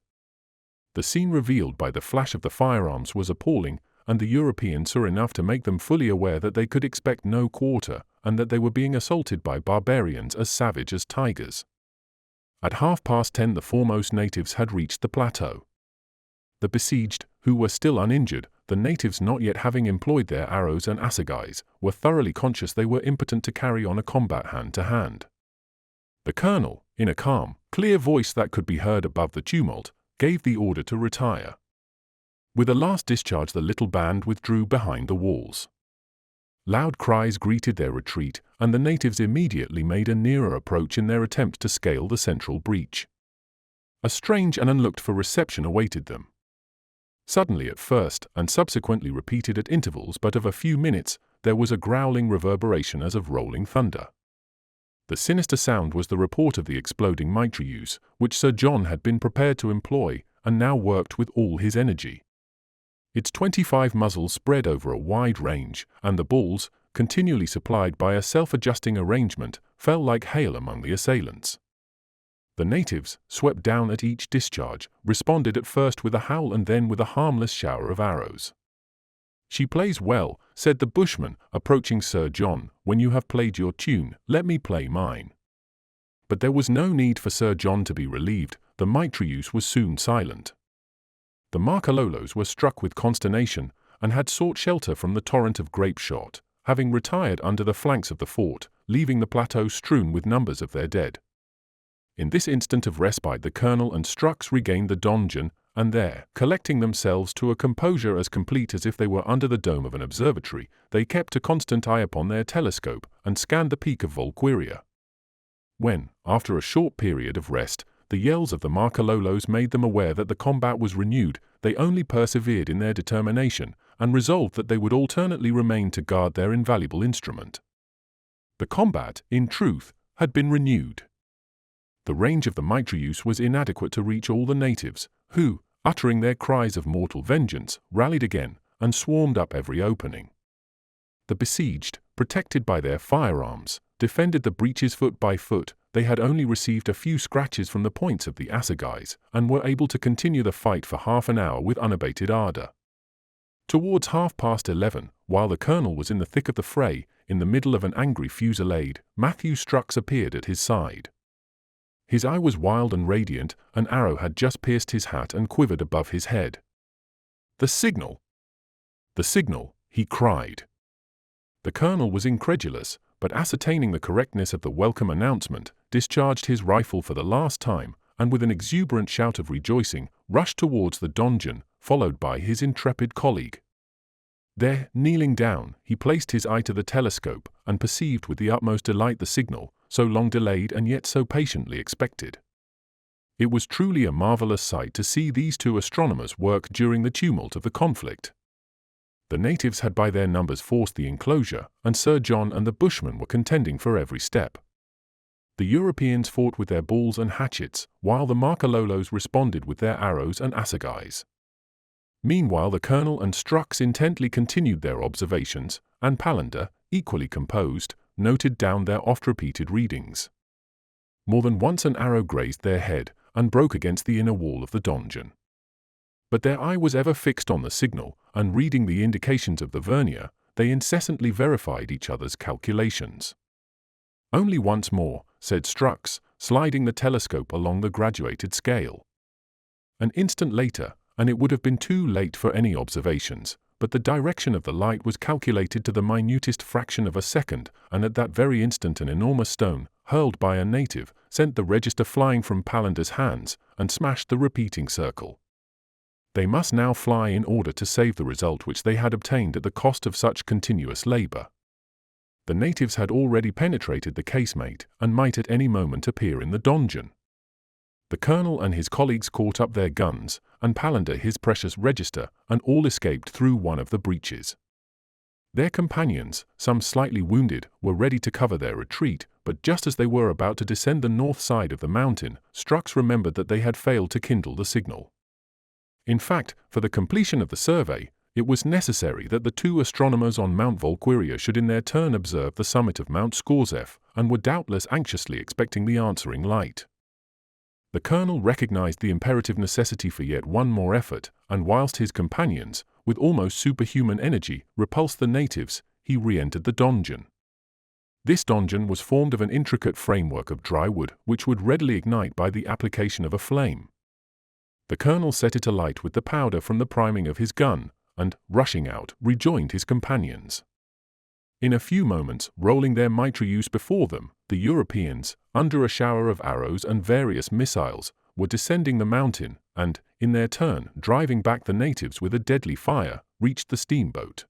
The scene revealed by the flash of the firearms was appalling, and the Europeans saw enough to make them fully aware that they could expect no quarter, and that they were being assaulted by barbarians as savage as tigers. At 10:30 the foremost natives had reached the plateau. The besieged, who were still uninjured, the natives not yet having employed their arrows and assegais, were thoroughly conscious they were impotent to carry on a combat hand to hand. The colonel, in a calm, clear voice that could be heard above the tumult, gave the order to retire. With a last discharge the little band withdrew behind the walls. Loud cries greeted their retreat, and the natives immediately made a nearer approach in their attempt to scale the central breach. A strange and unlooked-for reception awaited them. Suddenly at first, and subsequently repeated at intervals but of a few minutes, there was a growling reverberation as of rolling thunder. The sinister sound was the report of the exploding mitrailleuse, which Sir John had been prepared to employ, and now worked with all his energy. Its 25 muzzles spread over a wide range, and the balls, continually supplied by a self-adjusting arrangement, fell like hail among the assailants. The natives, swept down at each discharge, responded at first with a howl and then with a harmless shower of arrows. "She plays well," said the bushman, approaching Sir John. "When you have played your tune, let me play mine." But there was no need for Sir John to be relieved. The mitrailleuse was soon silent. The Makalolos were struck with consternation, and had sought shelter from the torrent of grape shot, having retired under the flanks of the fort, leaving the plateau strewn with numbers of their dead. In this instant of respite the colonel and Strux regained the donjon, and there, collecting themselves to a composure as complete as if they were under the dome of an observatory, they kept a constant eye upon their telescope, and scanned the peak of Volquiria. When, after a short period of rest, the yells of the Makalolos made them aware that the combat was renewed, they only persevered in their determination, and resolved that they would alternately remain to guard their invaluable instrument. The combat, in truth, had been renewed. The range of the mitrailleuse was inadequate to reach all the natives, who, uttering their cries of mortal vengeance, rallied again, and swarmed up every opening. The besieged, protected by their firearms, defended the breaches foot by foot. They had only received a few scratches from the points of the assegais, and were able to continue the fight for half an hour with unabated ardor. Towards 11:30, while the colonel was in the thick of the fray, in the middle of an angry fusillade, Matthew Strux appeared at his side. His eye was wild and radiant, an arrow had just pierced his hat and quivered above his head. "The signal! The signal!" he cried. The colonel was incredulous, but ascertaining the correctness of the welcome announcement, discharged his rifle for the last time, and with an exuberant shout of rejoicing, rushed towards the donjon, followed by his intrepid colleague. There, kneeling down, he placed his eye to the telescope and perceived with the utmost delight the signal, so long delayed and yet so patiently expected. It was truly a marvelous sight to see these two astronomers work during the tumult of the conflict. The natives had by their numbers forced the enclosure, and Sir John and the Bushmen were contending for every step. The Europeans fought with their balls and hatchets, while the Makalolos responded with their arrows and assegais. Meanwhile the colonel and Strux intently continued their observations, and Palander, equally composed, noted down their oft-repeated readings. More than once an arrow grazed their head, and broke against the inner wall of the donjon. But their eye was ever fixed on the signal, and reading the indications of the vernier, they incessantly verified each other's calculations. "Only once more," said Strux, sliding the telescope along the graduated scale. An instant later, and it would have been too late for any observations, but the direction of the light was calculated to the minutest fraction of a second, and at that very instant an enormous stone, hurled by a native, sent the register flying from Palander's hands, and smashed the repeating circle. They must now fly in order to save the result which they had obtained at the cost of such continuous labor. The natives had already penetrated the casemate, and might at any moment appear in the donjon. The colonel and his colleagues caught up their guns, and Palander his precious register, and all escaped through one of the breaches. Their companions, some slightly wounded, were ready to cover their retreat, but just as they were about to descend the north side of the mountain, Strux remembered that they had failed to kindle the signal. In fact, for the completion of the survey, it was necessary that the two astronomers on Mount Volquiria should in their turn observe the summit of Mount Scorzef, and were doubtless anxiously expecting the answering light. The colonel recognized the imperative necessity for yet one more effort, and whilst his companions, with almost superhuman energy, repulsed the natives, he re-entered the donjon. This donjon was formed of an intricate framework of dry wood, which would readily ignite by the application of a flame. The colonel set it alight with the powder from the priming of his gun, and, rushing out, rejoined his companions. In a few moments, rolling their mitrailleuse before them, the Europeans, under a shower of arrows and various missiles, were descending the mountain, and, in their turn, driving back the natives with a deadly fire, reached the steamboat.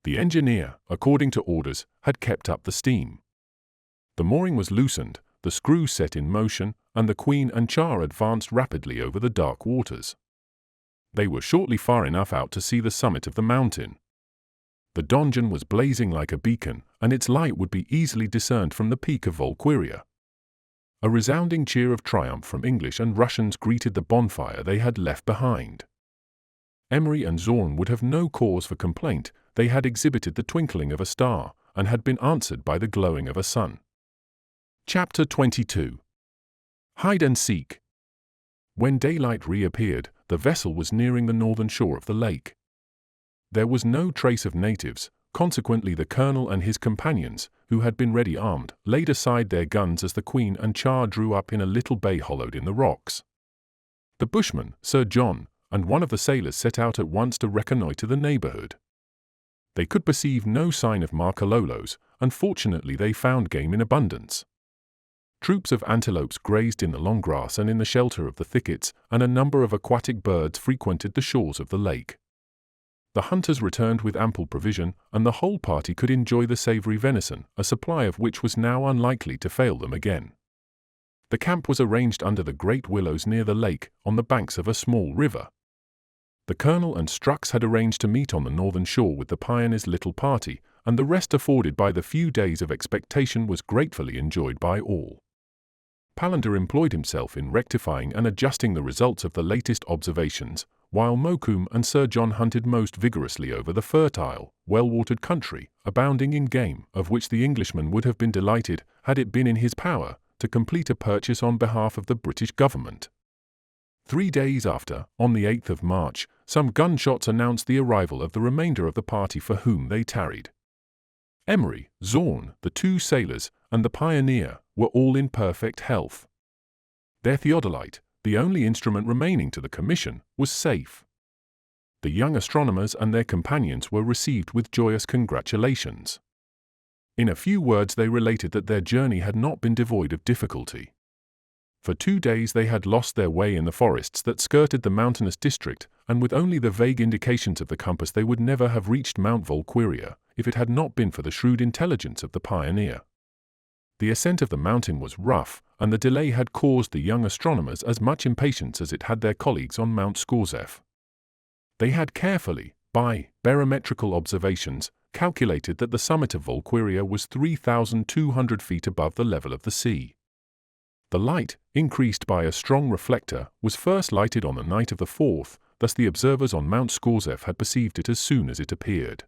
The engineer, according to orders, had kept up the steam. The mooring was loosened, the screws set in motion, and the Queen and Char advanced rapidly over the dark waters. They were shortly far enough out to see the summit of the mountain. The donjon was blazing like a beacon, and its light would be easily discerned from the peak of Volquiria. A resounding cheer of triumph from English and Russians greeted the bonfire they had left behind. Emery and Zorn would have no cause for complaint. They had exhibited the twinkling of a star, and had been answered by the glowing of a sun. Chapter 22. Hide and Seek. When daylight reappeared, the vessel was nearing the northern shore of the lake. There was no trace of natives, consequently the colonel and his companions, who had been ready armed, laid aside their guns as the Queen and Char drew up in a little bay hollowed in the rocks. The bushman, Sir John, and one of the sailors set out at once to reconnoitre the neighbourhood. They could perceive no sign of Makalolos, and fortunately they found game in abundance. Troops of antelopes grazed in the long grass and in the shelter of the thickets, and a number of aquatic birds frequented the shores of the lake. The hunters returned with ample provision, and the whole party could enjoy the savoury venison, a supply of which was now unlikely to fail them again. The camp was arranged under the great willows near the lake, on the banks of a small river. The colonel and Strux had arranged to meet on the northern shore with the pioneer's little party, and the rest afforded by the few days of expectation was gratefully enjoyed by all. Palander employed himself in rectifying and adjusting the results of the latest observations, while Mokoum and Sir John hunted most vigorously over the fertile, well-watered country, abounding in game, of which the Englishman would have been delighted, had it been in his power, to complete a purchase on behalf of the British government. 3 days after, on the 8th of March, some gunshots announced the arrival of the remainder of the party for whom they tarried. Emery, Zorn, the 2 sailors, and the pioneer were all in perfect health. Their theodolite, the only instrument remaining to the commission, was safe. The young astronomers and their companions were received with joyous congratulations. In a few words they related that their journey had not been devoid of difficulty. For 2 days they had lost their way in the forests that skirted the mountainous district, and with only the vague indications of the compass they would never have reached Mount Volquiria if it had not been for the shrewd intelligence of the pioneer. The ascent of the mountain was rough, and the delay had caused the young astronomers as much impatience as it had their colleagues on Mount Scorzef. They had carefully, by barometrical observations, calculated that the summit of Volquiria was 3,200 feet above the level of the sea. The light, increased by a strong reflector, was first lighted on the night of the 4th, thus the observers on Mount Scorzef had perceived it as soon as it appeared.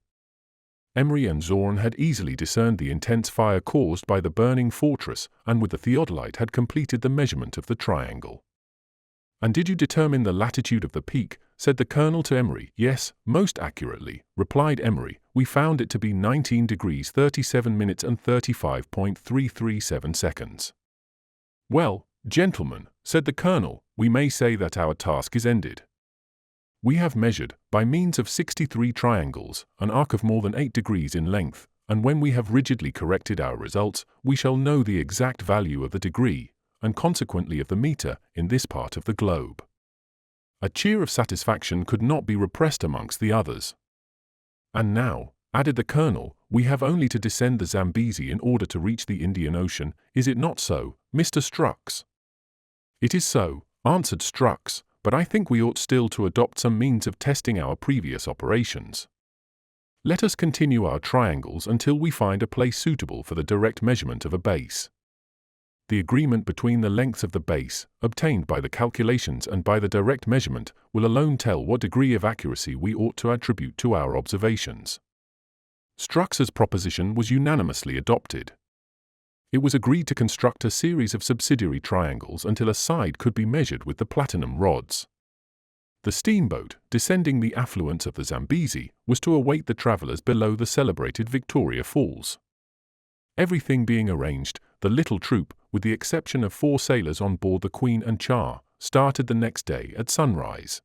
Emery and Zorn had easily discerned the intense fire caused by the burning fortress, and with the theodolite had completed the measurement of the triangle. "And did you determine the latitude of the peak?" said the colonel to Emery. "Yes, most accurately," replied Emery. "We found it to be 19 degrees 37 minutes and 35.337 seconds. "Well, gentlemen," said the colonel, "we may say that our task is ended. We have measured, by means of 63 triangles, an arc of more than 8 degrees in length, and when we have rigidly corrected our results, we shall know the exact value of the degree, and consequently of the meter, in this part of the globe." A cheer of satisfaction could not be repressed amongst the others. "And now," added the colonel, "we have only to descend the Zambesi in order to reach the Indian Ocean, is it not so, Mr. Strux?" "It is so," answered Strux, "but I think we ought still to adopt some means of testing our previous operations. Let us continue our triangles until we find a place suitable for the direct measurement of a base. The agreement between the lengths of the base, obtained by the calculations and by the direct measurement, will alone tell what degree of accuracy we ought to attribute to our observations." Strux's proposition was unanimously adopted. It was agreed to construct a series of subsidiary triangles until a side could be measured with the platinum rods. The steamboat, descending the affluents of the Zambesi, was to await the travelers below the celebrated Victoria Falls. Everything being arranged, the little troop, with the exception of 4 sailors on board the Queen and Char, started the next day at sunrise.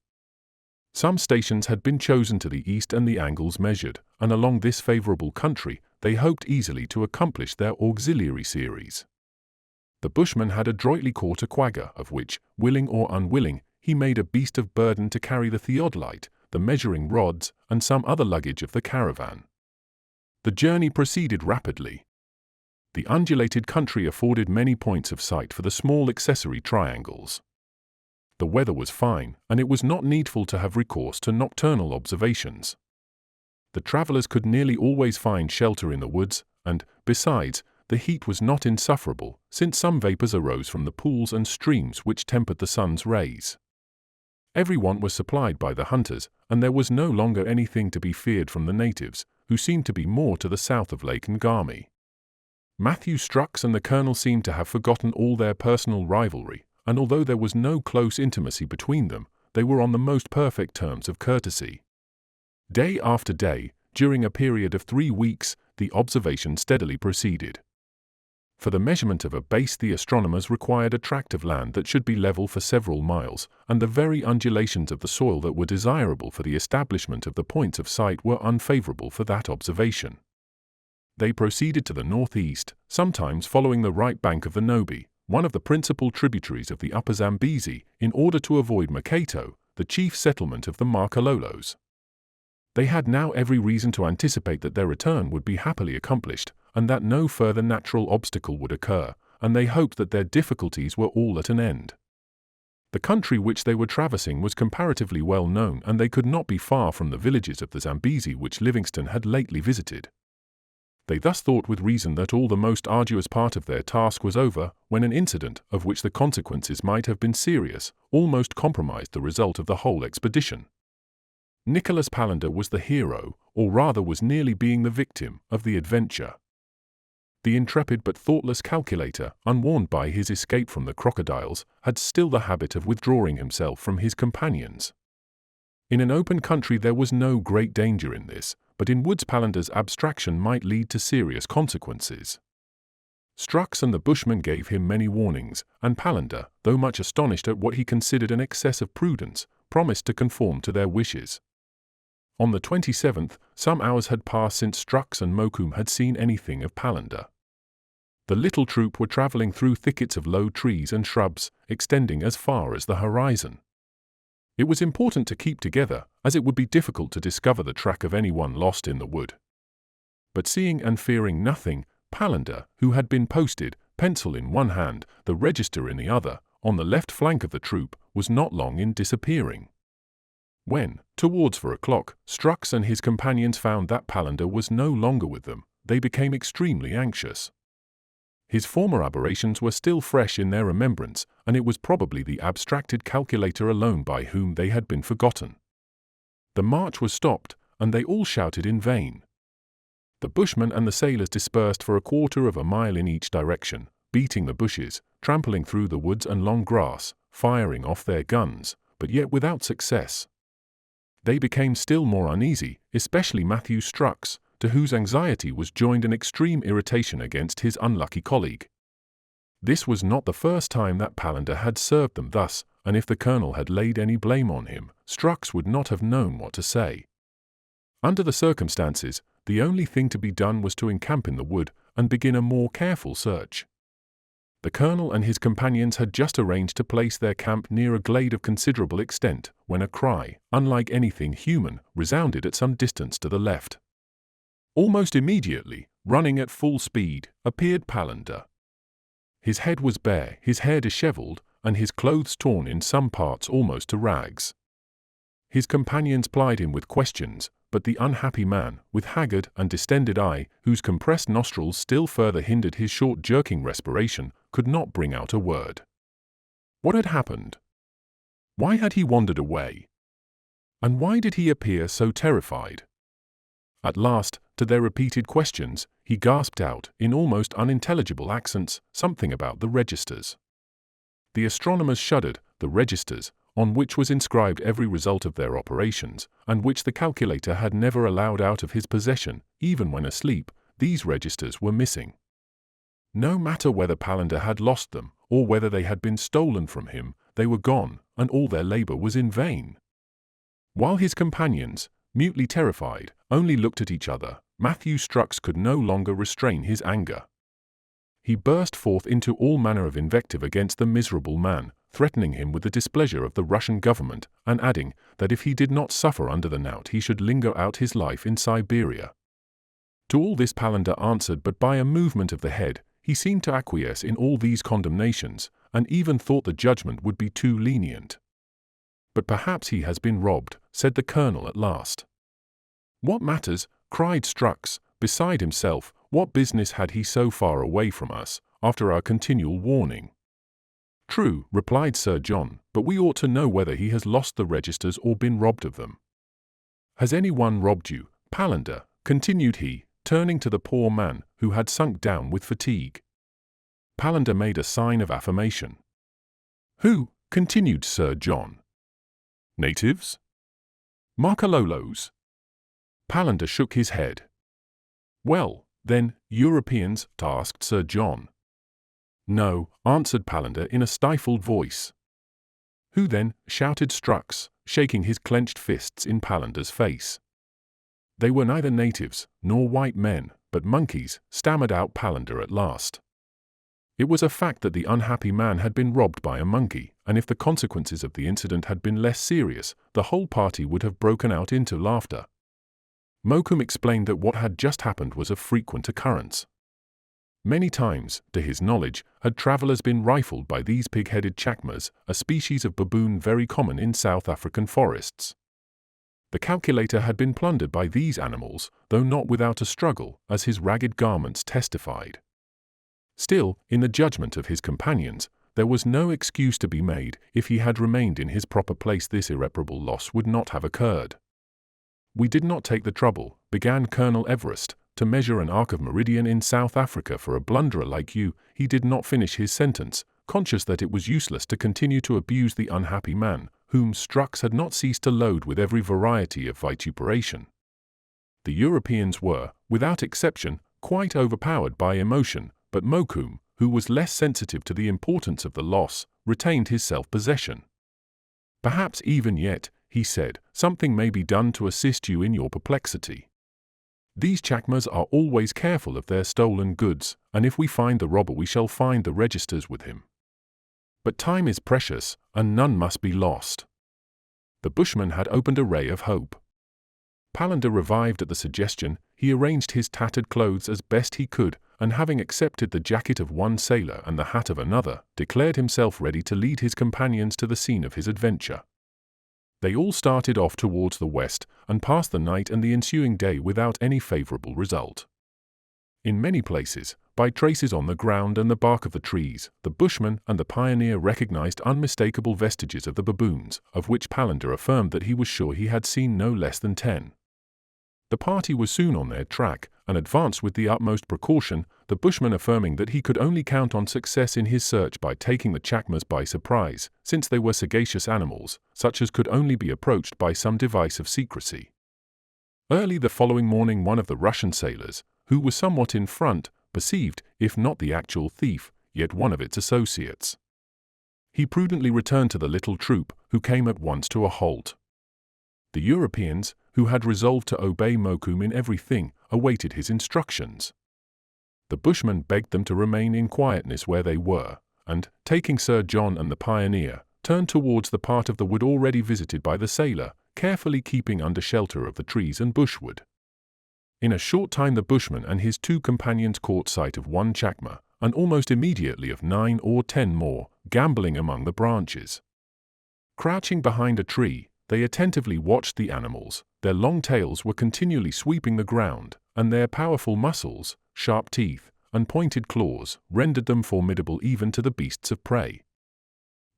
Some stations had been chosen to the east and the angles measured, and along this favorable country, they hoped easily to accomplish their auxiliary series. The bushman had adroitly caught a quagga, of which, willing or unwilling, he made a beast of burden to carry the theodolite, the measuring rods, and some other luggage of the caravan. The journey proceeded rapidly. The undulated country afforded many points of sight for the small accessory triangles. The weather was fine, and it was not needful to have recourse to nocturnal observations. The travelers could nearly always find shelter in the woods, and, besides, the heat was not insufferable, since some vapors arose from the pools and streams which tempered the sun's rays. Every want was supplied by the hunters, and there was no longer anything to be feared from the natives, who seemed to be more to the south of Lake Ngami. Matthew Strux and the colonel seemed to have forgotten all their personal rivalry, and although there was no close intimacy between them, they were on the most perfect terms of courtesy. Day after day, during a period of 3 weeks, the observation steadily proceeded. For the measurement of a base the astronomers required a tract of land that should be level for several miles, and the very undulations of the soil that were desirable for the establishment of the points of sight were unfavorable for that observation. They proceeded to the northeast, sometimes following the right bank of the Nobi, one of the principal tributaries of the upper Zambesi, in order to avoid Makato, the chief settlement of the Makalolos. They had now every reason to anticipate that their return would be happily accomplished, and that no further natural obstacle would occur, and they hoped that their difficulties were all at an end. The country which they were traversing was comparatively well known, and they could not be far from the villages of the Zambesi which Livingstone had lately visited. They thus thought with reason that all the most arduous part of their task was over, when an incident, of which the consequences might have been serious, almost compromised the result of the whole expedition. Nicholas Palander was the hero, or rather was nearly being the victim, of the adventure. The intrepid but thoughtless calculator, unwarned by his escape from the crocodiles, had still the habit of withdrawing himself from his companions. In an open country there was no great danger in this, but in woods Palander's abstraction might lead to serious consequences. Strux and the bushman gave him many warnings, and Palander, though much astonished at what he considered an excess of prudence, promised to conform to their wishes. On the 27th, some hours had passed since Strux and Mokoum had seen anything of Palander. The little troop were traveling through thickets of low trees and shrubs, extending as far as the horizon. It was important to keep together, as it would be difficult to discover the track of anyone lost in the wood. But seeing and fearing nothing, Palander, who had been posted, pencil in one hand, the register in the other, on the left flank of the troop, was not long in disappearing. When, towards 4 o'clock, Strux and his companions found that Palander was no longer with them, they became extremely anxious. His former aberrations were still fresh in their remembrance, and it was probably the abstracted calculator alone by whom they had been forgotten. The march was stopped, and they all shouted in vain. The bushmen and the sailors dispersed for 1/4 of a mile in each direction, beating the bushes, trampling through the woods and long grass, firing off their guns, but yet without success. They became still more uneasy, especially Matthew Strux, to whose anxiety was joined an extreme irritation against his unlucky colleague. This was not the first time that Palander had served them thus, and if the colonel had laid any blame on him, Strux would not have known what to say. Under the circumstances, the only thing to be done was to encamp in the wood and begin a more careful search. The colonel and his companions had just arranged to place their camp near a glade of considerable extent, when a cry, unlike anything human, resounded at some distance to the left. Almost immediately, running at full speed, appeared Palander. His head was bare, his hair dishevelled, and his clothes torn in some parts almost to rags. His companions plied him with questions, but the unhappy man, with haggard and distended eye, whose compressed nostrils still further hindered his short jerking respiration, could not bring out a word. What had happened? Why had he wandered away? And why did he appear so terrified? At last, to their repeated questions, he gasped out, in almost unintelligible accents, something about the registers. The astronomers shuddered. The registers, on which was inscribed every result of their operations, and which the calculator had never allowed out of his possession, even when asleep, these registers were missing. No matter whether Palander had lost them, or whether they had been stolen from him, they were gone, and all their labor was in vain. While his companions, mutely terrified, only looked at each other, Matthew Strux could no longer restrain his anger. He burst forth into all manner of invective against the miserable man, threatening him with the displeasure of the Russian government, and adding that if he did not suffer under the knout he should linger out his life in Siberia. To all this Palander answered but by a movement of the head. He seemed to acquiesce in all these condemnations, and even thought the judgment would be too lenient. But perhaps he has been robbed, said the colonel at last. What matters? Cried Strux, beside himself. What business had he so far away from us, after our continual warning? True, replied Sir John, but we ought to know whether he has lost the registers or been robbed of them. Has any one robbed you, Palander? Continued he, turning to the poor man, who had sunk down with fatigue. Palander made a sign of affirmation. Who? Continued Sir John. Natives? Marcalolos? Palander shook his head. Well, then, Europeans? Asked Sir John. No, answered Palander in a stifled voice. Who then? Shouted Strux, shaking his clenched fists in Palander's face. They were neither natives, nor white men, but monkeys, stammered out Palander at last. It was a fact that the unhappy man had been robbed by a monkey, and if the consequences of the incident had been less serious, the whole party would have broken out into laughter. Mokoum explained that what had just happened was of frequent occurrence. Many times, to his knowledge, had travellers been rifled by these pig-headed chacmas, a species of baboon very common in South African forests. The calculator had been plundered by these animals, though not without a struggle, as his ragged garments testified. Still, in the judgment of his companions, there was no excuse to be made. If he had remained in his proper place, this irreparable loss would not have occurred. We did not take the trouble, began Colonel Everest, to measure an arc of meridian in South Africa for a blunderer like you. He did not finish his sentence, conscious that it was useless to continue to abuse the unhappy man, whom Strux had not ceased to load with every variety of vituperation. The Europeans were, without exception, quite overpowered by emotion, but Mokoum, who was less sensitive to the importance of the loss, retained his self-possession. Perhaps even yet, he said, something may be done to assist you in your perplexity. These chacmas are always careful of their stolen goods, and if we find the robber we shall find the registers with him. But time is precious, and none must be lost. The bushman had opened a ray of hope. Palander revived at the suggestion. He arranged his tattered clothes as best he could, and having accepted the jacket of one sailor and the hat of another, declared himself ready to lead his companions to the scene of his adventure. They all started off towards the west, and passed the night and the ensuing day without any favorable result. In many places, by traces on the ground and the bark of the trees, the bushman and the pioneer recognized unmistakable vestiges of the baboons, of which Palander affirmed that he was sure he had seen no less than 10. The party was soon on their track, and advanced with the utmost precaution, the bushman affirming that he could only count on success in his search by taking the chacmas by surprise, since they were sagacious animals, such as could only be approached by some device of secrecy. Early the following morning one of the Russian sailors, who was somewhat in front, perceived, if not the actual thief, yet one of its associates. He prudently returned to the little troop, who came at once to a halt. The Europeans, who had resolved to obey Mokoum in everything, awaited his instructions. The bushman begged them to remain in quietness where they were, and, taking Sir John and the pioneer, turned towards the part of the wood already visited by the sailor, carefully keeping under shelter of the trees and bushwood. In a short time the bushman and his 2 companions caught sight of one chacma, and almost immediately of 9 or 10 more, gambolling among the branches. Crouching behind a tree, they attentively watched the animals. Their long tails were continually sweeping the ground, and their powerful muscles, sharp teeth, and pointed claws rendered them formidable even to the beasts of prey.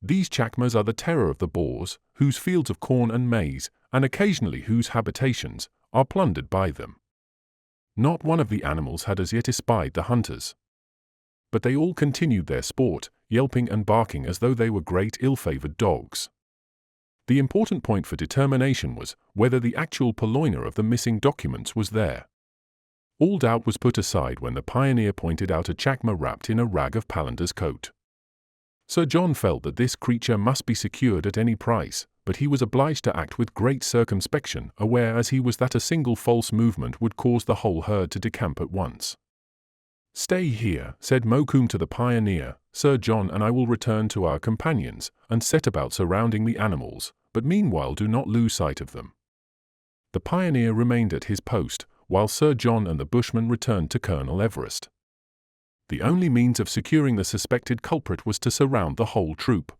These chacmas are the terror of the Boers, whose fields of corn and maize, and occasionally whose habitations, are plundered by them. Not one of the animals had as yet espied the hunters. But they all continued their sport, yelping and barking as though they were great ill-favored dogs. The important point for determination was whether the actual purloiner of the missing documents was there. All doubt was put aside when the pioneer pointed out a chacma wrapped in a rag of Palander's coat. Sir John felt that this creature must be secured at any price, but he was obliged to act with great circumspection, aware as he was that a single false movement would cause the whole herd to decamp at once. "Stay here," said Mokoum to the pioneer, "Sir John and I will return to our companions, and set about surrounding the animals, but meanwhile do not lose sight of them." The pioneer remained at his post, while Sir John and the bushman returned to Colonel Everest. The only means of securing the suspected culprit was to surround the whole troop.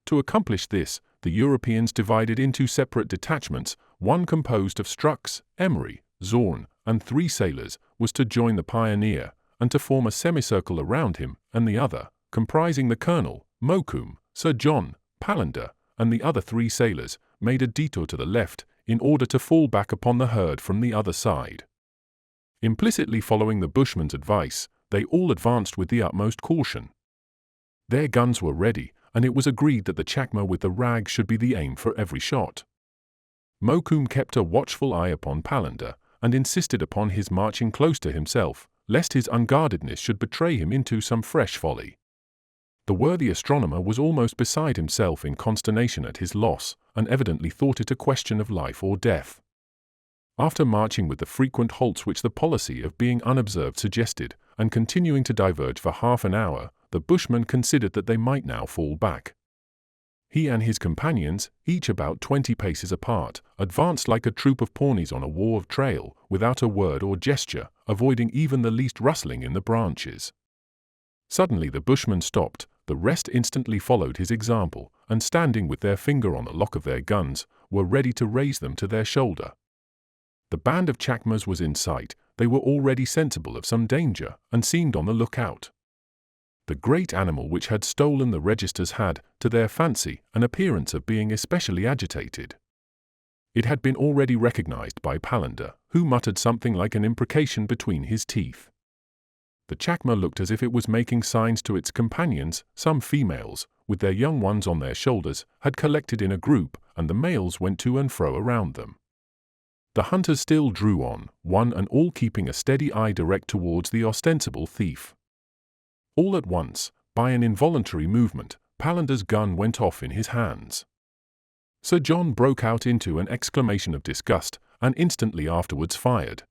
To accomplish this, the Europeans divided into separate detachments. One composed of Strux, Emery, Zorn, and 3 sailors, was to join the pioneer, and to form a semicircle around him, and the other, comprising the colonel, Mokoum, Sir John, Palander, and the other 3 sailors, made a detour to the left, in order to fall back upon the herd from the other side. Implicitly following the bushman's advice, they all advanced with the utmost caution. Their guns were ready, and it was agreed that the chacma with the rag should be the aim for every shot. Mokoum kept a watchful eye upon Palander, and insisted upon his marching close to himself, lest his unguardedness should betray him into some fresh folly. The worthy astronomer was almost beside himself in consternation at his loss, and evidently thought it a question of life or death. After marching with the frequent halts which the policy of being unobserved suggested, and continuing to diverge for half an hour, the bushman considered that they might now fall back. He and his companions, each about 20 paces apart, advanced like a troop of pawnees on a war of trail, without a word or gesture, avoiding even the least rustling in the branches. Suddenly the bushman stopped, the rest instantly followed his example, and standing with their finger on the lock of their guns, were ready to raise them to their shoulder. The band of chacmas was in sight. They were already sensible of some danger, and seemed on the lookout. The great animal which had stolen the registers had, to their fancy, an appearance of being especially agitated. It had been already recognized by Palander, who muttered something like an imprecation between his teeth. The chacma looked as if it was making signs to its companions. Some females, with their young ones on their shoulders, had collected in a group, and the males went to and fro around them. The hunters still drew on, one and all keeping a steady eye direct towards the ostensible thief. All at once, by an involuntary movement, Palander's gun went off in his hands. Sir John broke out into an exclamation of disgust, and instantly afterwards fired.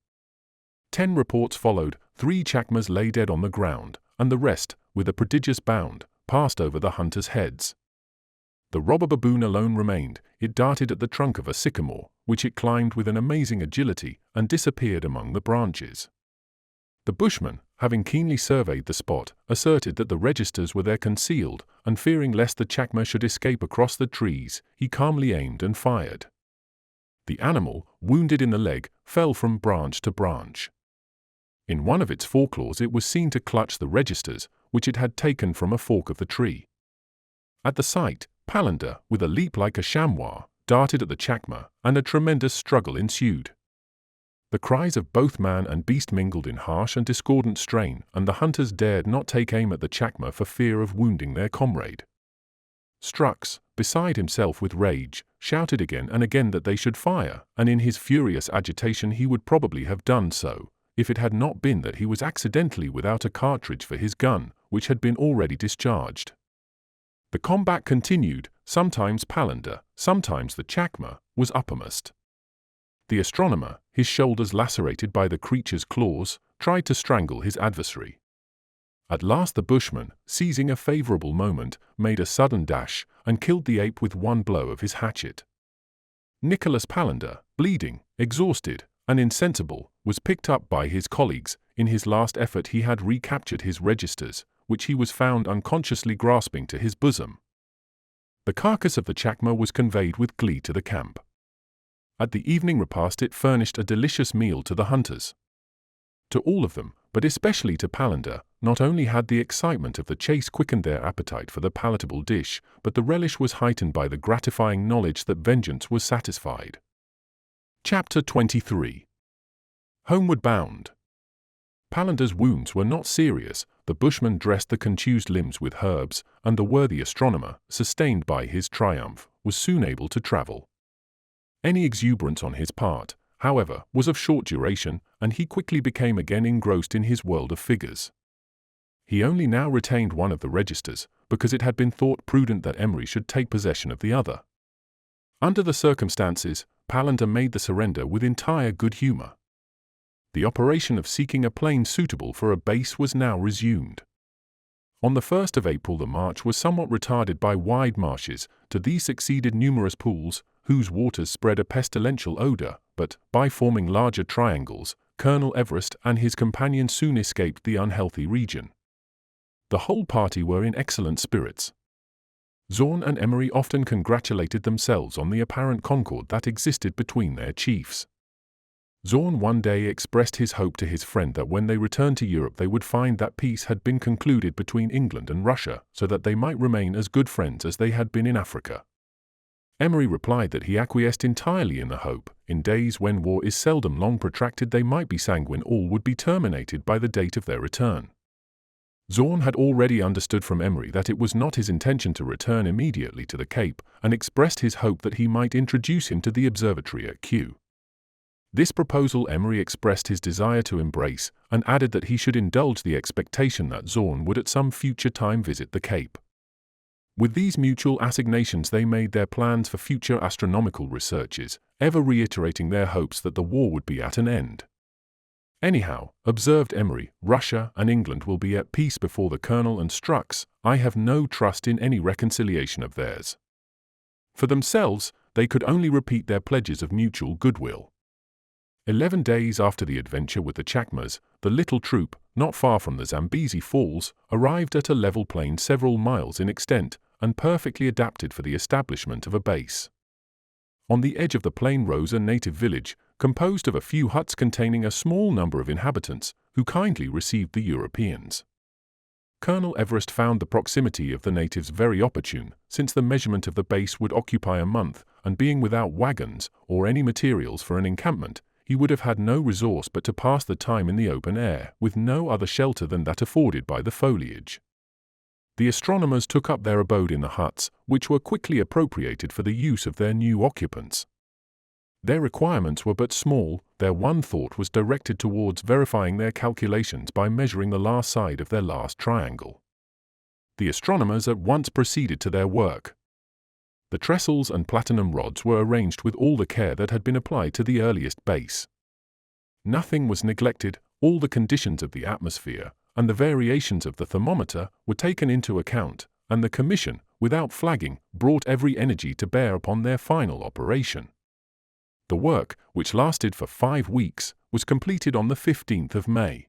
10 reports followed, 3 chacmas lay dead on the ground, and the rest, with a prodigious bound, passed over the hunters' heads. The robber baboon alone remained. It darted at the trunk of a sycamore, which it climbed with an amazing agility, and disappeared among the branches. The bushman, having keenly surveyed the spot, asserted that the registers were there concealed, and fearing lest the chacma should escape across the trees, he calmly aimed and fired. The animal, wounded in the leg, fell from branch to branch. In one of its foreclaws it was seen to clutch the registers, which it had taken from a fork of the tree. At the sight, Palander, with a leap like a chamois, darted at the chacma, and a tremendous struggle ensued. The cries of both man and beast mingled in harsh and discordant strain, and the hunters dared not take aim at the chacma for fear of wounding their comrade. Strux, beside himself with rage, shouted again and again that they should fire, and in his furious agitation he would probably have done so, if it had not been that he was accidentally without a cartridge for his gun, which had been already discharged. The combat continued. Sometimes Palander, sometimes the chacma, was uppermost. The astronomer, his shoulders lacerated by the creature's claws, tried to strangle his adversary. At last the bushman, seizing a favorable moment, made a sudden dash, and killed the ape with one blow of his hatchet. Nicholas Palander, bleeding, exhausted, and insensible, was picked up by his colleagues. In his last effort he had recaptured his registers, which he was found unconsciously grasping to his bosom. The carcass of the chacma was conveyed with glee to the camp. At the evening repast it furnished a delicious meal to the hunters. To all of them, but especially to Palander, not only had the excitement of the chase quickened their appetite for the palatable dish, but the relish was heightened by the gratifying knowledge that vengeance was satisfied. Chapter 23. Homeward Bound. Palander's wounds were not serious. The bushman dressed the contused limbs with herbs, and the worthy astronomer, sustained by his triumph, was soon able to travel. Any exuberance on his part, however, was of short duration, and he quickly became again engrossed in his world of figures. He only now retained one of the registers, because it had been thought prudent that Emery should take possession of the other. Under the circumstances, Palander made the surrender with entire good humor. The operation of seeking a plane suitable for a base was now resumed. On the 1st of April the march was somewhat retarded by wide marshes. To these succeeded numerous pools, whose waters spread a pestilential odor, but, by forming larger triangles, Colonel Everest and his companions soon escaped the unhealthy region. The whole party were in excellent spirits. Zorn and Emery often congratulated themselves on the apparent concord that existed between their chiefs. Zorn one day expressed his hope to his friend that when they returned to Europe they would find that peace had been concluded between England and Russia, so that they might remain as good friends as they had been in Africa. Emery replied that he acquiesced entirely in the hope. In days when war is seldom long protracted they might be sanguine all would be terminated by the date of their return. Zorn had already understood from Emery that it was not his intention to return immediately to the Cape, and expressed his hope that he might introduce him to the observatory at Kew. This proposal Emery expressed his desire to embrace, and added that he should indulge the expectation that Zorn would at some future time visit the Cape. With these mutual assignations they made their plans for future astronomical researches, ever reiterating their hopes that the war would be at an end. Anyhow, observed Emery, Russia and England will be at peace before the Colonel and Strux. I have no trust in any reconciliation of theirs. For themselves, they could only repeat their pledges of mutual goodwill. 11 days after the adventure with the chacmas, the little troop, not far from the Zambezi Falls, arrived at a level plain several miles in extent, and perfectly adapted for the establishment of a base. On the edge of the plain rose a native village, composed of a few huts containing a small number of inhabitants, who kindly received the Europeans. Colonel Everest found the proximity of the natives very opportune, since the measurement of the base would occupy a month, and being without wagons, or any materials for an encampment, he would have had no resource but to pass the time in the open air, with no other shelter than that afforded by the foliage. The astronomers took up their abode in the huts, which were quickly appropriated for the use of their new occupants. Their requirements were but small. Their one thought was directed towards verifying their calculations by measuring the last side of their last triangle. The astronomers at once proceeded to their work. The trestles and platinum rods were arranged with all the care that had been applied to the earliest base. Nothing was neglected, all the conditions of the atmosphere and the variations of the thermometer were taken into account, and the Commission, without flagging, brought every energy to bear upon their final operation. The work, which lasted for 5 weeks, was completed on the 15th of May.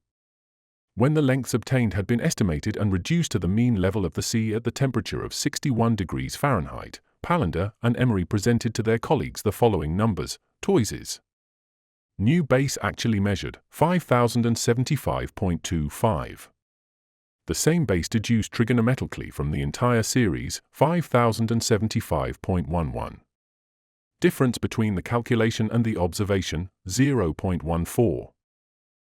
When the lengths obtained had been estimated and reduced to the mean level of the sea at the temperature of 61 degrees Fahrenheit, Palander and Emery presented to their colleagues the following numbers: toises. New base actually measured 5,075.25. The same base deduced trigonometrically from the entire series 5,075.11. Difference between the calculation and the observation 0.14.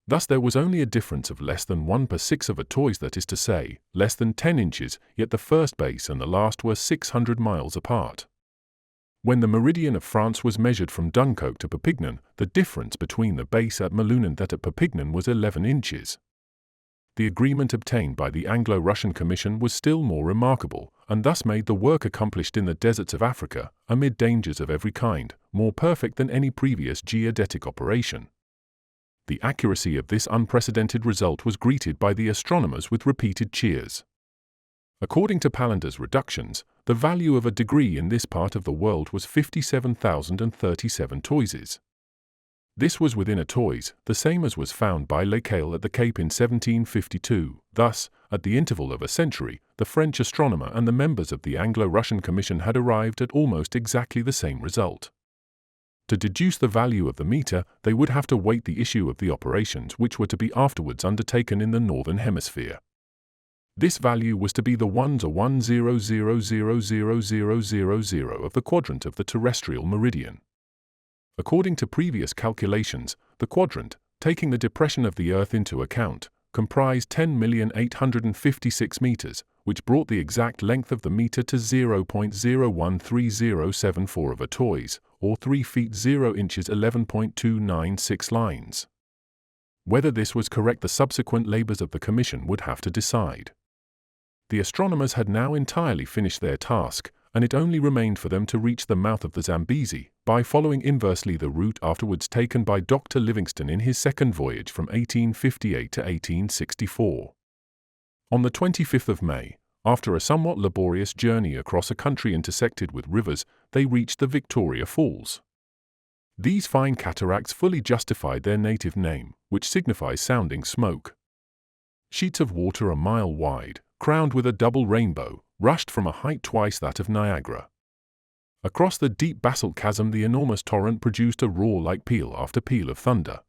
Thus there was only a difference of less than 1/6 of a toise, that is to say, less than 10 inches, yet the first base and the last were 600 miles apart. When the meridian of France was measured from Dunkirk to Perpignan, the difference between the base at Melun and that at Perpignan was 11 inches. The agreement obtained by the Anglo-Russian Commission was still more remarkable, and thus made the work accomplished in the deserts of Africa, amid dangers of every kind, more perfect than any previous geodetic operation. The accuracy of this unprecedented result was greeted by the astronomers with repeated cheers. According to Palander's reductions, the value of a degree in this part of the world was 57,037 toises. This was within a toise, the same as was found by Lecaille at the Cape in 1752. Thus, at the interval of a century, the French astronomer and the members of the Anglo-Russian Commission had arrived at almost exactly the same result. To deduce the value of the meter, they would have to wait the issue of the operations which were to be afterwards undertaken in the northern hemisphere. This value was to be the 1/100000000 of the quadrant of the terrestrial meridian. According to previous calculations, the quadrant, taking the depression of the Earth into account, comprised 10,856 meters, which brought the exact length of the meter to 0.013074 of a toise, or 3 feet 0 inches 11.296 lines. Whether this was correct, the subsequent labors of the Commission would have to decide. The astronomers had now entirely finished their task, and it only remained for them to reach the mouth of the Zambezi, by following inversely the route afterwards taken by Dr. Livingstone in his second voyage from 1858 to 1864. On the 25th of May, after a somewhat laborious journey across a country intersected with rivers, they reached the Victoria Falls. These fine cataracts fully justified their native name, which signifies sounding smoke. Sheets of water a mile wide, crowned with a double rainbow, rushed from a height twice that of Niagara. Across the deep basalt chasm the enormous torrent produced a roar like peal after peal of thunder.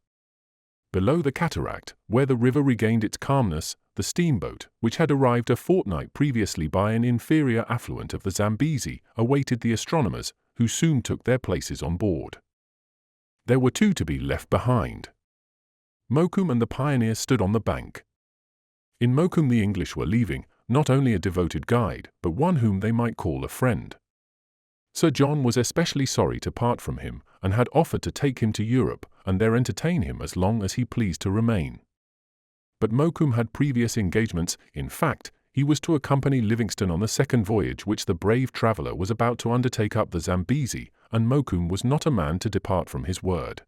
Below the cataract, where the river regained its calmness, the steamboat, which had arrived a fortnight previously by an inferior affluent of the Zambezi, awaited the astronomers, who soon took their places on board. There were 2 to be left behind. Mokoum and the pioneer stood on the bank. In Mokoum the English were leaving, not only a devoted guide, but one whom they might call a friend. Sir John was especially sorry to part from him, and had offered to take him to Europe, and there entertain him as long as he pleased to remain. But Mokoum had previous engagements. In fact, he was to accompany Livingstone on the second voyage which the brave traveller was about to undertake up the Zambezi, and Mokoum was not a man to depart from his word.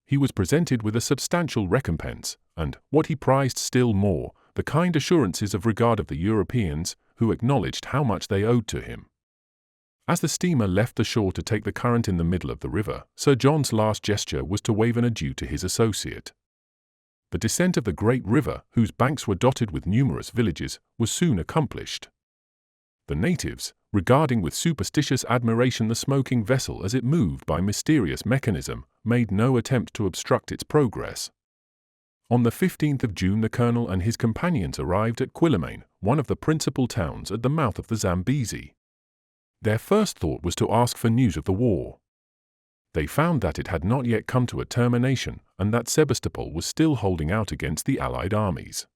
He was presented with a substantial recompense, and, what he prized still more, the kind assurances of regard of the Europeans, who acknowledged how much they owed to him. As the steamer left the shore to take the current in the middle of the river, Sir John's last gesture was to wave an adieu to his associate. The descent of the great river, whose banks were dotted with numerous villages, was soon accomplished. The natives, regarding with superstitious admiration the smoking vessel as it moved by mysterious mechanism, made no attempt to obstruct its progress. On the 15th of June the colonel and his companions arrived at Quillimane, one of the principal towns at the mouth of the Zambezi. Their first thought was to ask for news of the war. They found that it had not yet come to a termination, and that Sebastopol was still holding out against the Allied armies.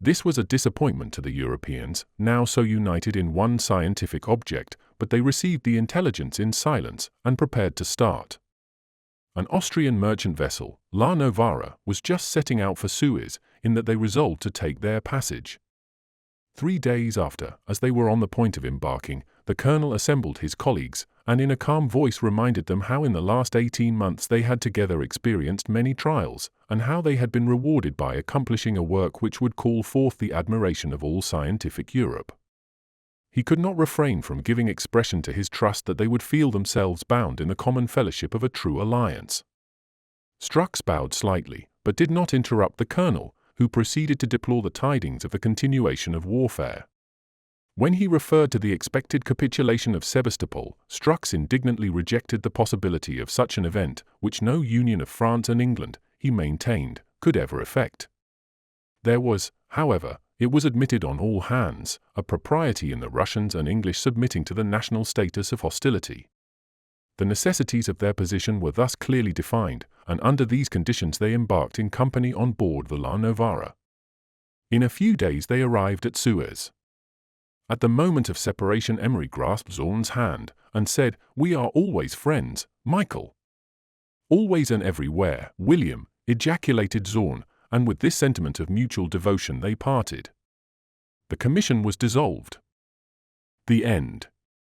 This was a disappointment to the Europeans, now so united in one scientific object, but they received the intelligence in silence and prepared to start. An Austrian merchant vessel, La Novara, was just setting out for Suez, in that they resolved to take their passage. 3 days after, as they were on the point of embarking, the colonel assembled his colleagues, and in a calm voice reminded them how in the last 18 months they had together experienced many trials, and how they had been rewarded by accomplishing a work which would call forth the admiration of all scientific Europe. He could not refrain from giving expression to his trust that they would feel themselves bound in the common fellowship of a true alliance. Strux bowed slightly, but did not interrupt the colonel, who proceeded to deplore the tidings of the continuation of warfare. When he referred to the expected capitulation of Sebastopol, Strux indignantly rejected the possibility of such an event, which no union of France and England, he maintained, could ever effect. There was, however, it was admitted on all hands, a propriety in the Russians and English submitting to the national status of hostility. The necessities of their position were thus clearly defined, and under these conditions they embarked in company on board the La Novara. In a few days they arrived at Suez. At the moment of separation Emery grasped Zorn's hand, and said, "We are always friends, Michael." "Always and everywhere, William," ejaculated Zorn, and with this sentiment of mutual devotion they parted. The commission was dissolved. The end.